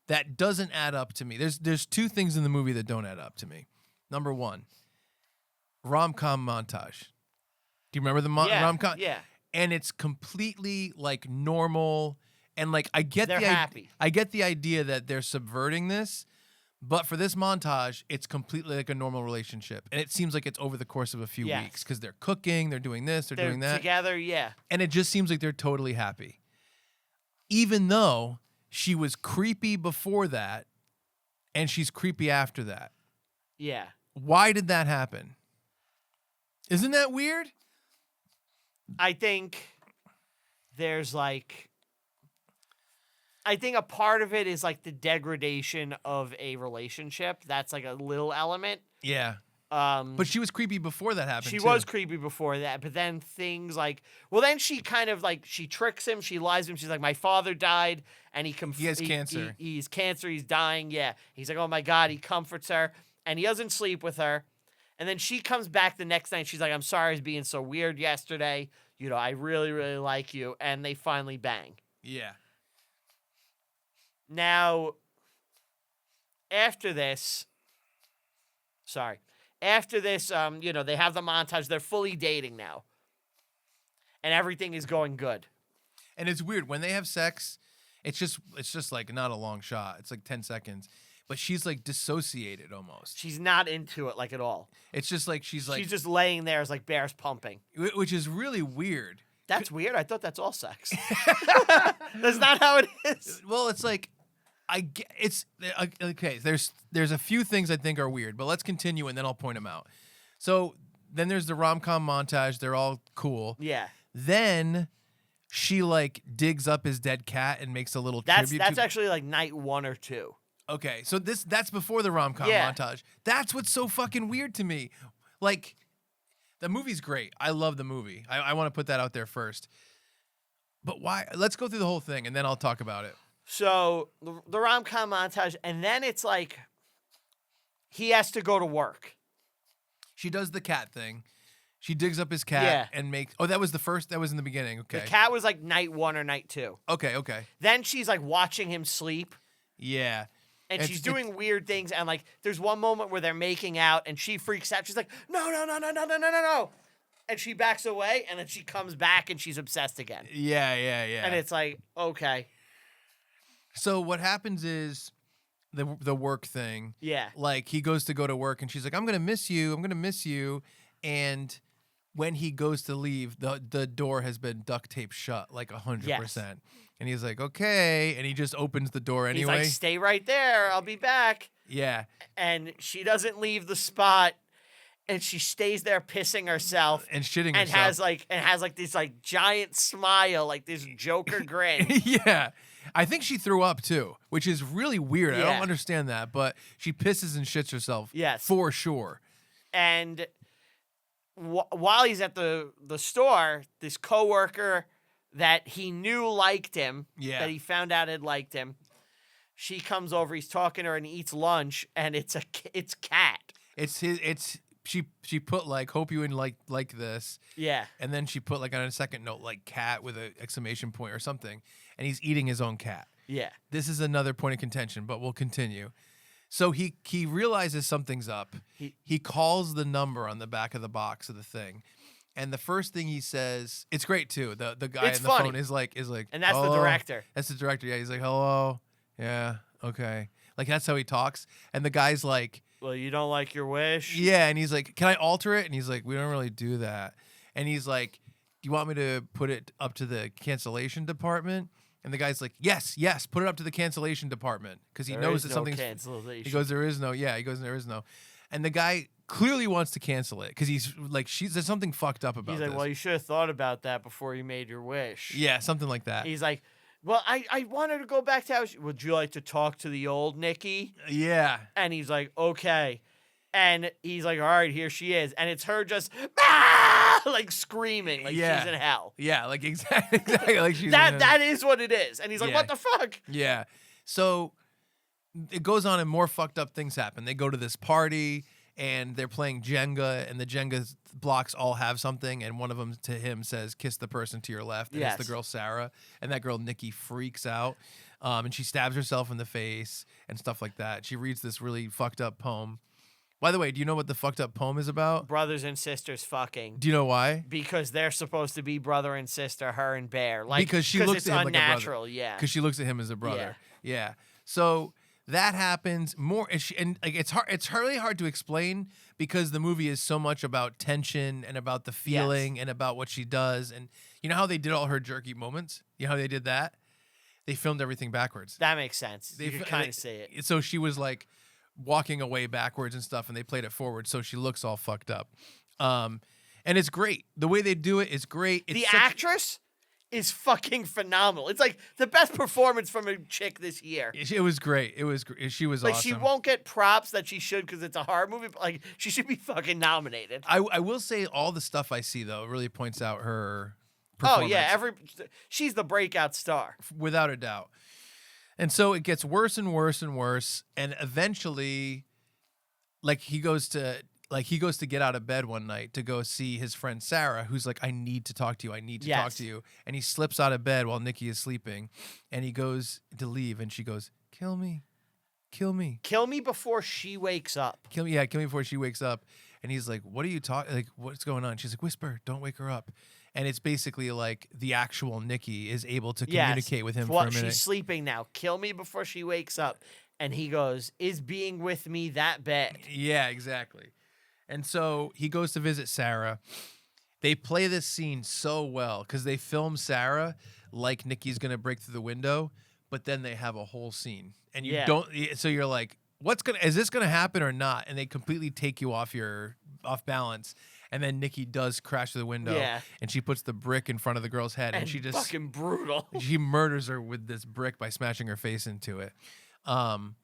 that doesn't add up to me. There's two things in the movie that don't add up to me. Number one, rom-com montage. Do you remember the Yeah, rom-com? yeah. And it's completely like normal. And like I get They're happy. I get the idea that they're subverting this, but for this montage, it's completely like a normal relationship. And it seems like it's over the course of a few Yes. weeks because they're cooking, they're doing this, they're doing that. Together, yeah. And it just seems like they're totally happy. Even though she was creepy before that and she's creepy after that. Yeah. Why did that happen? Isn't that weird? I think there's like, I think a part of it is like the degradation of a relationship. That's like a little element. Yeah. But she was creepy before that happened. She too. was creepy before that, but then things like, well, then she kind of like, she tricks him, she lies to him. She's like, my father died, and he has cancer. He's cancer, he's dying. Yeah, he's like, oh my God, he comforts her, and he doesn't sleep with her. And then she comes back the next night. She's like, I'm sorry I was being so weird yesterday. You know, I really, really like you. And they finally bang. Yeah. Now, after this, you know, they have the montage. They're fully dating now. And everything is going good. And it's weird. When they have sex, it's just like not a long shot. It's like 10 seconds. But she's like dissociated almost. She's not into it like at all. It's just like she's just laying there as like bears pumping. Which is really weird. That's weird. I thought that's all sex. That's not how it is. Well, it's like it's okay. There's a few things I think are weird, but let's continue and then I'll point them out. So then there's the rom-com montage. They're all cool. Yeah. Then she like digs up his dead cat and makes a little tribute. That's actually like night 1 or 2. Okay, so that's before the rom-com montage. That's what's so fucking weird to me. Like, the movie's great. I love the movie. I want to put that out there first. But why? Let's go through the whole thing, and then I'll talk about it. So, the rom-com montage, and then it's like, he has to go to work. She does the cat thing. She digs up his cat and makes... Oh, that was the first... That was in the beginning. Okay. The cat was like night 1 or night 2. Okay. Then she's like watching him sleep. Yeah. And she's doing weird things, and like, there's one moment where they're making out, and she freaks out. She's like, no. And she backs away, and then she comes back, and she's obsessed again. Yeah. And it's like, okay. So what happens is the work thing. Yeah. Like, he goes to work, and she's like, I'm going to miss you. And when he goes to leave, the door has been duct taped shut, like 100%. Yes. And he's like, okay. And he just opens the door anyway. He's like, stay right there. I'll be back. Yeah. And she doesn't leave the spot. And she stays there pissing herself. And shitting and herself. Has this like giant smile, like this Joker grin. Yeah. I think she threw up too, which is really weird. Yeah. I don't understand that. But she pisses and shits herself. Yes. For sure. And while he's at the store, this coworker that he knew liked him, that he found out had liked him, she comes over, he's talking to her, and he eats lunch, and it's cat. She put like, hope you would like this. Yeah. And then she put like on a second note, like cat with an exclamation point or something, and he's eating his own cat. Yeah. This is another point of contention, but we'll continue. So he realizes something's up. He calls the number on the back of the box of the thing. And the first thing he says, it's great too. The guy on the phone is like, and that's the director. That's the director. Yeah, he's like, hello. Yeah, okay. Like, that's how he talks. And the guy's like, well, you don't like your wish? Yeah, and he's like, can I alter it? And he's like, we don't really do that. And he's like, do you want me to put it up to the cancellation department? And the guy's like, yes, put it up to the cancellation department. Because he knows that something's... cancellation. He goes, there is no. Yeah, he goes, there is no. And the guy clearly wants to cancel it because he's like, there's something fucked up about this. He's like, well, you should have thought about that before you made your wish. Yeah, something like that. He's like, well, I wanted to go back to house. Would you like to talk to the old Nikki? Yeah. And he's like, okay. And he's like, all right, here she is. And it's her just, like screaming, like she's in hell. Yeah, like exactly like she's in hell. That is what it is. And he's like, what the fuck? Yeah. So it goes on and more fucked up things happen. They go to this party and they're playing Jenga, and the Jenga blocks all have something, and one of them to him says, kiss the person to your left, and it's the girl Sarah, and that girl Nikki freaks out, and she stabs herself in the face and stuff like that. She reads this really fucked up poem. By the way, do you know what the fucked up poem is about? Brothers and sisters fucking. Do you know why? Because they're supposed to be brother and sister, her and Bear. Like, because she looks it's at him unnatural, like a brother. yeah. Because she looks at him as a brother. Yeah. So that happens more, and like it's hard. It's really hard to explain because the movie is so much about tension and about the feeling and about what she does. And you know how they did all her jerky moments? You know how they did that? They filmed everything backwards. That makes sense. You can kind of see it. So she was like walking away backwards and stuff, and they played it forward, so she looks all fucked up. And it's great. The way they do it is great. The actress is fucking phenomenal. It's like the best performance from a chick this year. It was great. She was Like, awesome. she won't get props that she should because it's a horror movie, but like, she should be fucking nominated. I will say all the stuff I see though really points out her Oh performance. yeah, she's the breakout star. Without a doubt. And so it gets worse and worse and worse, and eventually, like he goes to get out of bed one night to go see his friend Sarah, who's like, I need to talk to you. I need to talk to you. And he slips out of bed while Nikki is sleeping, and he goes to leave, and she goes, kill me. Kill me. Kill me before she wakes up. Kill me before she wakes up. And he's like, what are you talking? Like, what's going on? She's like, whisper, don't wake her up. And it's basically like the actual Nikki is able to communicate with him for a minute. She's sleeping now. Kill me before she wakes up. And he goes, is being with me that bad? Yeah, exactly. And so he goes to visit Sarah. They play this scene so well because they film Sarah like Nikki's going to break through the window, but then they have a whole scene. And you don't, so you're like, is this going to happen or not? And they completely take you off balance. And then Nikki does crash through the window. Yeah. And she puts the brick in front of the girl's head. And she just fucking brutal. She murders her with this brick by smashing her face into it. And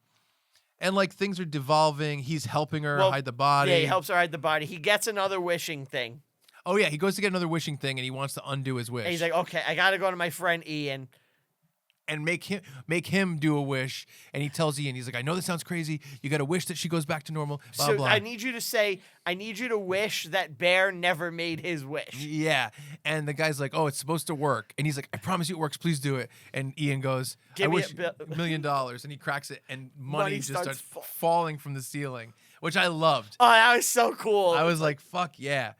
like things are devolving. He's helping her hide the body. Yeah, he helps her hide the body. He gets another wishing thing. Oh yeah, he goes to get another wishing thing and he wants to undo his wish. And he's like, okay, I gotta go to my friend Ian. And make him do a wish. And he tells Ian, he's like, I know this sounds crazy. You got to wish that she goes back to normal. Blah, so blah. I need you to wish that Bear never made his wish. Yeah. And the guy's like, oh, it's supposed to work. And he's like, I promise you it works. Please do it. And Ian goes, Give I me wish $1 million. And he cracks it. And money just starts falling from the ceiling, which I loved. Oh, that was so cool. I was like, fuck yeah.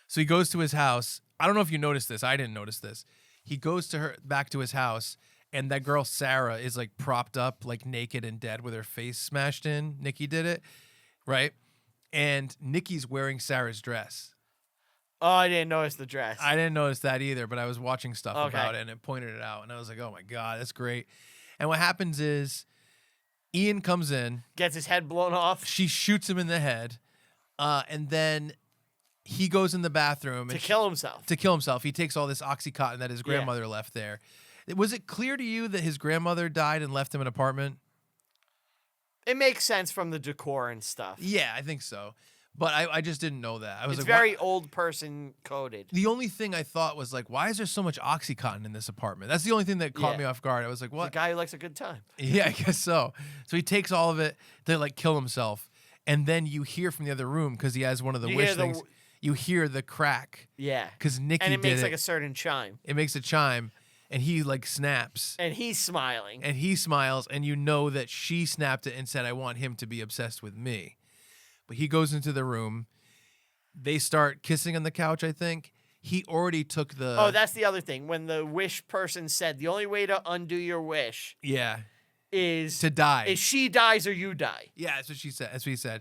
So he goes to his house. I don't know if you noticed this. I didn't notice this. He goes back to his house. And that girl, Sarah, is like propped up, like naked and dead with her face smashed in. Nikki did it, right? And Nikki's wearing Sarah's dress. Oh, I didn't notice the dress. I didn't notice that either, but I was watching stuff about it and it pointed it out. And I was like, oh my God, that's great. And what happens is Ian comes in. Gets his head blown off. She shoots him in the head. And then he goes in the bathroom. To kill himself. He takes all this Oxycontin that his grandmother left there. Was it clear to you that his grandmother died and left him an apartment? It makes sense from the decor and stuff. Yeah, I think so. But I just didn't know that. It's very old person coded. The only thing I thought was like, why is there so much Oxycontin in this apartment? That's the only thing that caught me off guard. I was like, what? The guy who likes a good time. Yeah, I guess so. So he takes all of it to like kill himself. And then you hear from the other room because he has one of the wish things. You hear the crack. Yeah. Because Nikki did it. And it makes like a certain chime. It makes a chime. And he like snaps. And he's smiling. And he smiles, and you know that she snapped it and said, I want him to be obsessed with me. But he goes into the room. They start kissing on the couch, I think. He already took the... Oh, that's the other thing. When the wish person said, the only way to undo your wish... Yeah. Is... To die. Is she dies or you die. Yeah, that's what she said. That's what he said.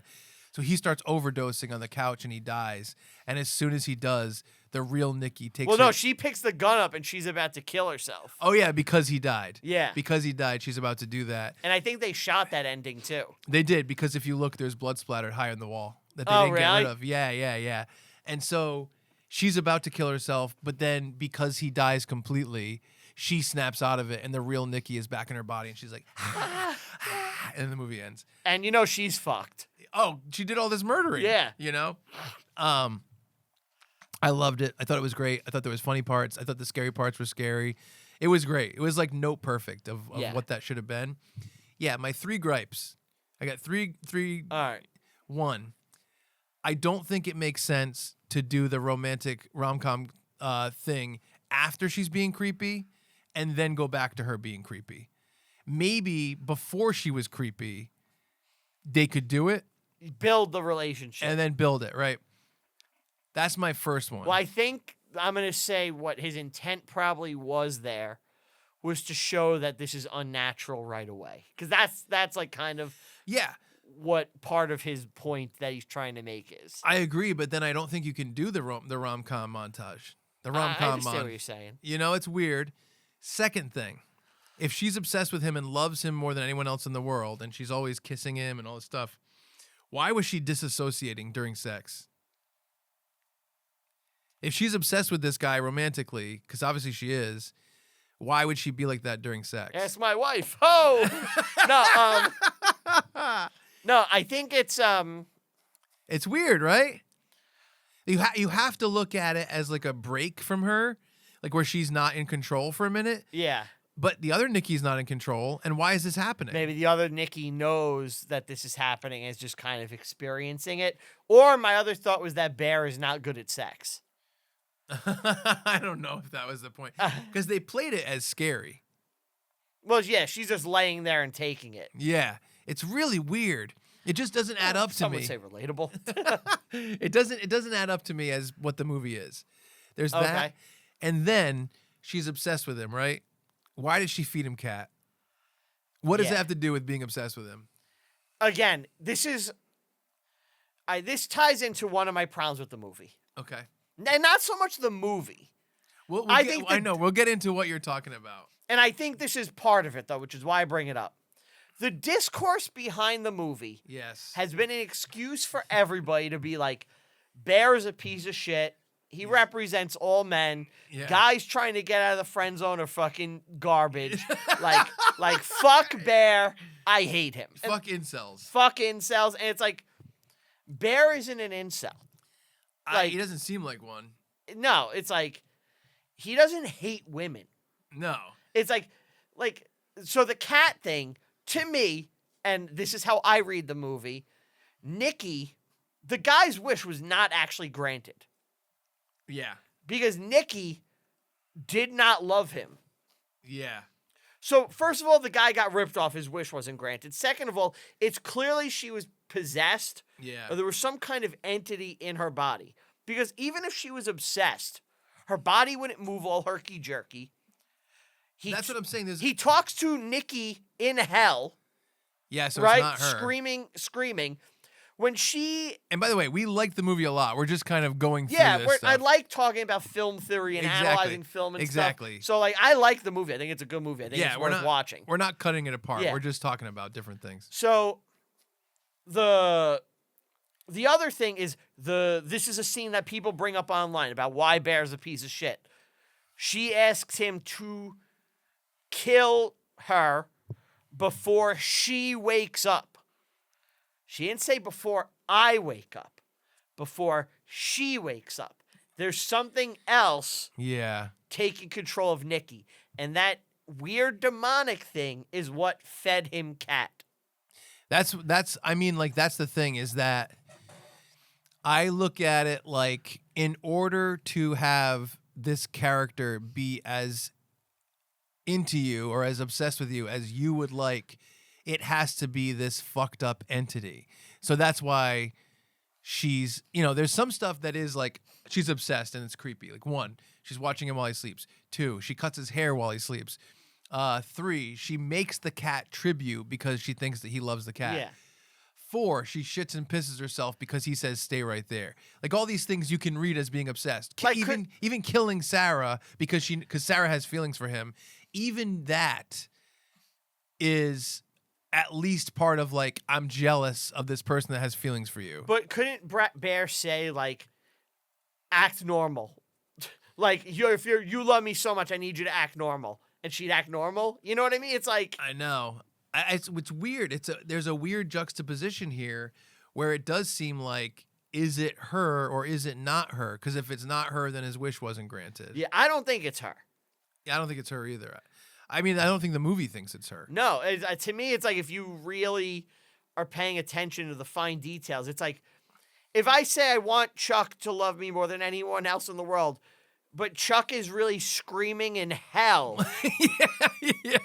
So he starts overdosing on the couch, and he dies. And as soon as he does... The real Nikki takes Well, no, she picks the gun up and she's about to kill herself. Oh, yeah, because he died. Yeah. Because he died, she's about to do that. And I think they shot that ending, too. They did, because if you look, there's blood splattered high on the wall that they didn't get rid of. Yeah. And so she's about to kill herself, but then because he dies completely, she snaps out of it, and the real Nikki is back in her body, and she's like, and then the movie ends. And you know she's fucked. Oh, she did all this murdering. Yeah. You know? I loved it. I thought it was great. I thought there was funny parts. I thought the scary parts were scary. It was great. It was like note perfect of what that should have been. Yeah, my 3 gripes. I got three. All right. 1, I don't think it makes sense to do the romantic rom-com thing after she's being creepy and then go back to her being creepy. Maybe before she was creepy, they could do it. Build the relationship. And then build it, right? That's my first one. Well, I think I'm going to say what his intent probably was there was to show that this is unnatural right away. Because that's like kind of what part of his point that he's trying to make is. I agree, but then I don't think you can do the rom-com montage. The rom-com I understand what you're saying. You know, it's weird. Second thing, if she's obsessed with him and loves him more than anyone else in the world, and she's always kissing him and all this stuff, why was she disassociating during sex? If she's obsessed with this guy romantically, because obviously she is, why would she be like that during sex? Ask my wife. Oh no, I think it's It's weird, right? You have to look at it as like a break from her, like where she's not in control for a minute. yeah. But the other Nikki's not in control, and why is this happening? Maybe the other Nikki knows that this is happening and is just kind of experiencing it. Or my other thought was that Bear is not good at sex. I don't know if that was the point, because they played it as scary. Well, yeah, she's just laying there and taking it. Yeah, it's really weird. It just doesn't add up to Some me. would say relatable. It doesn't add up to me as what the movie is. There's that, Okay. and then she's obsessed with him, right? Why did she feed him cat? What does Yeah. it have to do with being obsessed with him? Again, this ties into one of my problems with the movie. Okay. And not so much the movie. I know. We'll get into what you're talking about. And I think this is part of it, though, which is why I bring it up. The discourse behind the movie Yes. has been an excuse for everybody to be like, Bear is a piece of shit. He represents all men. Yeah. Guys trying to get out of the friend zone are fucking garbage. like fuck Bear. I hate him. And Fuck incels. fuck incels. And it's like, Bear isn't an incel. Like, He doesn't seem like one. no, it's like, he doesn't hate women. No. It's like, so the cat thing, to me, and this is how I read the movie, Nikki, the guy's wish was not actually granted. Yeah. Because Nikki did not love him. Yeah. So, first of all, the guy got ripped off. His wish wasn't granted. Second of all, it's clearly she was possessed Yeah. or there was some kind of entity in her body. Because even if she was obsessed, her body wouldn't move all herky-jerky. That's what I'm saying. He talks to Nikki in hell, Yeah, so right? it's not her. Screaming. When she... And by the way, we like the movie a lot. We're just kind of going through Yeah, this stuff. I like talking about film theory and Exactly. analyzing film and Exactly. stuff. So, like, I like the movie. I think it's a good movie. I think it's we're worth not watching. We're not cutting it apart. Yeah. We're just talking about different things. So, the other thing is this is a scene that people bring up online about why Bear's a piece of shit. She asks him to kill her before she wakes up. She didn't say before I wake up. Before she wakes up. There's something else Yeah. taking control of Nikki. And that weird demonic thing is what fed him cat. That's the thing is that I look at it like in order to have this character be as into you or as obsessed with you as you would like, it has to be this fucked up entity. So that's why she's, there's some stuff that is like she's obsessed and it's creepy. Like 1, she's watching him while he sleeps. 2, she cuts his hair while he sleeps. 3, she makes the cat tribute because she thinks that he loves the cat. Yeah. 4, she shits and pisses herself because he says stay right there. Like all these things you can read as being obsessed. Like, Even killing Sarah because Sarah has feelings for him. Even that is at least part of like I'm jealous of this person that has feelings for you. But couldn't Bear say, like, act normal? Like, if you love me so much, I need you to act normal. And she'd act normal? You know what I mean? It's like... I know. It's weird. There's a weird juxtaposition here where it does seem like, is it her or is it not her? Because if it's not her, then his wish wasn't granted. Yeah, I don't think it's her. Yeah, I don't think it's her either. I mean, I don't think the movie thinks it's her. No, to me, it's like if you really are paying attention to the fine details, it's like if I say I want Chuck to love me more than anyone else in the world, but Chuck is really screaming in hell. yeah.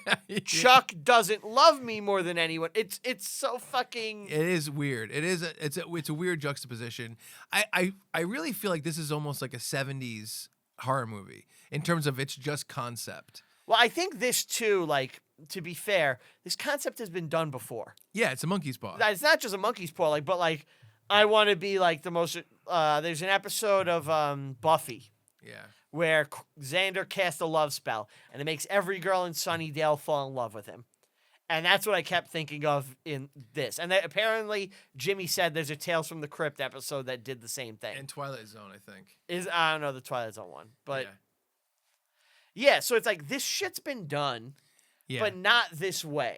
Chuck doesn't love me more than anyone. It's so fucking... It is weird. It's a weird juxtaposition. I really feel like this is almost like a 70s horror movie in terms of its just concept. Well, I think this too, like, to be fair, this concept has been done before. Yeah, it's a monkey's paw. It's not just a monkey's paw, like, but like, I want to be like the most. There's an episode of Buffy Yeah. where Xander casts a love spell, and it makes every girl in Sunnydale fall in love with him. And that's what I kept thinking of in this. And that apparently Jimmy said there's a Tales from the Crypt episode that did the same thing. And Twilight Zone, I think. I don't know the Twilight Zone one, but yeah. yeah. So it's like this shit's been done, but not this way.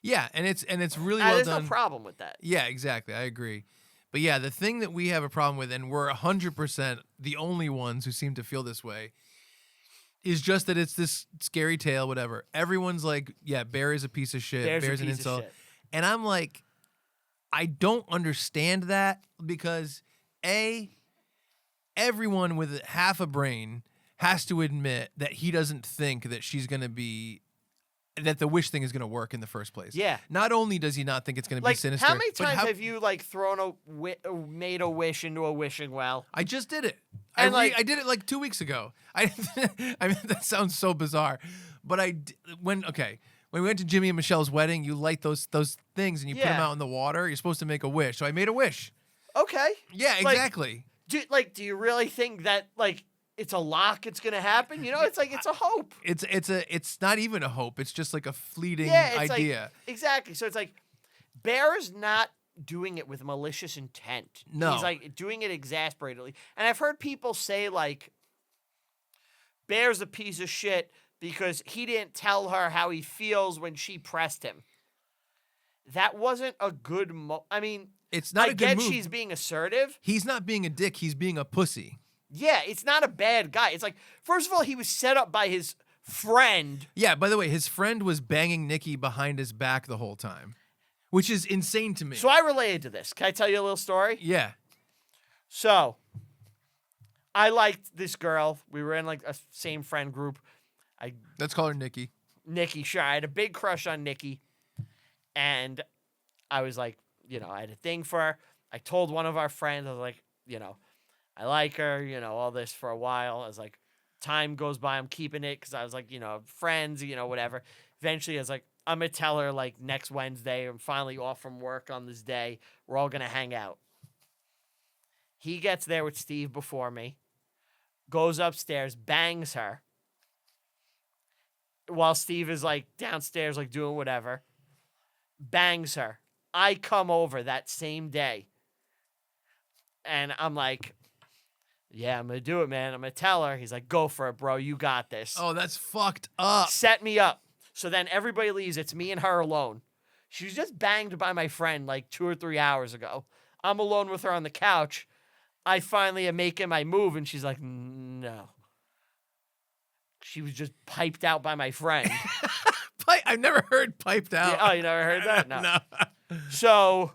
Yeah, and it's really well there's done. There's no problem with that. Yeah, exactly. I agree. But yeah, the thing that we have a problem with, and we're 100% the only ones who seem to feel this way, is just that it's this scary tale, whatever. Everyone's like, yeah, Barry's a piece of shit. Bear's an insult. And I'm like, I don't understand that because, everyone with half a brain has to admit that he doesn't think that she's going to be, that the wish thing is going to work in the first place. Yeah. Not only does he not think it's going to be sinister. How many times have you made a wish into a wishing well? I just did it. And I did it like 2 weeks ago. I mean, that sounds so bizarre, but when we went to Jimmy and Michelle's wedding, you light those things and you put them out in the water. You're supposed to make a wish. So I made a wish. Okay. Yeah, exactly. Do you really think that it's a lock, it's gonna happen? It's like it's a hope. It's not even a hope. It's just like a fleeting idea. Exactly. So it's like Bear is not doing it with malicious intent. No. He's like doing it exasperatedly. And I've heard people say Bear's a piece of shit because he didn't tell her how he feels when she pressed him. That wasn't a good I mean, it's not a good move. She's being assertive. He's not being a dick. He's being a pussy. Yeah, it's not a bad guy. It's like, first of all, he was set up by his friend. Yeah, by the way, his friend was banging Nikki behind his back the whole time, which is insane to me. So I related to this. Can I tell you a little story? Yeah. So I liked this girl. We were in a same friend group. Let's call her Nikki. Nikki, sure. I had a big crush on Nikki. And I was like, I had a thing for her. I told one of our friends, I was like, I like her, all this for a while. I was like, time goes by, I'm keeping it because I was like, friends, whatever. Eventually, I was like, I'm going to tell her next Wednesday. I'm finally off from work on this day. We're all going to hang out. He gets there with Steve before me, goes upstairs, bangs her while Steve is downstairs, doing whatever. Bangs her. I come over that same day. And I'm like, yeah, I'm going to do it, man. I'm going to tell her. He's like, go for it, bro. You got this. Oh, that's fucked up. Set me up. So then everybody leaves. It's me and her alone. She was just banged by my friend 2 or 3 hours ago. I'm alone with her on the couch. I finally am making my move, and she's like, no. She was just piped out by my friend. I've never heard piped out. Yeah, oh, you never heard that? No. No. So,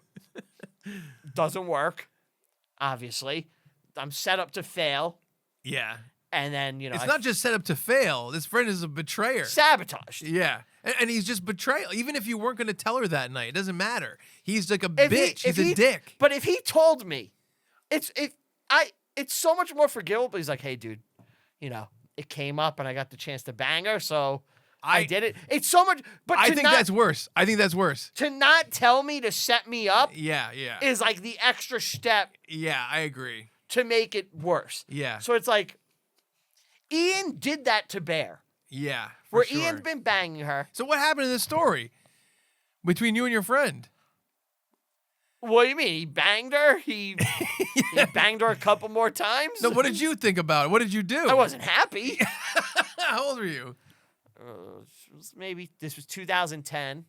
doesn't work, obviously. I'm set up to fail. Yeah. And then, it's not just set up to fail. This friend is a betrayer. Sabotaged. Yeah. And he's just betrayal. Even if you weren't going to tell her that night, it doesn't matter. He's like a bitch. He's a dick. But if he told me, it's so much more forgivable. He's like, hey, dude, it came up and I got the chance to bang her, so I did it. It's so much. But I think that's worse. To not tell me to set me up. Yeah. Is the extra step. Yeah, I agree. To make it worse. Yeah. So it's Ian did that to Bear. Yeah. Where sure. Ian's been banging her. So what happened in this story between you and your friend? What do you mean? He banged her? He banged her a couple more times? No, what did you think about it? What did you do? I wasn't happy. How old were you? This was 2010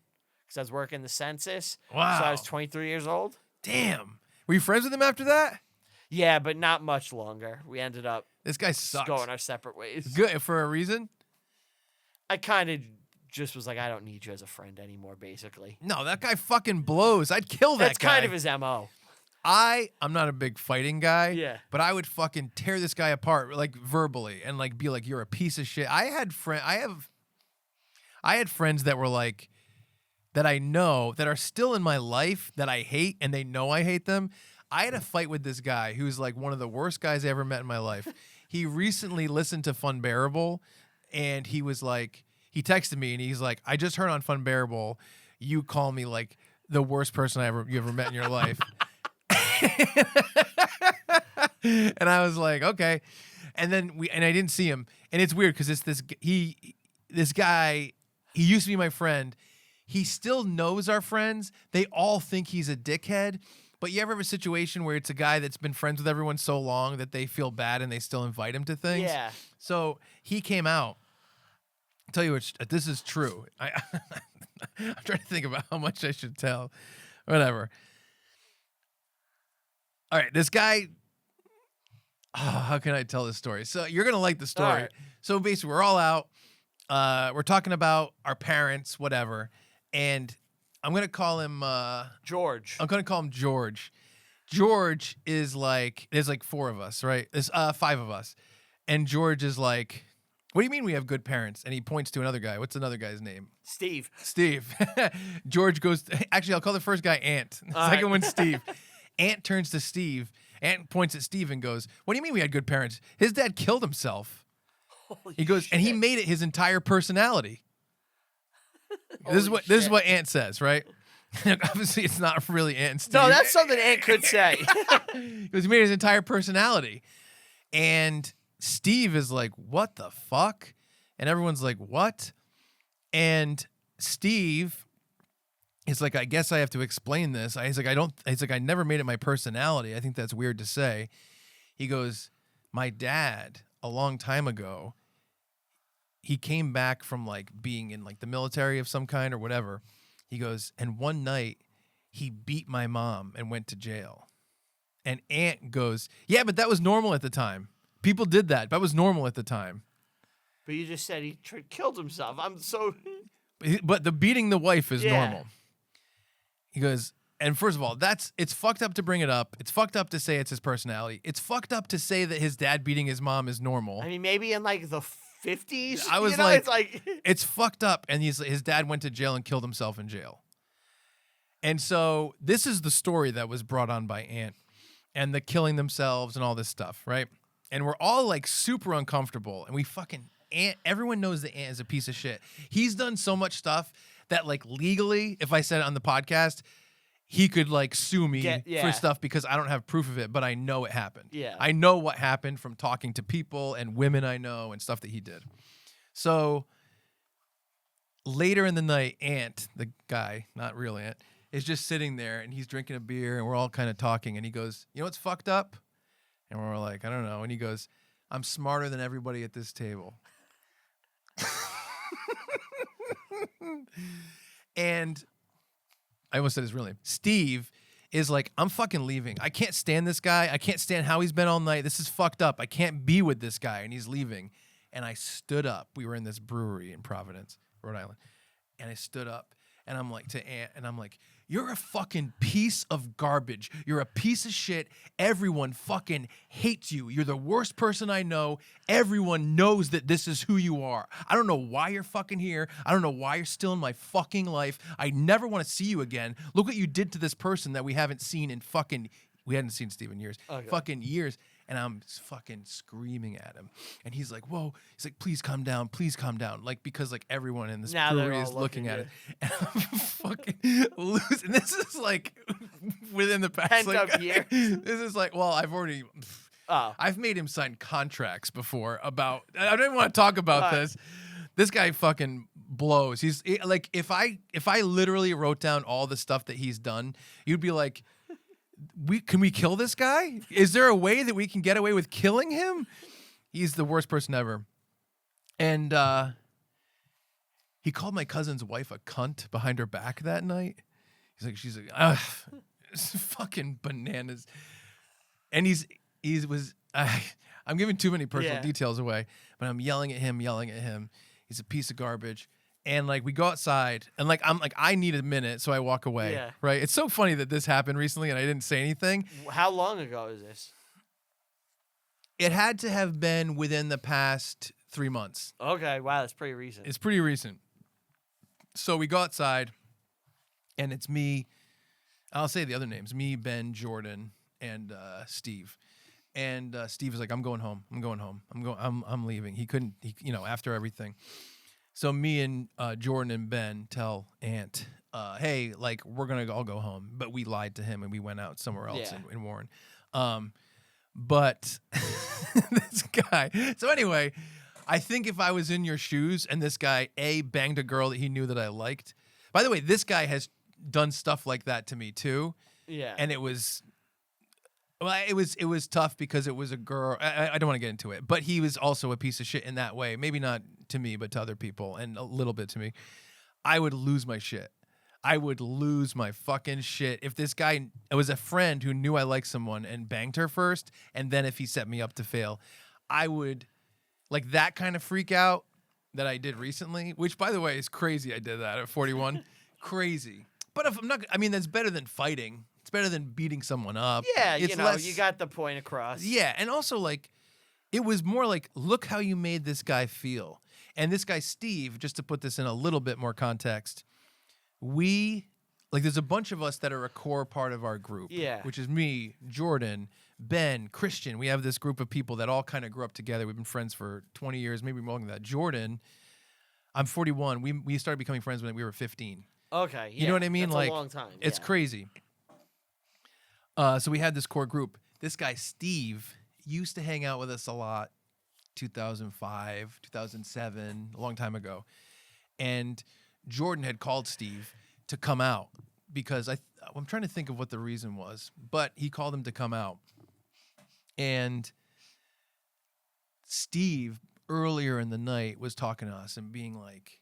because I was working the census. Wow. So I was 23 years old. Damn. Were you friends with him after that? Yeah, but not much longer. We ended up this guy sucks. Going our separate ways. Good. For a reason? I kind of just was like, I don't need you as a friend anymore, basically. No, that guy fucking blows. I'd kill that guy. That's kind of his MO. I'm not a big fighting guy. Yeah. But I would fucking tear this guy apart, verbally, and be like, you're a piece of shit. I had friends that were that I know that are still in my life that I hate, and they know I hate them. I had a fight with this guy who's one of the worst guys I ever met in my life. He recently listened to Fun Bearable, and he was he texted me, and he's like, I just heard on Fun Bearable, you call me the worst person you ever met in your life. And I was like, okay. And then I didn't see him, and it's weird because it's this guy. He used to be my friend. he still knows our friends. They all think he's a dickhead. But you ever have a situation where it's a guy that's been friends with everyone so long that they feel bad and they still invite him to things? Yeah. So he came out. I'll tell you what, this is true. I'm trying to think about how much I should tell. Whatever. All right, this guy. Oh, how can I tell this story? So you're going to like the story. All right. So basically, we're all out. We're talking about our parents, whatever. And I'm going to call him George. I'm going to call him George. George is like, there's like 4 of us, right? There's 5 of us. And George is like, what do you mean we have good parents? And he points to another guy. What's another guy's name? Steve. George goes, actually, I'll call the first guy Ant. The second one's Steve. Ant turns to Steve. Ant points at Steve and goes, what do you mean we had good parents? His dad killed himself. Holy He goes, shit. and he made it his entire personality. This is shit. what Ant says, right? Obviously, it's not really Ant and Steve. No, that's something Ant could say. He goes, he made his entire personality. And Steve is like, what the fuck? And everyone's like, what? And Steve is like, I guess I have to explain this. He's like, I never made it my personality. I think that's weird to say. He goes, my dad, a long time ago, he came back from like being in like the military of some kind or whatever. He goes, and one night he beat my mom and went to jail. And Ant goes, yeah, but that was normal at the time. People did that. That was normal at the time. But you just said he killed himself. I'm so... But the beating the wife is Yeah. normal. He goes, and first of all, it's fucked up to bring it up. It's fucked up to say it's his personality. It's fucked up to say that his dad beating his mom is normal. I mean, maybe in like the 50s? I was it's like... it's fucked up. And his dad went to jail and killed himself in jail. And so this is the story that was brought on by Ant and the killing themselves and all this stuff, right? And we're all like super uncomfortable. And we fucking Ant, everyone knows that Ant is a piece of shit. He's done so much stuff that like legally, if I said it on the podcast, he could like sue me for stuff because I don't have proof of it, but I know it happened. Yeah. I know what happened from talking to people and women I know and stuff that he did. So later in the night, Ant, the guy, not real Ant, is just sitting there and he's drinking a beer and we're all kind of talking and he goes, you know what's fucked up? And we're like, I don't know. And he goes, I'm smarter than everybody at this table. And I almost said his real name. Steve is like, I'm fucking leaving. I can't stand this guy. I can't stand how he's been all night. This is fucked up. I can't be with this guy. And he's leaving. And I stood up. We were in this brewery in Providence, Rhode Island. And I stood up and I'm like to Ant, and I'm like, you're a fucking piece of garbage. You're a piece of shit. Everyone fucking hates you. You're the worst person I know. Everyone knows that this is who you are. I don't know why you're fucking here. I don't know why you're still in my fucking life. I never want to see you again. Look what you did to this person that we haven't seen in fucking, we hadn't seen Steve in years. Okay. Fucking years. And I'm fucking screaming at him. And he's like, whoa. He's like, please calm down. Please calm down. Like, because like everyone in this Now they're brewery all is looking at looking it. And I'm fucking losing. This is like within the past. Pent like, up years. This is like, well, I've made him sign contracts before about, I don't even want to talk about this. This guy fucking blows. He's like, if I literally wrote down all the stuff that he's done, you'd be like, can we kill this guy? Is there a way that we can get away with killing him? He's the worst person ever. And he called my cousin's wife a cunt behind her back that night. She's like, ugh, it's fucking bananas. And I'm giving too many personal details away, but I'm yelling at him. He's a piece of garbage. And like we go outside and like I'm like, I need a minute, so I walk away. Yeah. Right. It's so funny that this happened recently and I didn't say anything. How long ago is this? It had to have been within the past 3 months. Okay, wow, that's pretty recent. It's pretty recent. So we go outside and it's me. I'll say the other names, me, Ben, Jordan, and Steve. And Steve is like, I'm going home. I'm leaving. He couldn't, after everything. So me and Jordan and Ben tell Ant, hey, like, we're going to all go home. But we lied to him and we went out somewhere else in Warren. But this guy. So anyway, I think if I was in your shoes and this guy, A, banged a girl that he knew that I liked, By the way, this guy has done stuff like that to me too. Yeah. And it was tough because it was a girl. I don't want to get into it, but he was also a piece of shit in that way. Maybe not to me, but to other people, and a little bit to me. I would lose my shit. I would lose my fucking shit if this guy was a friend who knew I liked someone and banged her first, and then if he set me up to fail, I would like that kind of freak out that I did recently, which by the way is crazy. I did that at 41. Crazy. But if I'm not, I mean, that's better than fighting. It's better than beating someone up. Yeah, it's you know, you got the point across. Yeah, and also like, it was more like, look how you made this guy feel. And this guy Steve, just to put this in a little bit more context, there's a bunch of us that are a core part of our group. Yeah. Which is me, Jordan, Ben, Christian. We have this group of people that all kind of grew up together. We've been friends for 20 years, maybe more than that. Jordan, I'm 41. We started becoming friends when we were 15. Okay. Yeah. You know what I mean? That's like a long time. It's yeah. crazy. So we had this core group. This guy, Steve, used to hang out with us a lot, 2005, 2007, a long time ago. And Jordan had called Steve to come out because I'm trying to think of what the reason was, but he called him to come out. And Steve, earlier in the night, was talking to us and being like,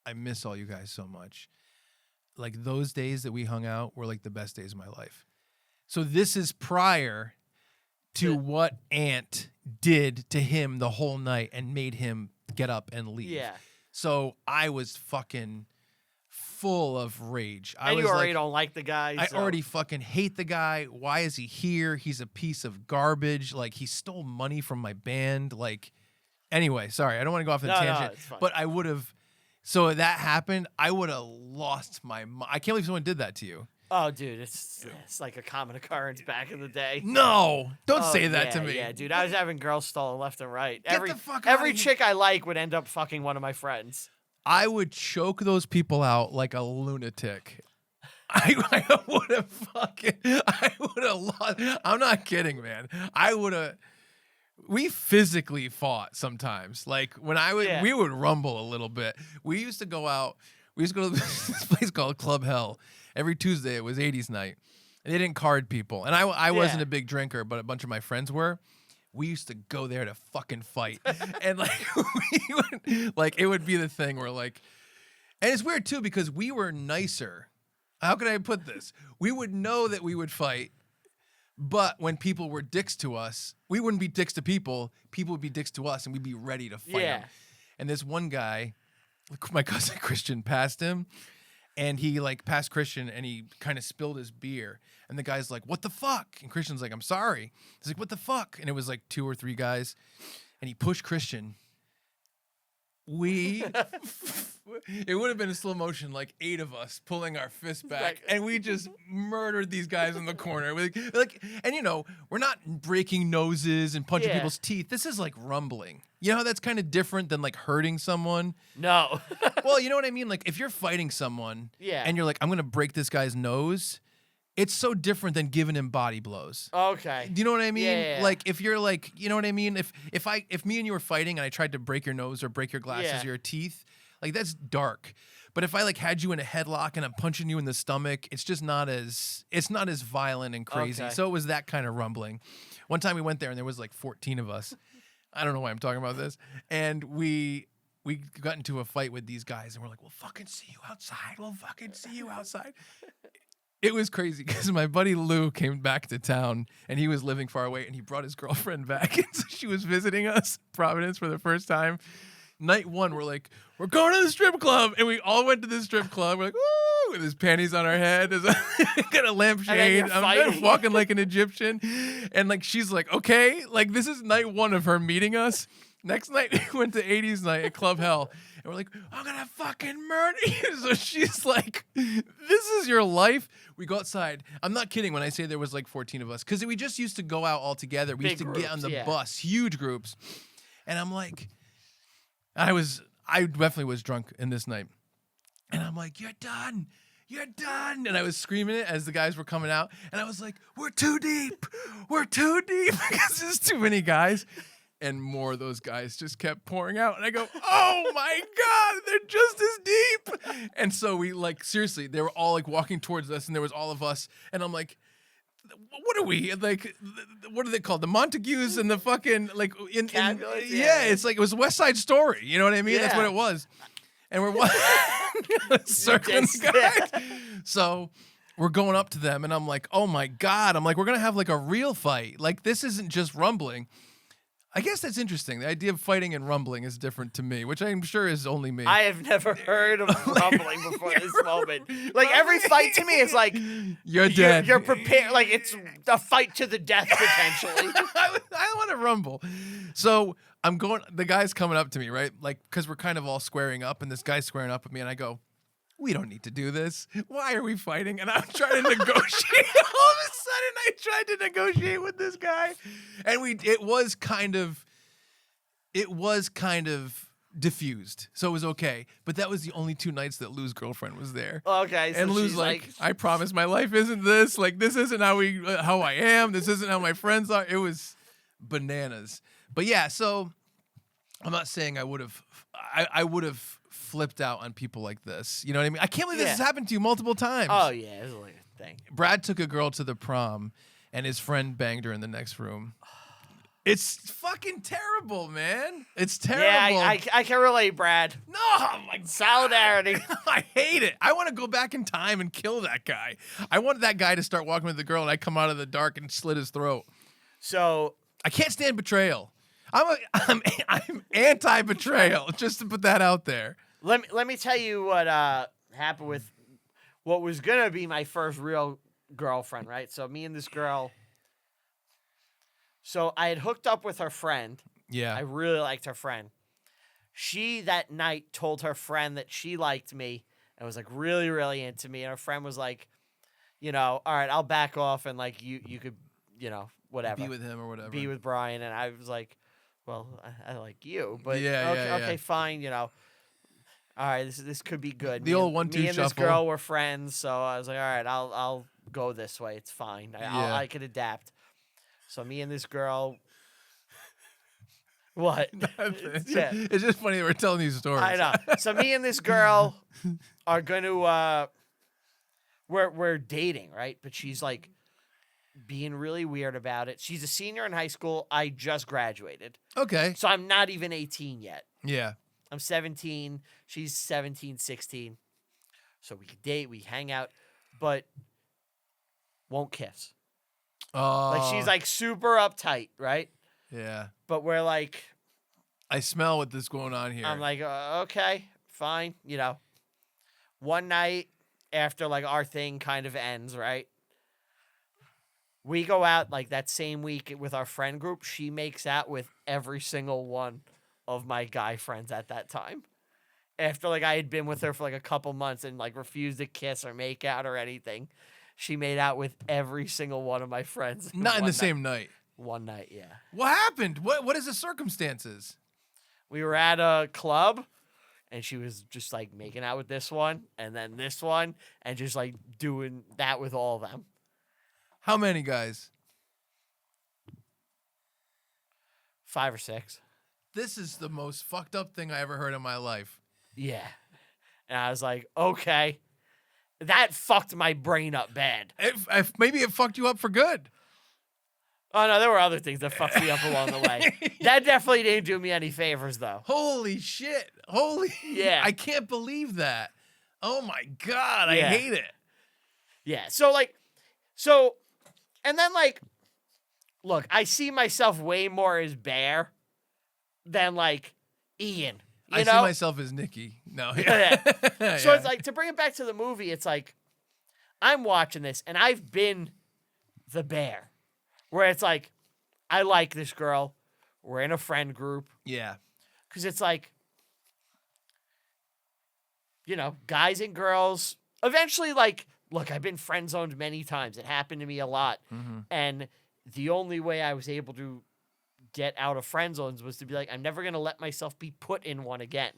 I miss all you guys so much. Like, those days that we hung out were like the best days of my life. So this is prior to what Ant did to him the whole night and made him get up and leave. Yeah. So I was fucking full of rage. And you already don't like the guy. I already fucking hate the guy. Why is he here? He's a piece of garbage. Like, he stole money from my band. Like, anyway, sorry. I don't want to go off the tangent. No, it's fine. But I would have... So that happened, I would have lost my mind. I can't believe someone did that to you. Oh, dude, it's like a common occurrence back in the day. No, don't say that to me. Yeah, dude, I was having girls stolen left and right. Get the fuck every outta here. chick I like would end up fucking one of my friends. I would choke those people out like a lunatic. I would have lost. I'm not kidding, man. I would have. We physically fought sometimes. Like, when we would rumble a little bit. We used to go out. We used to go to this place called Club Hell. Every Tuesday, it was 80s night. And they didn't card people. And I wasn't a big drinker, but a bunch of my friends were. We used to go there to fucking fight. And it would be the thing where and it's weird too because we were nicer. How can I put this? We would know that we would fight, but when people were dicks to us, we wouldn't be dicks to people. People would be dicks to us, and we'd be ready to fight them. And this one guy, my cousin Christian, passed him. And he passed Christian and he kind of spilled his beer. And the guy's like, what the fuck? And Christian's like, I'm sorry. He's like, what the fuck? And it was 2 or 3 guys. And he pushed Christian. It would have been in slow motion, 8 of us pulling our fists back. And we just murdered these guys in the corner. And we're not breaking noses and punching people's teeth. This is rumbling. You know how that's kind of different than hurting someone? No. Well, you know what I mean? If you're fighting someone and you're I'm going to break this guy's nose, it's so different than giving him body blows. Okay. Do you know what I mean? Yeah. If you're you know what I mean? If me and you were fighting and I tried to break your nose or break your glasses or your teeth, that's dark. But if I had you in a headlock and I'm punching you in the stomach, it's just not as violent and crazy. Okay. So it was that kind of rumbling. One time we went there and there was 14 of us. I don't know why I'm talking about this. And we got into a fight with these guys and we're we'll fucking see you outside. We'll fucking see you outside. It was crazy because my buddy Lou came back to town and he was living far away and he brought his girlfriend back. And so she was visiting us, Providence, for the first time. Night 1, we're we're going to the strip club. And we all went to the strip club. We're woo, with his panties on our head. Got a lampshade. I'm walking like an Egyptian. And she's okay. This is night 1 of her meeting us. Next night, we went to 80s night at Club Hell. And we're I'm going to fucking murder you. So she's this is your life. We go outside. I'm not kidding when I say there was 14 of us. Because we just used to go out all together. We used to get on the bus, huge groups. And I'm I definitely was drunk in this night. And I'm you're done. You're done. And I was screaming it as the guys were coming out. And I was we're too deep. We're too deep. Because there's too many guys. and more of those guys just kept pouring out. And I go, oh my God, they're just as deep. And so we like, seriously, they were all like walking towards us and there was all of us. And I'm like, what are we like? What are they called? The Montagues and the fucking like Cabulets, yeah, it's like it was West Side Story. You know what I mean? That's what it was. And we're circling the guys. So we're going up to them, and I'm like, oh my God. I'm like, we're gonna have like a real fight. Like this isn't just rumbling. I guess that's interesting. The idea of fighting and rumbling is different to me, which I'm sure is only me. I have never heard of rumbling before this moment. Like every fight to me is like you're dead. You're prepared. Like it's a fight to the death potentially. I want to rumble. So I'm going. The guy's coming up to me, right? Like because we're kind of all squaring up, and this guy's squaring up with me, and I go, we don't need to do this. Why are we fighting? And I'm trying to negotiate. All of a sudden, I tried to negotiate with this guy, and it was kind of diffused, so it was okay. But that was the only 2 nights that Lou's girlfriend was there. Okay, so and Lou's she's like, I promise my life isn't this. Like this isn't how I am. This isn't how my friends are. It was bananas. But yeah, so I'm not saying I would have flipped out on people like this. You know what I mean? I can't believe this has happened to you multiple times. Oh yeah, it's like a thing. Brad took a girl to the prom, and his friend banged her in the next room. It's fucking terrible, man. It's terrible. Yeah, I can relate, Brad. No, my solidarity. I hate it. I want to go back in time and kill that guy. I want that guy to start walking with the girl, and I come out of the dark and slit his throat. So I can't stand betrayal. I'm anti-betrayal. Just to put that out there. Let me tell you what happened with what was gonna be my first real girlfriend, right? So me and this girl. So I had hooked up with her friend. Yeah. I really liked her friend. She that night told her friend that she liked me and was like really, really into me. And her friend was like, all right, I'll back off and like you could, whatever. Be with him or whatever. Be with Brian. And I was like, well, I like you, but yeah. Okay, fine, All right, this could be good. The old 1-2 shuffle. Me and this girl were friends, so I was like, all right, I'll go this way. It's fine. I could adapt. So me and this girl. What? It's just funny that we're telling these stories. I know. So me and this girl are going to. We're dating, right? But she's like being really weird about it. She's a senior in high school. I just graduated. Okay. So I'm not even 18 yet. Yeah. I'm 17. She's 17, 16. So we date, we hang out, but won't kiss. Oh. Like she's like super uptight, right? Yeah. But we're like, I smell what is going on here. I'm like, okay, fine. One night after like our thing kind of ends, right? We go out like that same week with our friend group. She makes out with every single one of my guy friends at that time. After like I had been with her for like a couple months and like refused to kiss or make out or anything, she made out with every single one of my friends. Not in the same night. One night, yeah. What happened? What is the circumstances? We were at a club, and she was just like making out with this one, and then this one, and just like doing that with all of them. How many guys? 5 or 6. This is the most fucked up thing I ever heard in my life. Yeah. And I was like, okay. That fucked my brain up bad. Maybe it fucked you up for good. Oh, no, there were other things that fucked me up along the way. That definitely didn't do me any favors, though. Holy shit. Yeah. I can't believe that. Oh, my God. I hate it. Yeah. And then, like, look, I see myself way more as Bear than, like, Ian. You know? See myself as Nikki. No. Yeah. So it's like, to bring it back to the movie, it's like, I'm watching this, and I've been the Bear. Where it's like, I like this girl. We're in a friend group. Yeah. Because it's like, guys and girls. Eventually, like, look, I've been friend zoned many times. It happened to me a lot. Mm-hmm. And the only way I was able to get out of friend zones was to be like, I'm never going to let myself be put in one again.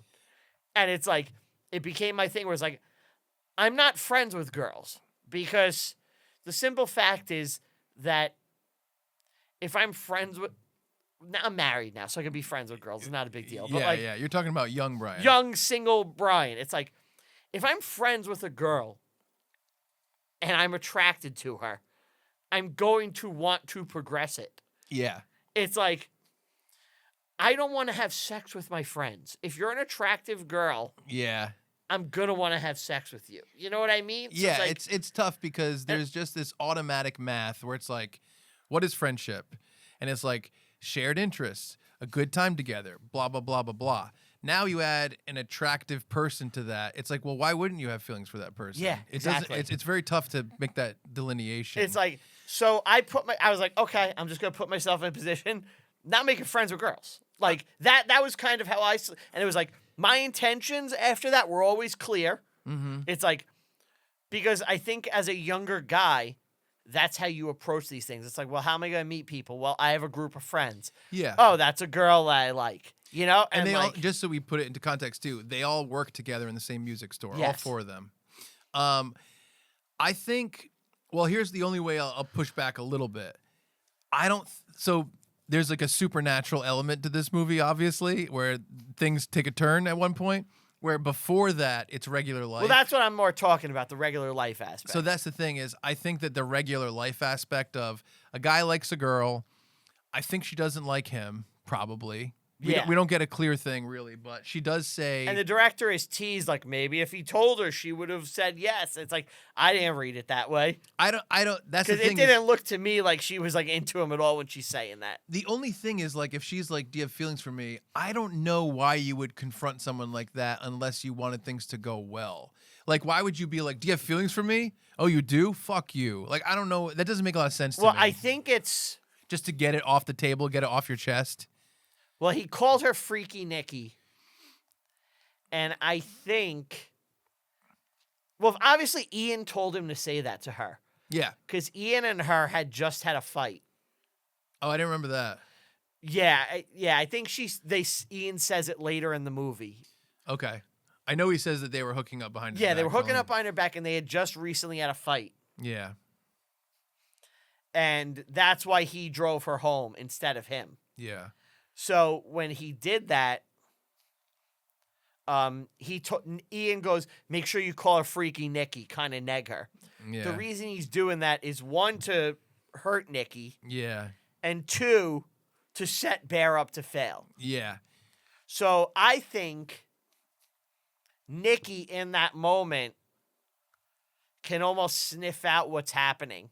And it's like, it became my thing where it's like, I'm not friends with girls. Because the simple fact is that if I'm friends with Now I'm married now, so I can be friends with girls. It's not a big deal. But Yeah, like, yeah. You're talking about young Brian. young single Brian, it's like, if I'm friends with a girl and I'm attracted to her, I'm going to want to progress it. Yeah. It's like, I don't want to have sex with my friends. If you're an attractive girl, Yeah. I'm going to want to have sex with you. You know what I mean? So Yeah, it's like, it's tough because there's just this automatic math where it's like, what is friendship? And it's like shared interests, a good time together, blah, blah, blah, blah, blah. Now you add an attractive person to that. It's like, well, why wouldn't you have feelings for that person? Yeah, exactly. It's very tough to make that delineation. it's like, so I was like, okay, I'm just going to put myself in a position, not making friends with girls. Like that was kind of how and it was like, my intentions after that were always clear. Mm-hmm. It's like, because I think as a younger guy, that's how you approach these things. It's like, well, how am I going to meet people? Well, I have a group of friends. Yeah. Oh, that's a girl I like, you know? And they all, like, just so we put it into context too, they all work together in the same music store, all Yes. 4 of them. I think, well, here's the only way I'll push back a little bit. So there's like a supernatural element to this movie, obviously, where things take a turn at one point, where before that, it's regular life. well, that's what I'm more talking about, the regular life aspect. So that's the thing is, I think that the regular life aspect of a guy likes a girl, I think she doesn't like him, probably. We don't get a clear thing, really, but she does say... And the director is teased, like, maybe if he told her, she would have said yes. It's like, I didn't read it that way. I don't, that's the Because thing it didn't look to me like she was, like, into him at all when she's saying that. The only thing is, like, if she's like, do you have feelings for me? I don't know why you would confront someone like that unless you wanted things to go well. Like, why would you be like, do you have feelings for me? Oh, you do? Fuck you. Like, I don't know. That doesn't make a lot of sense to me. Well, I think it's... Just to get it off the table, get it off your chest. Well, he called her Freaky Nikki. And I think... Well, obviously, Ian told him to say that to her. Yeah. Because Ian and her had just had a fight. Oh, I didn't remember that. Yeah, I think Ian says it later in the movie. Okay. I know he says that they were hooking up behind his Yeah, back. they were hooking up behind her back, and they had just recently had a fight. Yeah. And that's why he drove her home instead of him. Yeah. So when he did that, Ian goes, make sure you call her Freaky Nikki, kind of neg her. Yeah. The reason he's doing that is, 1, to hurt Nikki, Yeah. and 2, to set Bear up to fail. Yeah. So I think Nikki in that moment can almost sniff out what's happening.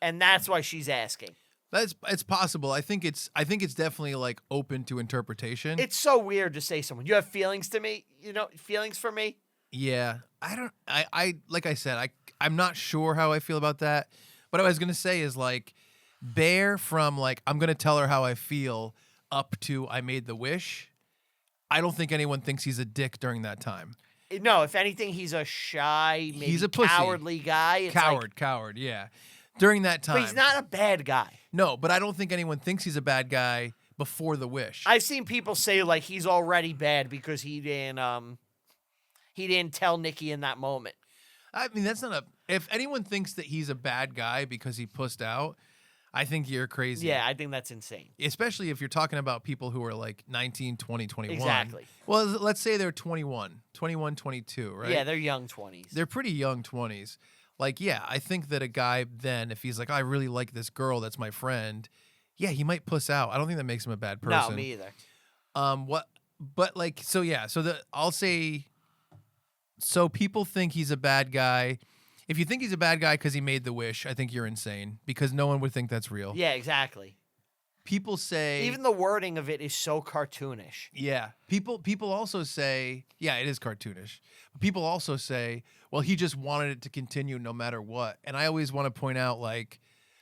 And that's why she's asking. It's possible. I think it's definitely like open to interpretation. It's so weird to say someone, you have feelings to me, feelings for me. Yeah. I like I said, I'm not sure how I feel about that. What I was gonna say is like Bear from like I'm gonna tell her how I feel up to I made the wish. I don't think anyone thinks he's a dick during that time. No, if anything, he's a shy, maybe He's a pussy. cowardly guy. It's Coward, yeah. During that time. But he's not a bad guy. No, but I don't think anyone thinks he's a bad guy before the wish. I've seen people say like he's already bad because he didn't tell Nikki in that moment. I mean, that's not if anyone thinks that he's a bad guy because he pussed out, I think you're crazy. Yeah, I think that's insane. Especially if you're talking about people who are like 19, 20, 21. Exactly. Well, let's say they're 21, 22, right? Yeah, they're young 20s. They're pretty young 20s. Like, yeah, I think that a guy then, if he's like, I really like this girl that's my friend, yeah, he might puss out. I don't think that makes him a bad person. No, me either. But like, so yeah, I'll say, so people think he's a bad guy. If you think he's a bad guy because he made the wish, I think you're insane because no one would think that's real. Yeah, exactly. People say even the wording of it is so cartoonish. Yeah. People also say, yeah, it is cartoonish. But people also say, well, he just wanted it to continue no matter what. And I always want to point out, like,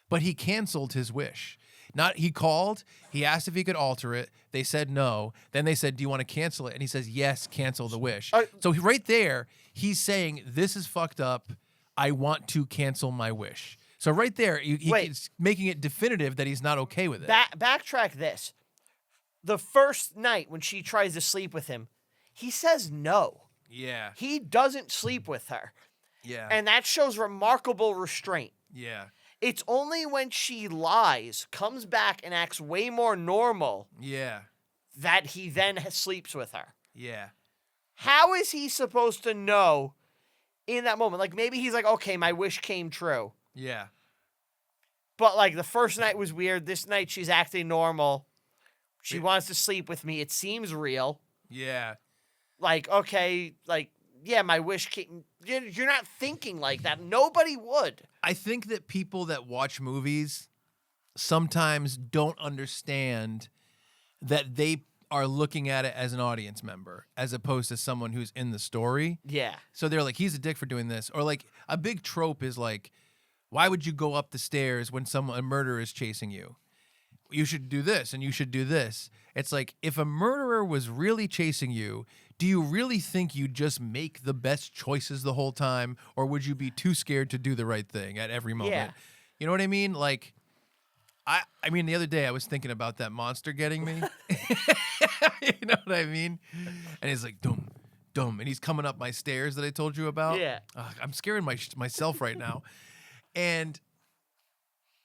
but he canceled his wish. He called, he asked if he could alter it. They said no. Then they said, do you want to cancel it? And he says, yes, cancel the wish. So right there, he's saying, this is fucked up. I want to cancel my wish. So right there, he's making it definitive that he's not okay with it. Backtrack this. The first night when she tries to sleep with him, he says no. Yeah. He doesn't sleep with her. Yeah. And that shows remarkable restraint. Yeah. It's only when she lies, comes back, and acts way more normal Yeah. that he then sleeps with her. Yeah. How is he supposed to know in that moment? Like, maybe he's like, okay, my wish came true. Yeah. But, like, the first night was weird. This night she's acting normal. She wants to sleep with me. It seems real. Yeah. Like, okay, like, yeah, my wish came. You're not thinking like that. Nobody would. I think that people that watch movies sometimes don't understand that they are looking at it as an audience member as opposed to someone who's in the story. Yeah. So they're like, he's a dick for doing this. Or like a big trope is like, why would you go up the stairs when a murderer is chasing you? You should do this and you should do this. It's like, if a murderer was really chasing you, do you really think you'd just make the best choices the whole time? Or would you be too scared to do the right thing at every moment? Yeah. You know what I mean? Like, I mean, the other day I was thinking about that monster getting me. You know what I mean? And he's like, dum, dum. And he's coming up my stairs that I told you about. Yeah. Ugh, I'm scaring myself right now. And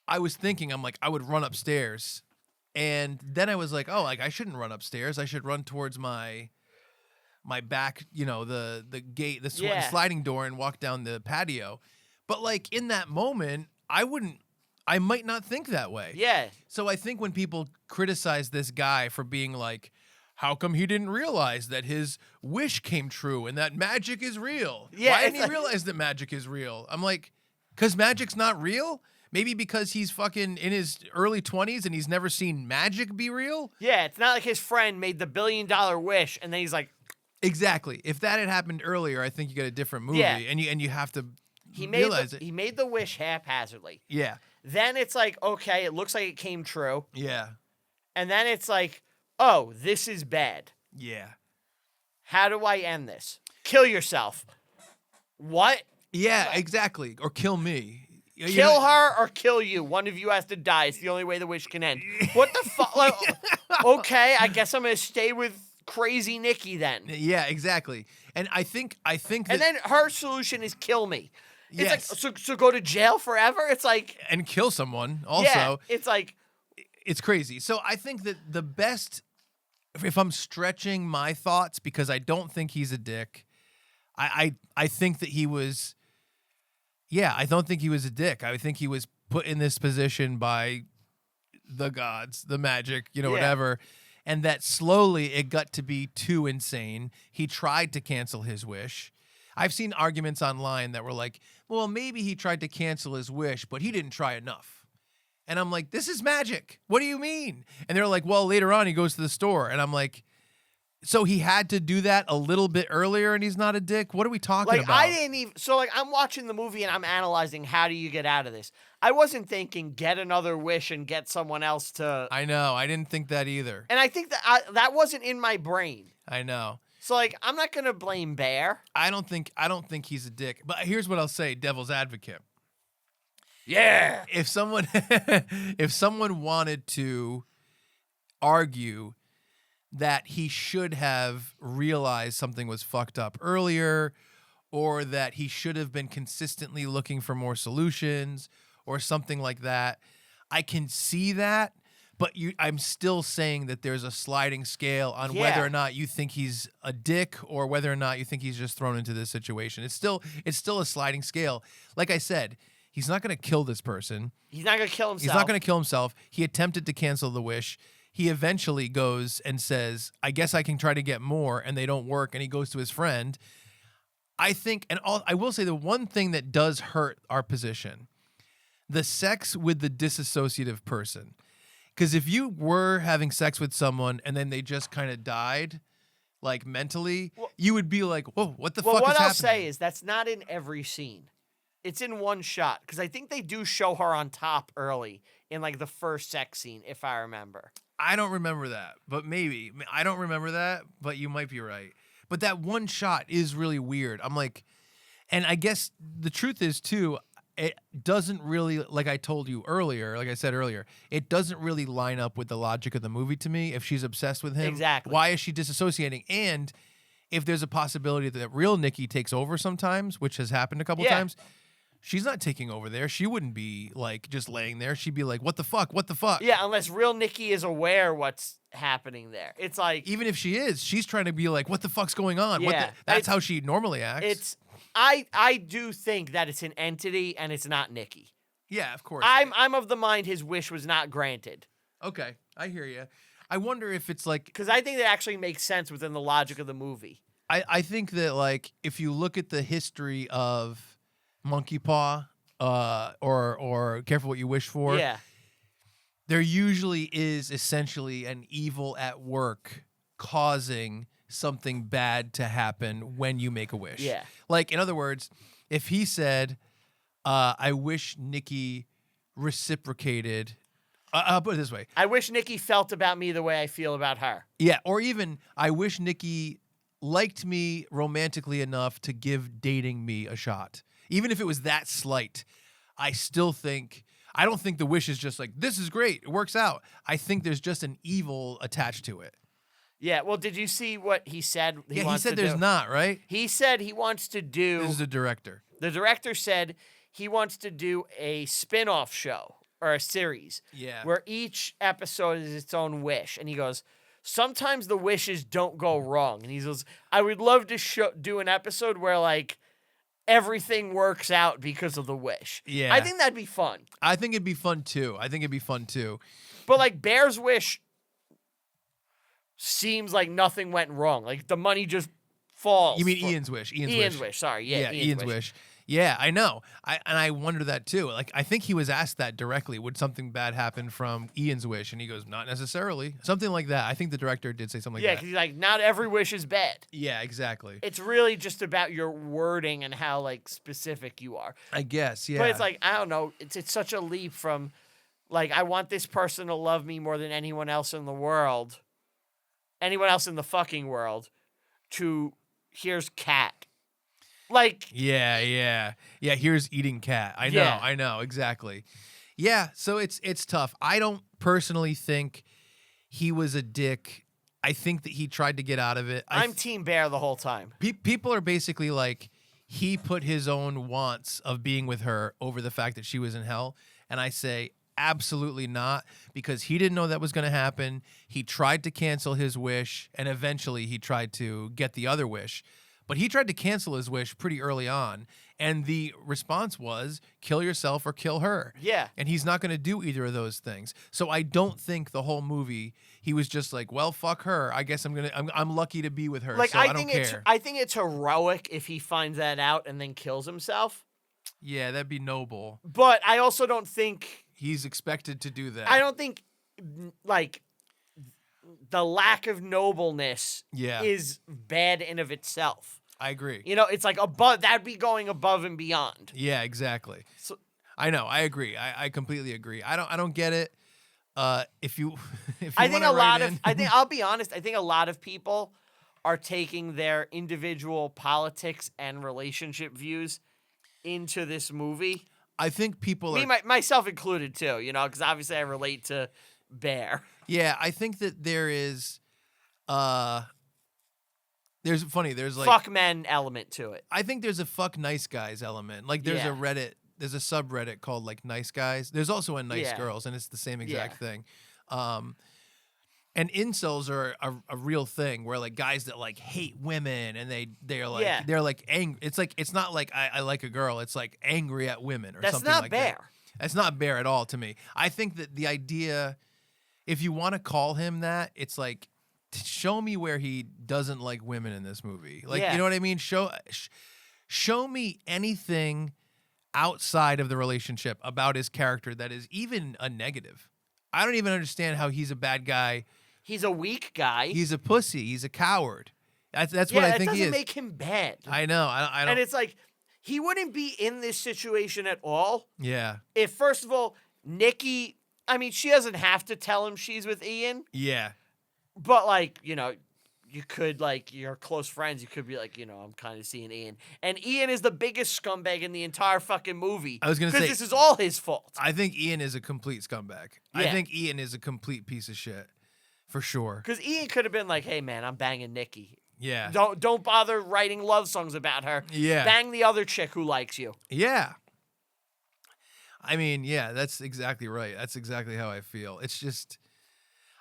I was thinking, I'm like, I would run upstairs. And then I was like, oh, like I shouldn't run upstairs. I should run towards my back, you know, the gate, the sliding door, and walk down the patio. But like in that moment, I might not think that way. Yeah. So I think when people criticize this guy for being like, how come he didn't realize that his wish came true and that magic is real? Yeah, Why didn't he like- realize that magic is real? I'm like, because magic's not real? Maybe because he's fucking in his early 20s and he's never seen magic be real? Yeah, it's not like his friend made the $1 billion wish and then he's like, Exactly. If that had happened earlier, I think you get a different movie, Yeah. and you have to he realize it. He made the wish haphazardly. Yeah, Then it's like, okay, it looks like it came true. yeah, And then it's like, oh, this is bad. yeah, How do I end this? Kill yourself. What? yeah. Exactly. Or kill me. You Kill know- her or kill you. One of you has to die. It's the only way the wish can end. What the fuck? Like, okay, I guess I'm gonna stay with crazy Nikki then. Yeah, exactly. And I think that, And then her solution is kill me. It's Yes. like so go to jail forever? It's like and kill someone also. yeah, it's like It's crazy. So I think that the best, if I'm stretching my thoughts, because I don't think he's a dick, I think that he was, yeah, I don't think he was a dick. I think he was put in this position by the gods, the magic, you know, Yeah. whatever. And that slowly it got to be too insane. He tried to cancel his wish. I've seen arguments online that were like, well, maybe he tried to cancel his wish, but he didn't try enough. And I'm like, this is magic. What do you mean? And they're like, well, later on he goes to the store. And I'm like, so he had to do that a little bit earlier and he's not a dick? What are we talking about? I didn't even so like I'm watching the movie and I'm analyzing how do you get out of this. I wasn't thinking get another wish and get someone else to I know. I didn't think that either. and I think that that wasn't in my brain. I know. So like I'm not gonna blame Bear. I don't think he's a dick. But here's what I'll say, devil's advocate. Yeah. If someone wanted to argue that he should have realized something was fucked up earlier, or that he should have been consistently looking for more solutions or something like that, I can see that, but I'm still saying that there's a sliding scale on Yeah. whether or not you think he's a dick or whether or not you think he's just thrown into this situation. It's still a sliding scale. Like I said, he's not going to kill this person. He's not gonna kill himself. He's not going to kill himself. He attempted to cancel the wish. He eventually goes and says, I guess I can try to get more, and they don't work, and he goes to his friend. I think, I will say the one thing that does hurt our position, the sex with the disassociative person. Because if you were having sex with someone and then they just kind of died, like mentally, you would be like, whoa, what the fuck is what happening? I'll say is that's not in every scene. It's in one shot because I think they do show her on top early in like the first sex scene, if I remember. I don't remember that, but maybe. I don't remember that, but you might be right. But that one shot is really weird. I'm like, and I guess the truth is too, it doesn't really, like I told you earlier, like I said earlier, it doesn't really line up with the logic of the movie to me. If she's obsessed with him, Exactly. why is she disassociating? And if there's a possibility that real Nikki takes over sometimes, which has happened a couple Yeah. times, She's not taking over there. She wouldn't be like just laying there. She'd be like, what the fuck? What the fuck? Yeah, unless real Nikki is aware what's happening there. It's like, Even if she is, she's trying to be like, what the fuck's going on? Yeah, That's how she normally acts. I do think that it's an entity and it's not Nikki. Yeah, of course. I'm of the mind his wish was not granted. Okay, I hear you. I wonder if it's like, Because I think that actually makes sense within the logic of the movie. I think that like if you look at the history of Monkey Paw, or Careful What You Wish For, Yeah. there usually is essentially an evil at work causing something bad to happen when you make a wish. Yeah. Like, in other words, if he said, I wish Nikki reciprocated, I'll put it this way. I wish Nikki felt about me the way I feel about her. Yeah, or even, I wish Nikki liked me romantically enough to give dating me a shot. Even if it was that slight, I still think, I don't think the wish is just like, this is great, it works out. I think there's just an evil attached to it. Yeah, well, did you see what he said He wants said to there's do? not, right? He said he wants to do... This is the director. The director said he wants to do a spin-off show or a series where each episode is its own wish. And he goes, sometimes the wishes don't go wrong. And he goes, I would love to do an episode where, like, everything works out because of the wish. Yeah. I think that'd be fun. I think it'd be fun, too. But, like, Bear's wish seems like nothing went wrong. Like, the money just falls. You mean Ian's wish? Ian's wish, sorry. Yeah, Ian's wish. Yeah, I know. I wonder that too. Like, I think he was asked that directly. Would something bad happen from Ian's wish? And he goes, not necessarily. Something like that. I think the director did say something like Yeah, that. because he's like, not every wish is bad. Yeah, exactly. It's really just about your wording and how, like, specific you are. I guess, yeah. But it's like, I don't know. It's such a leap from, like, I want this person to love me more than anyone else in the world, anyone else in the fucking world, to here's cat. Like, Yeah, here's eating cat. I know, exactly. Yeah, so it's tough. I don't personally think he was a dick. I think that he tried to get out of it. I'm Team Bear the whole time. People are basically like, he put his own wants of being with her over the fact that she was in hell. And I say, absolutely not, because he didn't know that was going to happen. He tried to cancel his wish, and eventually he tried to get the other wish. But he tried to cancel his wish pretty early on, and the response was, kill yourself or kill her. Yeah. And he's not going to do either of those things. So I don't think the whole movie, he was just like, well, fuck her. I guess I'm lucky to be with her, Like, so I don't care. I think it's heroic if he finds that out and then kills himself. Yeah, that'd be noble. But I also don't think... He's expected to do that. I don't think, like, the lack of nobleness is bad in of itself. I agree. You know, it's like that'd be going above and beyond. Yeah, exactly. So, I know. I agree. I completely agree. I don't get it. If you I think I'll be honest. I think a lot of people are taking their individual politics and relationship views into this movie. I think people are... myself included, too, you know, because obviously I relate to Bear. Yeah, I think that there is... there's like... Fuck men element to it. I think there's a fuck nice guys element. Like, there's there's a subreddit called, like, nice guys. There's also a nice girls, and it's the same exact thing. And incels are a real thing where, like, guys that, like, hate women and they're like they're like angry. It's not like I like a girl. It's like angry at women or something like that. That's not Bear. That's not Bear at all to me. I think that the idea, if you want to call him that, it's like, show me where he doesn't like women in this movie. Like, you know what I mean? Show me anything outside of the relationship about his character that is even a negative. I don't even understand how he's a bad guy. He's a weak guy. He's a pussy. He's a coward. That's what I think he is. It doesn't make him bad. I know. I don't. And it's like, he wouldn't be in this situation at all. Yeah. If, first of all, Nikki, I mean, she doesn't have to tell him she's with Ian. Yeah. But, like, you know, you could, like, you're close friends. You could be like, you know, I'm kind of seeing Ian. And Ian is the biggest scumbag in the entire fucking movie. I was going to say, because this is all his fault. I think Ian is a complete scumbag. Yeah. I think Ian is a complete piece of shit. For sure. Because Ian could have been like, hey, man, I'm banging Nikki. Yeah. Don't bother writing love songs about her. Yeah. Bang the other chick who likes you. Yeah. I mean, yeah, that's exactly right. That's exactly how I feel. It's just,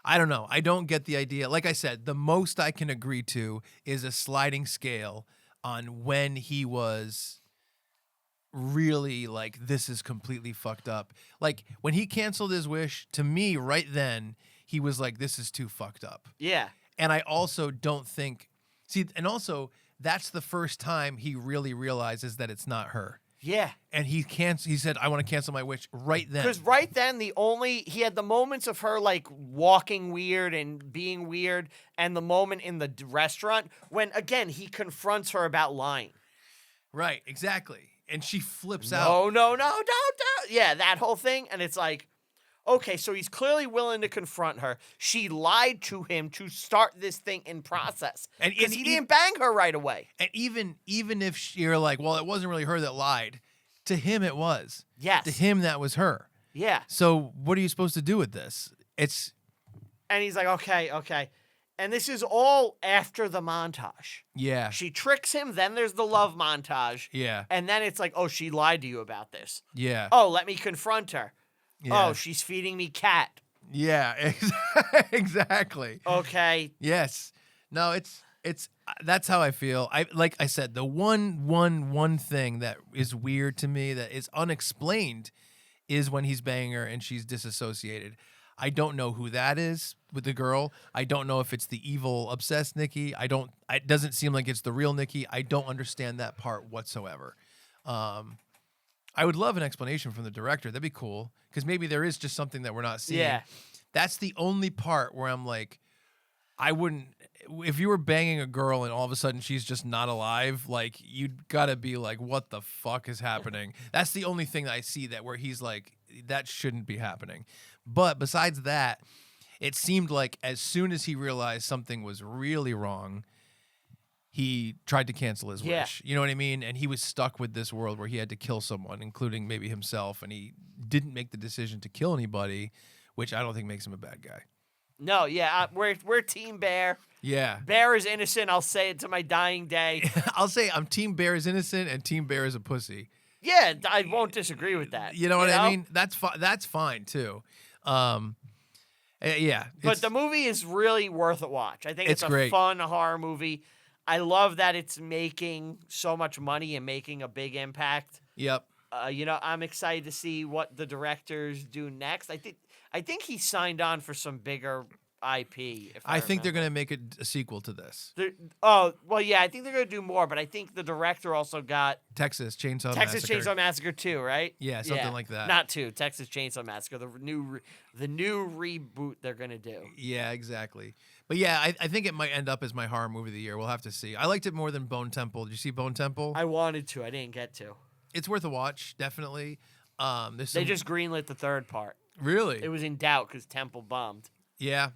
I don't know. I don't get the idea. Like I said, the most I can agree to is a sliding scale on when he was really like, this is completely fucked up. Like when he canceled his wish, to me, right then, he was like, this is too fucked up. Yeah. And I also don't think, see, and also that's the first time he really realizes that it's not her. Yeah. And he said, I want to cancel my wish right then. Because right then, he had the moments of her like walking weird and being weird, and the moment in the restaurant when, again, he confronts her about lying. Right, exactly. And she flips out. No, don't. Yeah, that whole thing. And it's like, okay, so he's clearly willing to confront her. She lied to him to start this thing in process. Because he didn't bang her right away. And even if you're like, well, it wasn't really her that lied, to him it was. Yes. To him that was her. Yeah. So what are you supposed to do with this? And he's like, okay. And this is all after the montage. Yeah. She tricks him, then there's the love montage. Yeah. And then it's like, oh, she lied to you about this. Yeah. Oh, let me confront her. Yeah. Oh, she's feeding me cat. Yeah, exactly. Okay. Yes. No, it's that's how I feel. Like I said, the one thing that is weird to me that is unexplained is when he's banging her and she's disassociated. I don't know who that is with the girl. I don't know if it's the evil obsessed Nikki. It doesn't seem like it's the real Nikki. I don't understand that part whatsoever. I would love an explanation from the director. That'd be cool. Because maybe there is just something that we're not seeing. Yeah. That's the only part where I'm like, I wouldn't, if you were banging a girl and all of a sudden she's just not alive, like, you'd gotta be like, what the fuck is happening? That's the only thing that I see that where he's like, that shouldn't be happening. But besides that, it seemed like as soon as he realized something was really wrong, he tried to cancel his wish. You know what I mean? And he was stuck with this world where he had to kill someone, including maybe himself, and he didn't make the decision to kill anybody, which I don't think makes him a bad guy. No, yeah, we're Team Bear. Yeah. Bear is innocent. I'll say it to my dying day. I'll say I'm Team Bear is innocent and Team Bear is a pussy. Yeah, I won't disagree with that. You know what I mean? That's fine too. Yeah. But the movie is really worth a watch. I think it's a great. Fun horror movie. I love that it's making so much money and making a big impact. Yep. I'm excited to see what the directors do next. I think he signed on for some bigger IP. I think they're going to make a sequel to this. I think they're going to do more, but I think the director also got Texas Chainsaw Chainsaw Massacre 2, right? Yeah, something like that. Not 2, Texas Chainsaw Massacre, the new reboot they're going to do. Yeah, exactly. But yeah, I think it might end up as my horror movie of the year. We'll have to see. I liked it more than Bone Temple. Did you see Bone Temple? I wanted to. I didn't get to. It's worth a watch, definitely. They just greenlit the third part. Really? It was in doubt because Temple bombed. Yeah.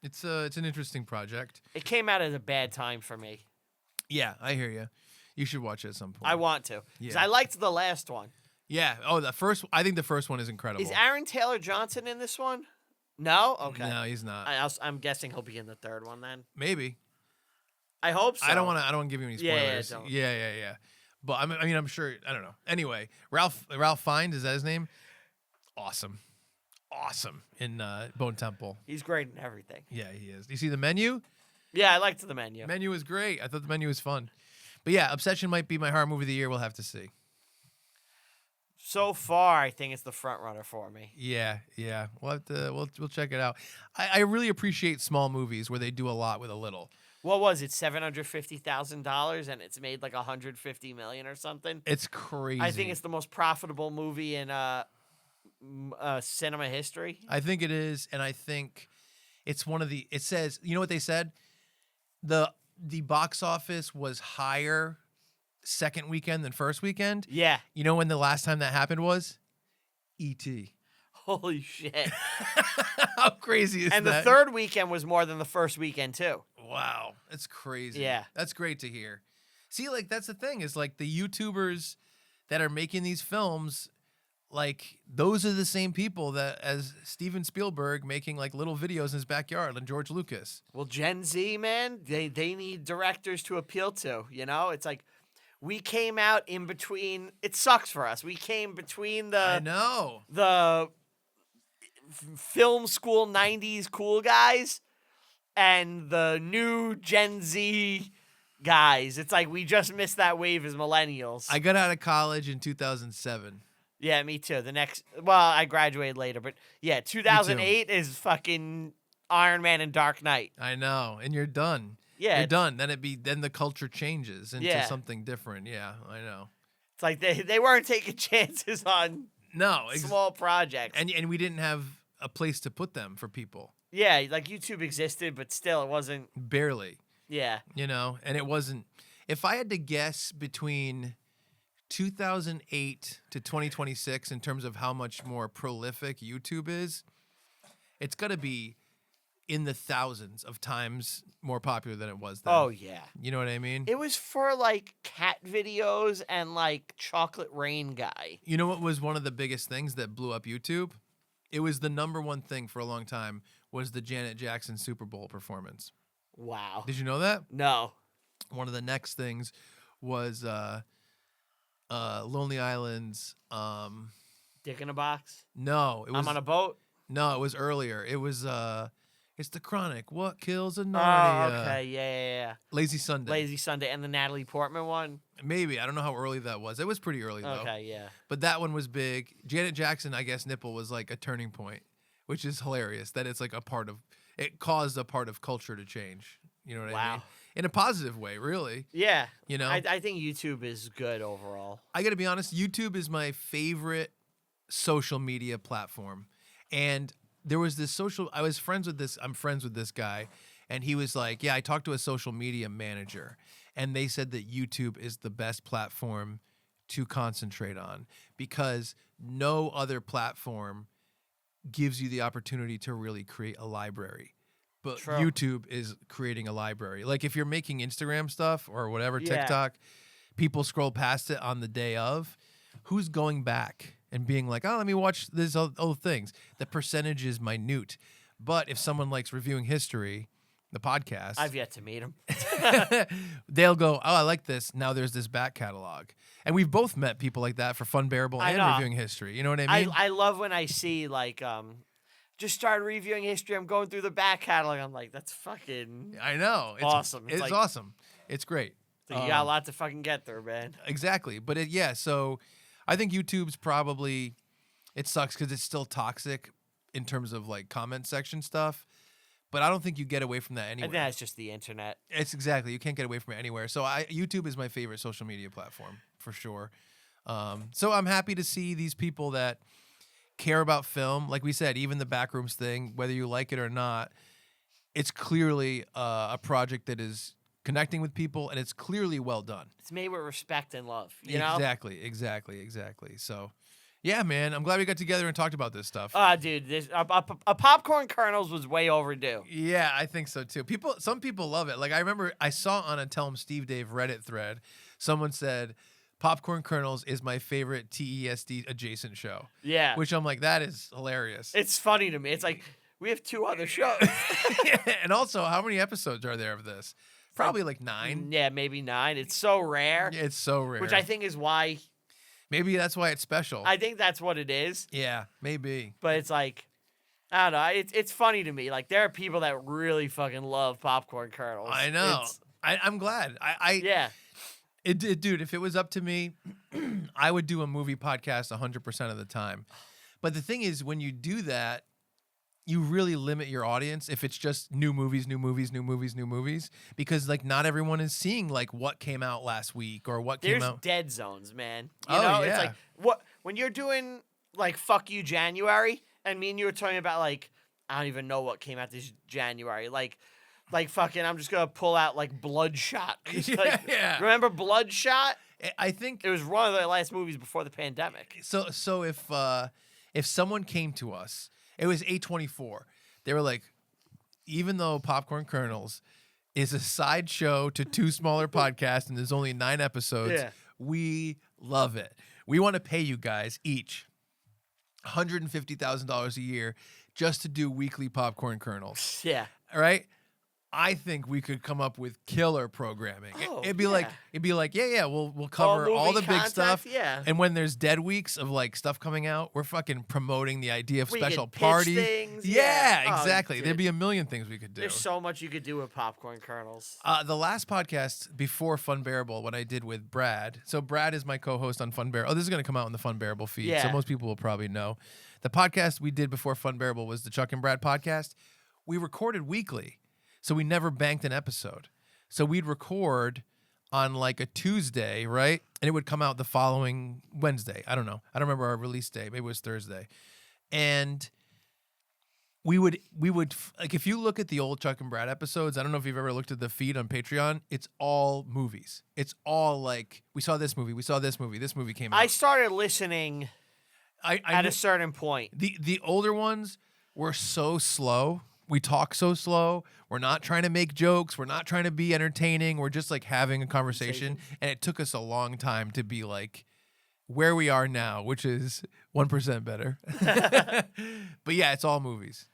It's an interesting project. It came out at a bad time for me. Yeah, I hear you. You should watch it at some point. I want to. Because Yeah. I liked the last one. Yeah. Oh, I think the first one is incredible. Is Aaron Taylor Johnson in this one? No? Okay. No, he's not. I'm guessing he'll be in the third one then. Maybe. I hope so. I don't want to give you any spoilers. don't. Yeah. But I mean, I'm sure. I don't know. Anyway, Ralph Fiennes, is that his name? Awesome in Bone Temple. He's great in everything. Yeah, he is. Do you see the menu? Yeah, I liked the menu. Menu was great. I thought the menu was fun. But yeah, Obsession might be my horror movie of the year. We'll have to see. So far, I think it's the front runner for me. Yeah. We'll have to. We'll check it out. I really appreciate small movies where they do a lot with a little. What was it? $750,000, and it's made like $150 million or something. It's crazy. I think it's the most profitable movie in cinema history. I think it is, and I think it's one of the. It says, you know what they said? The box office was higher second weekend than first weekend. Yeah. You know when the last time that happened was? E.T. Holy shit. How crazy is that? And the third weekend was more than the first weekend, too. Wow. That's crazy. Yeah. That's great to hear. See, like, that's the thing is, like, the YouTubers that are making these films, like, those are the same people that as Steven Spielberg making, like, little videos in his backyard and George Lucas. Well, Gen Z, man, they need directors to appeal to, you know? It's like, we came out in between. It sucks for us. We came between I know. the film school 90s cool guys and the new Gen Z guys. It's like we just missed that wave as millennials. I got out of college in 2007. Yeah, me too. I graduated later, but yeah, 2008 is fucking Iron Man and Dark Knight. I know, and you're done. Yeah, you're done. Then the culture changes into Yeah. something different. Yeah, I know. It's like they weren't taking chances on No, small projects. and we didn't have a place to put them for people. Yeah, like YouTube existed, but still it wasn't. Barely. Yeah. You know, and it wasn't. If I had to guess between 2008 to 2026 in terms of how much more prolific YouTube is, it's got to be in the thousands of times more popular than it was then. Oh yeah. You know what I mean? It was for like cat videos and like Chocolate Rain guy. You know what was one of the biggest things that blew up YouTube? It was the number one thing for a long time was the Janet Jackson Super Bowl performance. Wow. Did you know that? No. One of the next things was Lonely Island's Dick in a box. no, it was I'm on a boat. no, it was earlier. It was it's the Chronic. What kills a Oh, Narnia? okay. Yeah. Lazy Sunday. Lazy Sunday and the Natalie Portman one. Maybe. I don't know how early that was. It was pretty early though. Okay, yeah. But that one was big. Janet Jackson, I guess nipple was like a turning point, which is hilarious that it's like it caused a part of culture to change. You know what I Wow. mean? In a positive way, really. Yeah. You know? I think YouTube is good overall. I got to be honest, YouTube is my favorite social media platform. And there was this I'm friends with this guy, and he was like, yeah, I talked to a social media manager, and they said that YouTube is the best platform to concentrate on because no other platform gives you the opportunity to really create a library. But True. YouTube is creating a library. Like if you're making Instagram stuff or whatever, Yeah. TikTok, people scroll past it on the day of. Who's going back and being like, oh, let me watch these other things? The percentage is minute. But if someone likes reviewing history, the podcast, I've yet to meet him. they'll go, oh, I like this. Now there's this back catalog. And we've both met people like that for Fun Bearable I and know. reviewing history. You know what I mean? I love when I see like just started reviewing history. I'm going through the back catalog. I'm like, that's fucking I know. It's awesome. It's like, awesome. It's great. You got a lot to fucking get through, man. Exactly. But so I think YouTube's probably, it sucks because it's still toxic in terms of like comment section stuff. But I don't think you get away from that I anywhere. think that's just the internet. It's exactly. You can't get away from it anywhere. So YouTube is my favorite social media platform for sure. So I'm happy to see these people that care about film. Like we said, even the Backrooms thing, whether you like it or not, it's clearly a project that is connecting with people, and it's clearly well done. It's made with respect and love. You know? Exactly. So, yeah, man, I'm glad we got together and talked about this stuff. Dude, a popcorn kernels was way overdue. Yeah, I think so too. Some people love it. Like I remember I saw on a Tell 'em Steve Dave Reddit thread, someone said, Popcorn Kernels is my favorite TESD adjacent show. Yeah. Which I'm like, that is hilarious. It's funny to me. It's like, we have 2 other shows. And also, how many episodes are there of this? Probably like 9. Yeah, maybe 9. It's so rare. It's so rare. Which I think is why. Maybe that's why it's special. I think that's what it is. Yeah, maybe. But it's like, I don't know. It's funny to me. Like, there are people that really fucking love popcorn kernels. I know. I'm glad. Yeah. Dude, if it was up to me, I would do a movie podcast 100% of the time. But the thing is, when you do that, you really limit your audience if it's just new movies, because like not everyone is seeing like what came out last week or what came out. There's dead zones, man. Oh, You know, yeah. it's like when you're doing like Fuck You January, and me and you were talking about like I don't even know what came out this January, like fucking I'm just gonna pull out like Bloodshot. Yeah. Remember Bloodshot? I think It was one of the last movies before the pandemic. so. If someone came to us, it was A24. They were like, even though Popcorn Kernels is a sideshow to 2 smaller podcasts and there's only 9 episodes, Yeah. we love it. We want to pay you guys each $150,000 a year just to do weekly Popcorn Kernels. Yeah. All right? I think we could come up with killer programming. Oh, it'd be yeah. like, yeah, we'll cover all movie the big content, stuff. yeah. And when there's dead weeks of like stuff coming out, we're fucking promoting the idea of We special could pitch parties. things, Yeah, yeah. Oh, exactly. dude. There'd be a million things we could do. There's so much you could do with popcorn kernels. The last podcast before Fun Bearable, what I did with Brad. So Brad is my co-host on Fun Bearable. Oh, this is going to come out in the Fun Bearable feed. So Yeah. most people will probably know. The podcast we did before Fun Bearable was the Chuck and Brad podcast. We recorded weekly. So we never banked an episode. So we'd record on like a Tuesday, right? And it would come out the following Wednesday. I don't know. I don't remember our release day. Maybe it was Thursday. And we would like, if you look at the old Chuck and Brad episodes, I don't know if you've ever looked at the feed on Patreon, it's all movies. It's all like, we saw this movie, this movie came out. I started listening at knew- a certain point. The older ones were so slow. We talk so slow. We're not trying to make jokes. We're not trying to be entertaining. We're just like having a conversation. And it took us a long time to be like where we are now, which is 1% better. But yeah, it's all movies.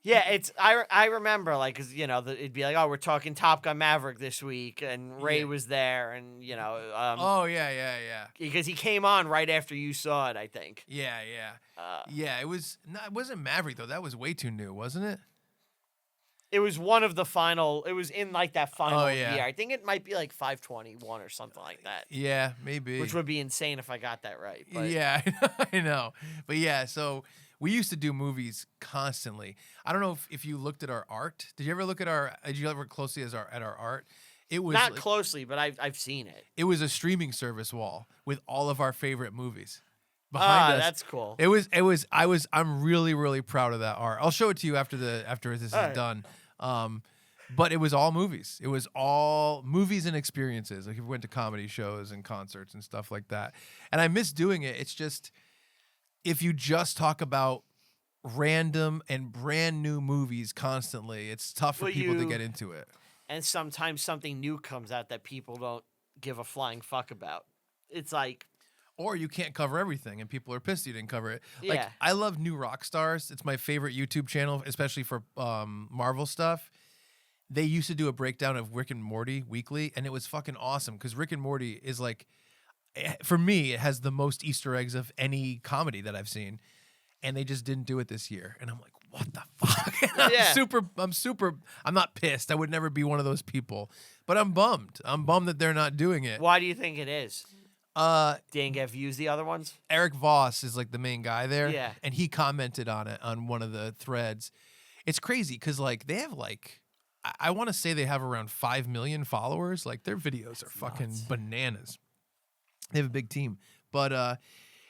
Yeah, it's I remember like, 'cause, you know, it'd be like, oh, we're talking Top Gun Maverick this week, and Ray was there, and you know, Oh yeah. because he came on right after you saw it, I think. Yeah. Yeah, it wasn't Maverick though. That was way too new, wasn't it? It was one of the final. It was in like that final yeah. year. I think it might be like 521 or something like that. Yeah, maybe. Which would be insane if I got that right. But Yeah, I know. But yeah, so we used to do movies constantly. I don't know if you looked at our art. Did you ever look at did you ever closely at our art? It was not like, closely, but I've seen it. It was a streaming service wall with all of our favorite movies behind us. That's cool. I'm really, really proud of that art. I'll show it to you after this is done. But it was all movies. It was all movies and experiences. Like if we went to comedy shows and concerts and stuff like that. And I miss doing it. It's just, if you just talk about random and brand new movies constantly, it's tough for people to get into it. And sometimes something new comes out that people don't give a flying fuck about. It's like, or you can't cover everything, and people are pissed you didn't cover it. Yeah. Like, I love New Rock Stars. It's my favorite YouTube channel, especially for Marvel stuff. They used to do a breakdown of Rick and Morty weekly, and it was fucking awesome because Rick and Morty is like, for me, it has the most Easter eggs of any comedy that I've seen, and they just didn't do it this year. And I'm like, what the fuck? I'm not pissed. I would never be one of those people, but I'm bummed. I'm bummed that they're not doing it. why do you think it is? Didn't get views the other ones? Eric Voss is like the main guy there. Yeah. And he commented on it on one of the threads. It's crazy because like they have like, I want to say they have around 5 million followers. Like their videos are fucking bananas. They have a big team. But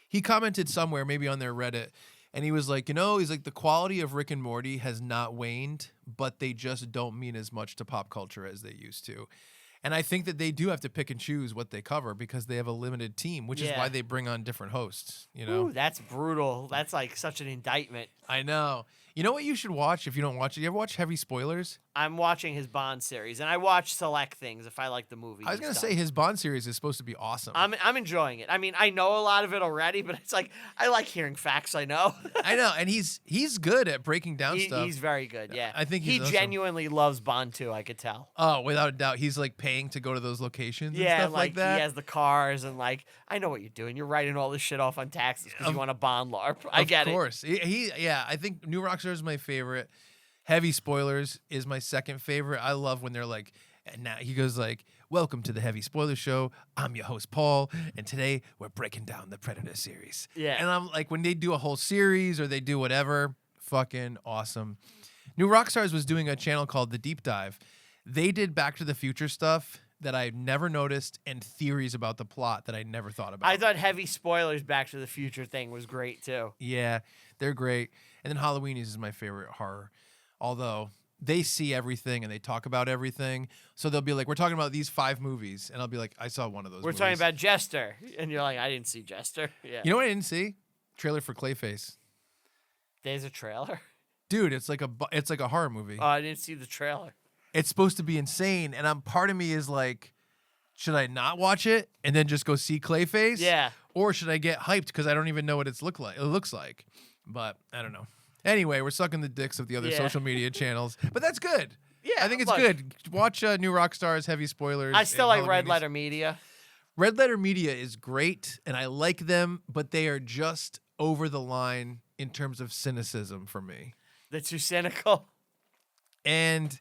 he commented somewhere, maybe on their Reddit, and he was like, he's like, the quality of Rick and Morty has not waned, but they just don't mean as much to pop culture as they used to. And I think that they do have to pick and choose what they cover because they have a limited team, which is why they bring on different hosts, you know? Ooh, that's brutal. That's like such an indictment. I know. You know what you should watch if you don't watch it? You ever watch Heavy Spoilers? I'm watching his Bond series, and I watch select things if I like the movie. I was going to say his Bond series is supposed to be awesome. I'm enjoying it. I mean, I know a lot of it already, but it's like I like hearing facts I know. I know, and he's good at breaking down stuff. He's very good, yeah. I think he awesome. genuinely loves Bond too, I could tell. Oh, without a doubt. He's like paying to go to those locations and Yeah, stuff like that. He has the cars and like, I know what you're doing. You're writing all this shit off on taxes because you want a Bond LARP. I get it. Of course. I think New Rockstar is my favorite. Heavy Spoilers is my second favorite. I love when they're like, and now he goes like, welcome to the Heavy Spoiler Show. I'm your host, Paul, and today we're breaking down the Predator series. Yeah. And I'm like, when they do a whole series or they do whatever, fucking awesome. New Rockstars was doing a channel called The Deep Dive. They did Back to the Future stuff that I never noticed and theories about the plot that I never thought about. I thought Heavy Spoilers Back to the Future thing was great too. Yeah, they're great. And then Halloweenies is my favorite horror. Although they see everything and they talk about everything. So they'll be like, we're talking about these 5 movies. And I'll be like, I saw one of those We're movies. talking about Jester. And you're like, I didn't see Jester. Yeah. You know what I didn't see? Trailer for Clayface. There's a trailer. Dude, it's like a horror movie. Oh, I didn't see the trailer. It's supposed to be insane. And part of me is like, should I not watch it and then just go see Clayface? Yeah. Or should I get hyped because I don't even know what it looks like? But I don't know. Anyway, we're sucking the dicks of the other social media channels. But that's good. Yeah, I think it's look, good. Watch New Rockstars, Heavy Spoilers. I still and like Red Halloweenies. Letter Media. Red Letter Media is great, and I like them, but they are just over the line in terms of cynicism for me. They're too cynical. And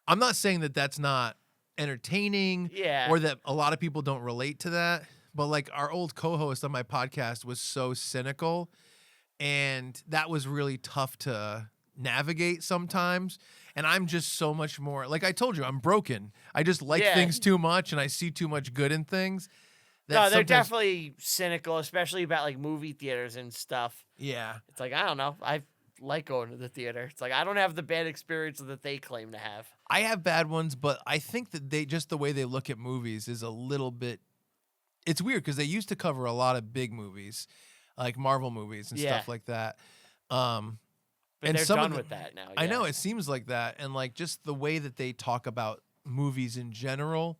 I'm not saying that that's not entertaining Yeah. or that a lot of people don't relate to that, but like our old co-host on my podcast was so cynical, and that was really tough to navigate sometimes. And I'm just so much more, like I told you, I'm broken. I just like Yeah. things too much, and I see too much good in things. that No, they're sometimes- definitely cynical, especially about like movie theaters and stuff. Yeah. It's like, I don't know. I like going to the theater. It's like, I don't have the bad experience that they claim to have. I have bad ones, but I think that they just the way they look at movies is a little bit. It's weird because they used to cover a lot of big movies, like Marvel movies and Yeah. stuff like that. But And they're some of done the- with that now. I know yeah. it seems like that, and like just the way that they talk about movies in general,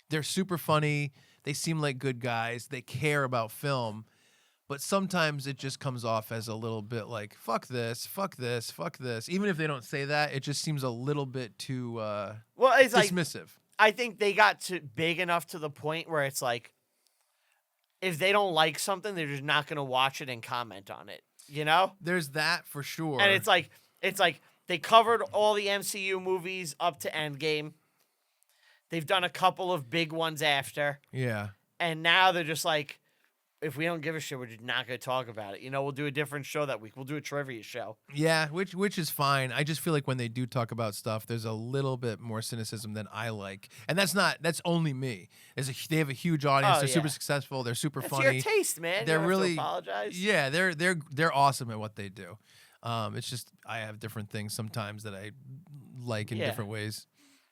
they're super funny. They seem like good guys. They care about film, but sometimes it just comes off as a little bit like fuck this, fuck this, fuck this. Even if they don't say that, it just seems a little bit too Well, it's like, dismissive. I think they got to big enough to the point where it's like, if they don't like something, they're just not going to watch it and comment on it, you know? There's that for sure. And it's like they covered all the MCU movies up to Endgame. They've done a couple of big ones after, yeah. and now they're just like, if we don't give a shit, we're just not going to talk about it. You know, we'll do a different show that week. We'll do a trivia show. Yeah, which is fine. I just feel like when they do talk about stuff, there's a little bit more cynicism than I like, and that's only me. They have a huge audience. Oh, They're super yeah. successful. They're super It's funny. your taste, man. They're you don't really have to apologize. Yeah, they're awesome at what they do. It's just I have different things sometimes that I like in Yeah. different ways.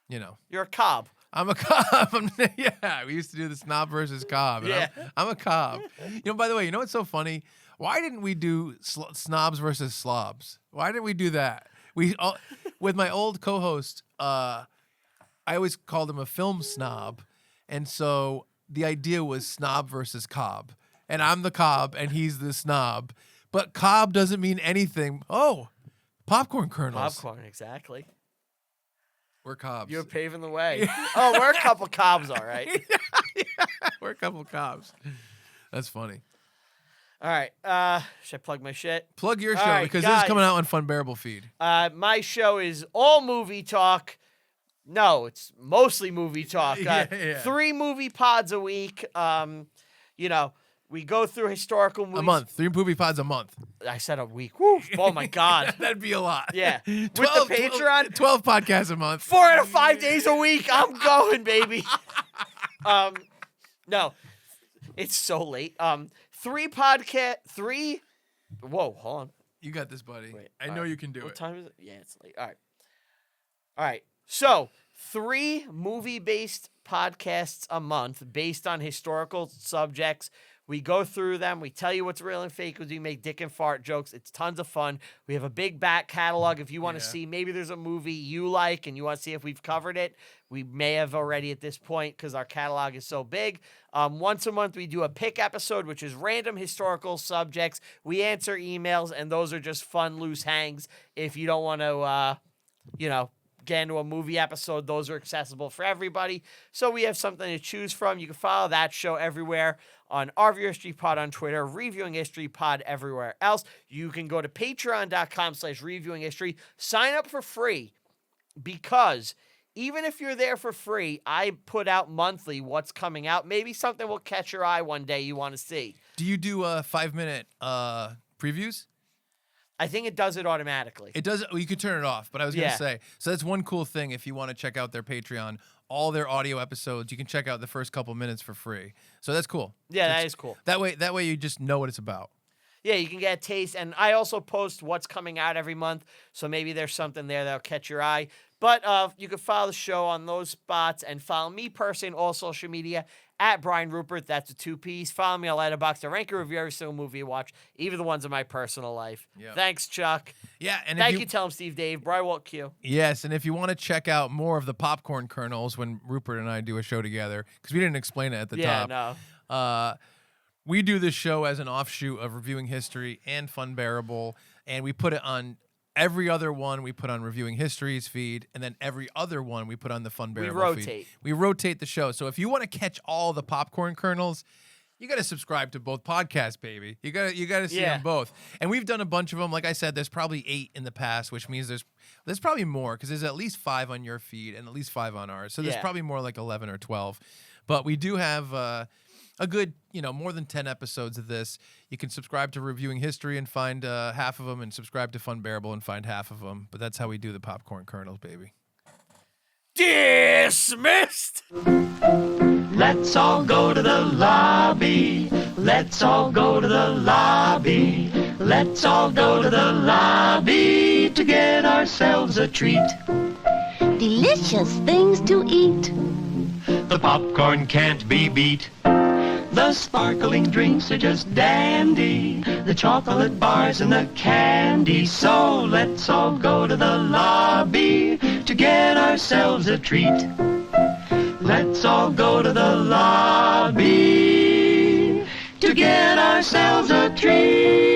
You know, You're a cob. I'm a cob. Yeah, we used to do the snob versus cob. And Yeah. I'm a cob. You know, by the way, you know what's so funny? Why didn't we do snobs versus slobs? Why didn't we do that? With my old co-host, I always called him a film snob, and so the idea was snob versus cob, and I'm the cob and he's the snob, but cob doesn't mean anything. Oh, popcorn kernels. Popcorn, exactly. We're cobs. You're paving the way. Oh, we're a couple cobs, all right. We're a couple of cobs. That's funny. All right. Should I plug my shit? Plug your All show right, because this is guys. coming out on Fun Bearable feed. My show is all movie talk. No, it's mostly movie talk. Yeah. 3 movie pods a week. You know, we go through historical movies. A month. 3 movie pods a month. I said a week. Woo. Oh my god. That'd be a lot. Yeah. With the Patreon, 12 podcasts a month. 4 out of 5 days a week. I'm going, baby. No, it's so late. 3 podcast. 3. Whoa, hold on. You got this, buddy. Wait, I all know right. you can do What it. time is it? Yeah, it's late. All right. All right. So, 3 movie-based podcasts a month based on historical subjects. We go through them. We tell you what's real and fake as we make dick and fart jokes. It's tons of fun. We have a big back catalog. If you want to Yeah. see, maybe there's a movie you like and you want to see if we've covered it. We may have already at this point because our catalog is so big. Once a month, we do a pick episode, which is random historical subjects. We answer emails, and those are just fun, loose hangs. If you don't want to, get into a movie episode, those are accessible for everybody. So we have something to choose from. You can follow that show everywhere on Review History Pod on Twitter, Reviewing History Pod everywhere else. You can go to patreon.com/reviewing history. Sign up for free because even if you're there for free, I put out monthly what's coming out. Maybe something will catch your eye one day you want to see. Do you do 5-minute previews? I think it does it automatically. It does. Well, you could turn it off, but I was going to Yeah. say. So that's one cool thing if you want to check out their Patreon. All their audio episodes, you can check out the first couple minutes for free. So that's cool. Yeah, that is cool. That way you just know what it's about. Yeah, you can get a taste. And I also post what's coming out every month. So maybe there's something there that'll catch your eye. But you can follow the show on those spots and follow me personally on all social media at Brian Ruppert. That's a 2-piece. Follow me on Letterboxd. I rank and review every single movie you watch, even the ones in my personal life. Yeah. Thanks, Chuck. Yeah, and Thank you, tell him Steve Dave. Brian Walt Q. Yes, and if you want to check out more of the popcorn kernels when Rupert and I do a show together, because we didn't explain it at the Yeah, top. no. We do this show as an offshoot of Reviewing History and Fun Bearable, and we put it on Every other one we put on Reviewing History's feed, and then every other one we put on the Fun Bearable feed. We rotate the show. So if you want to catch all the popcorn kernels, you got to subscribe to both podcasts, baby. You got to see them both. And we've done a bunch of them. Like I said, there's probably 8 in the past, which means there's probably more because there's at least 5 on your feed and at least 5 on ours. So there's probably more like 11 or 12. But we do have a good, more than 10 episodes of this. You can subscribe to Reviewing History and find half of them, and subscribe to Fun Bearable and find half of them. But that's how we do the popcorn kernels, baby. Dismissed! Let's all go to the lobby. Let's all go to the lobby. Let's all go to the lobby to get ourselves a treat. Delicious things to eat. The popcorn can't be beat. The sparkling drinks are just dandy. The chocolate bars and the candy. So let's all go to the lobby to get ourselves a treat. Let's all go to the lobby to get ourselves a treat.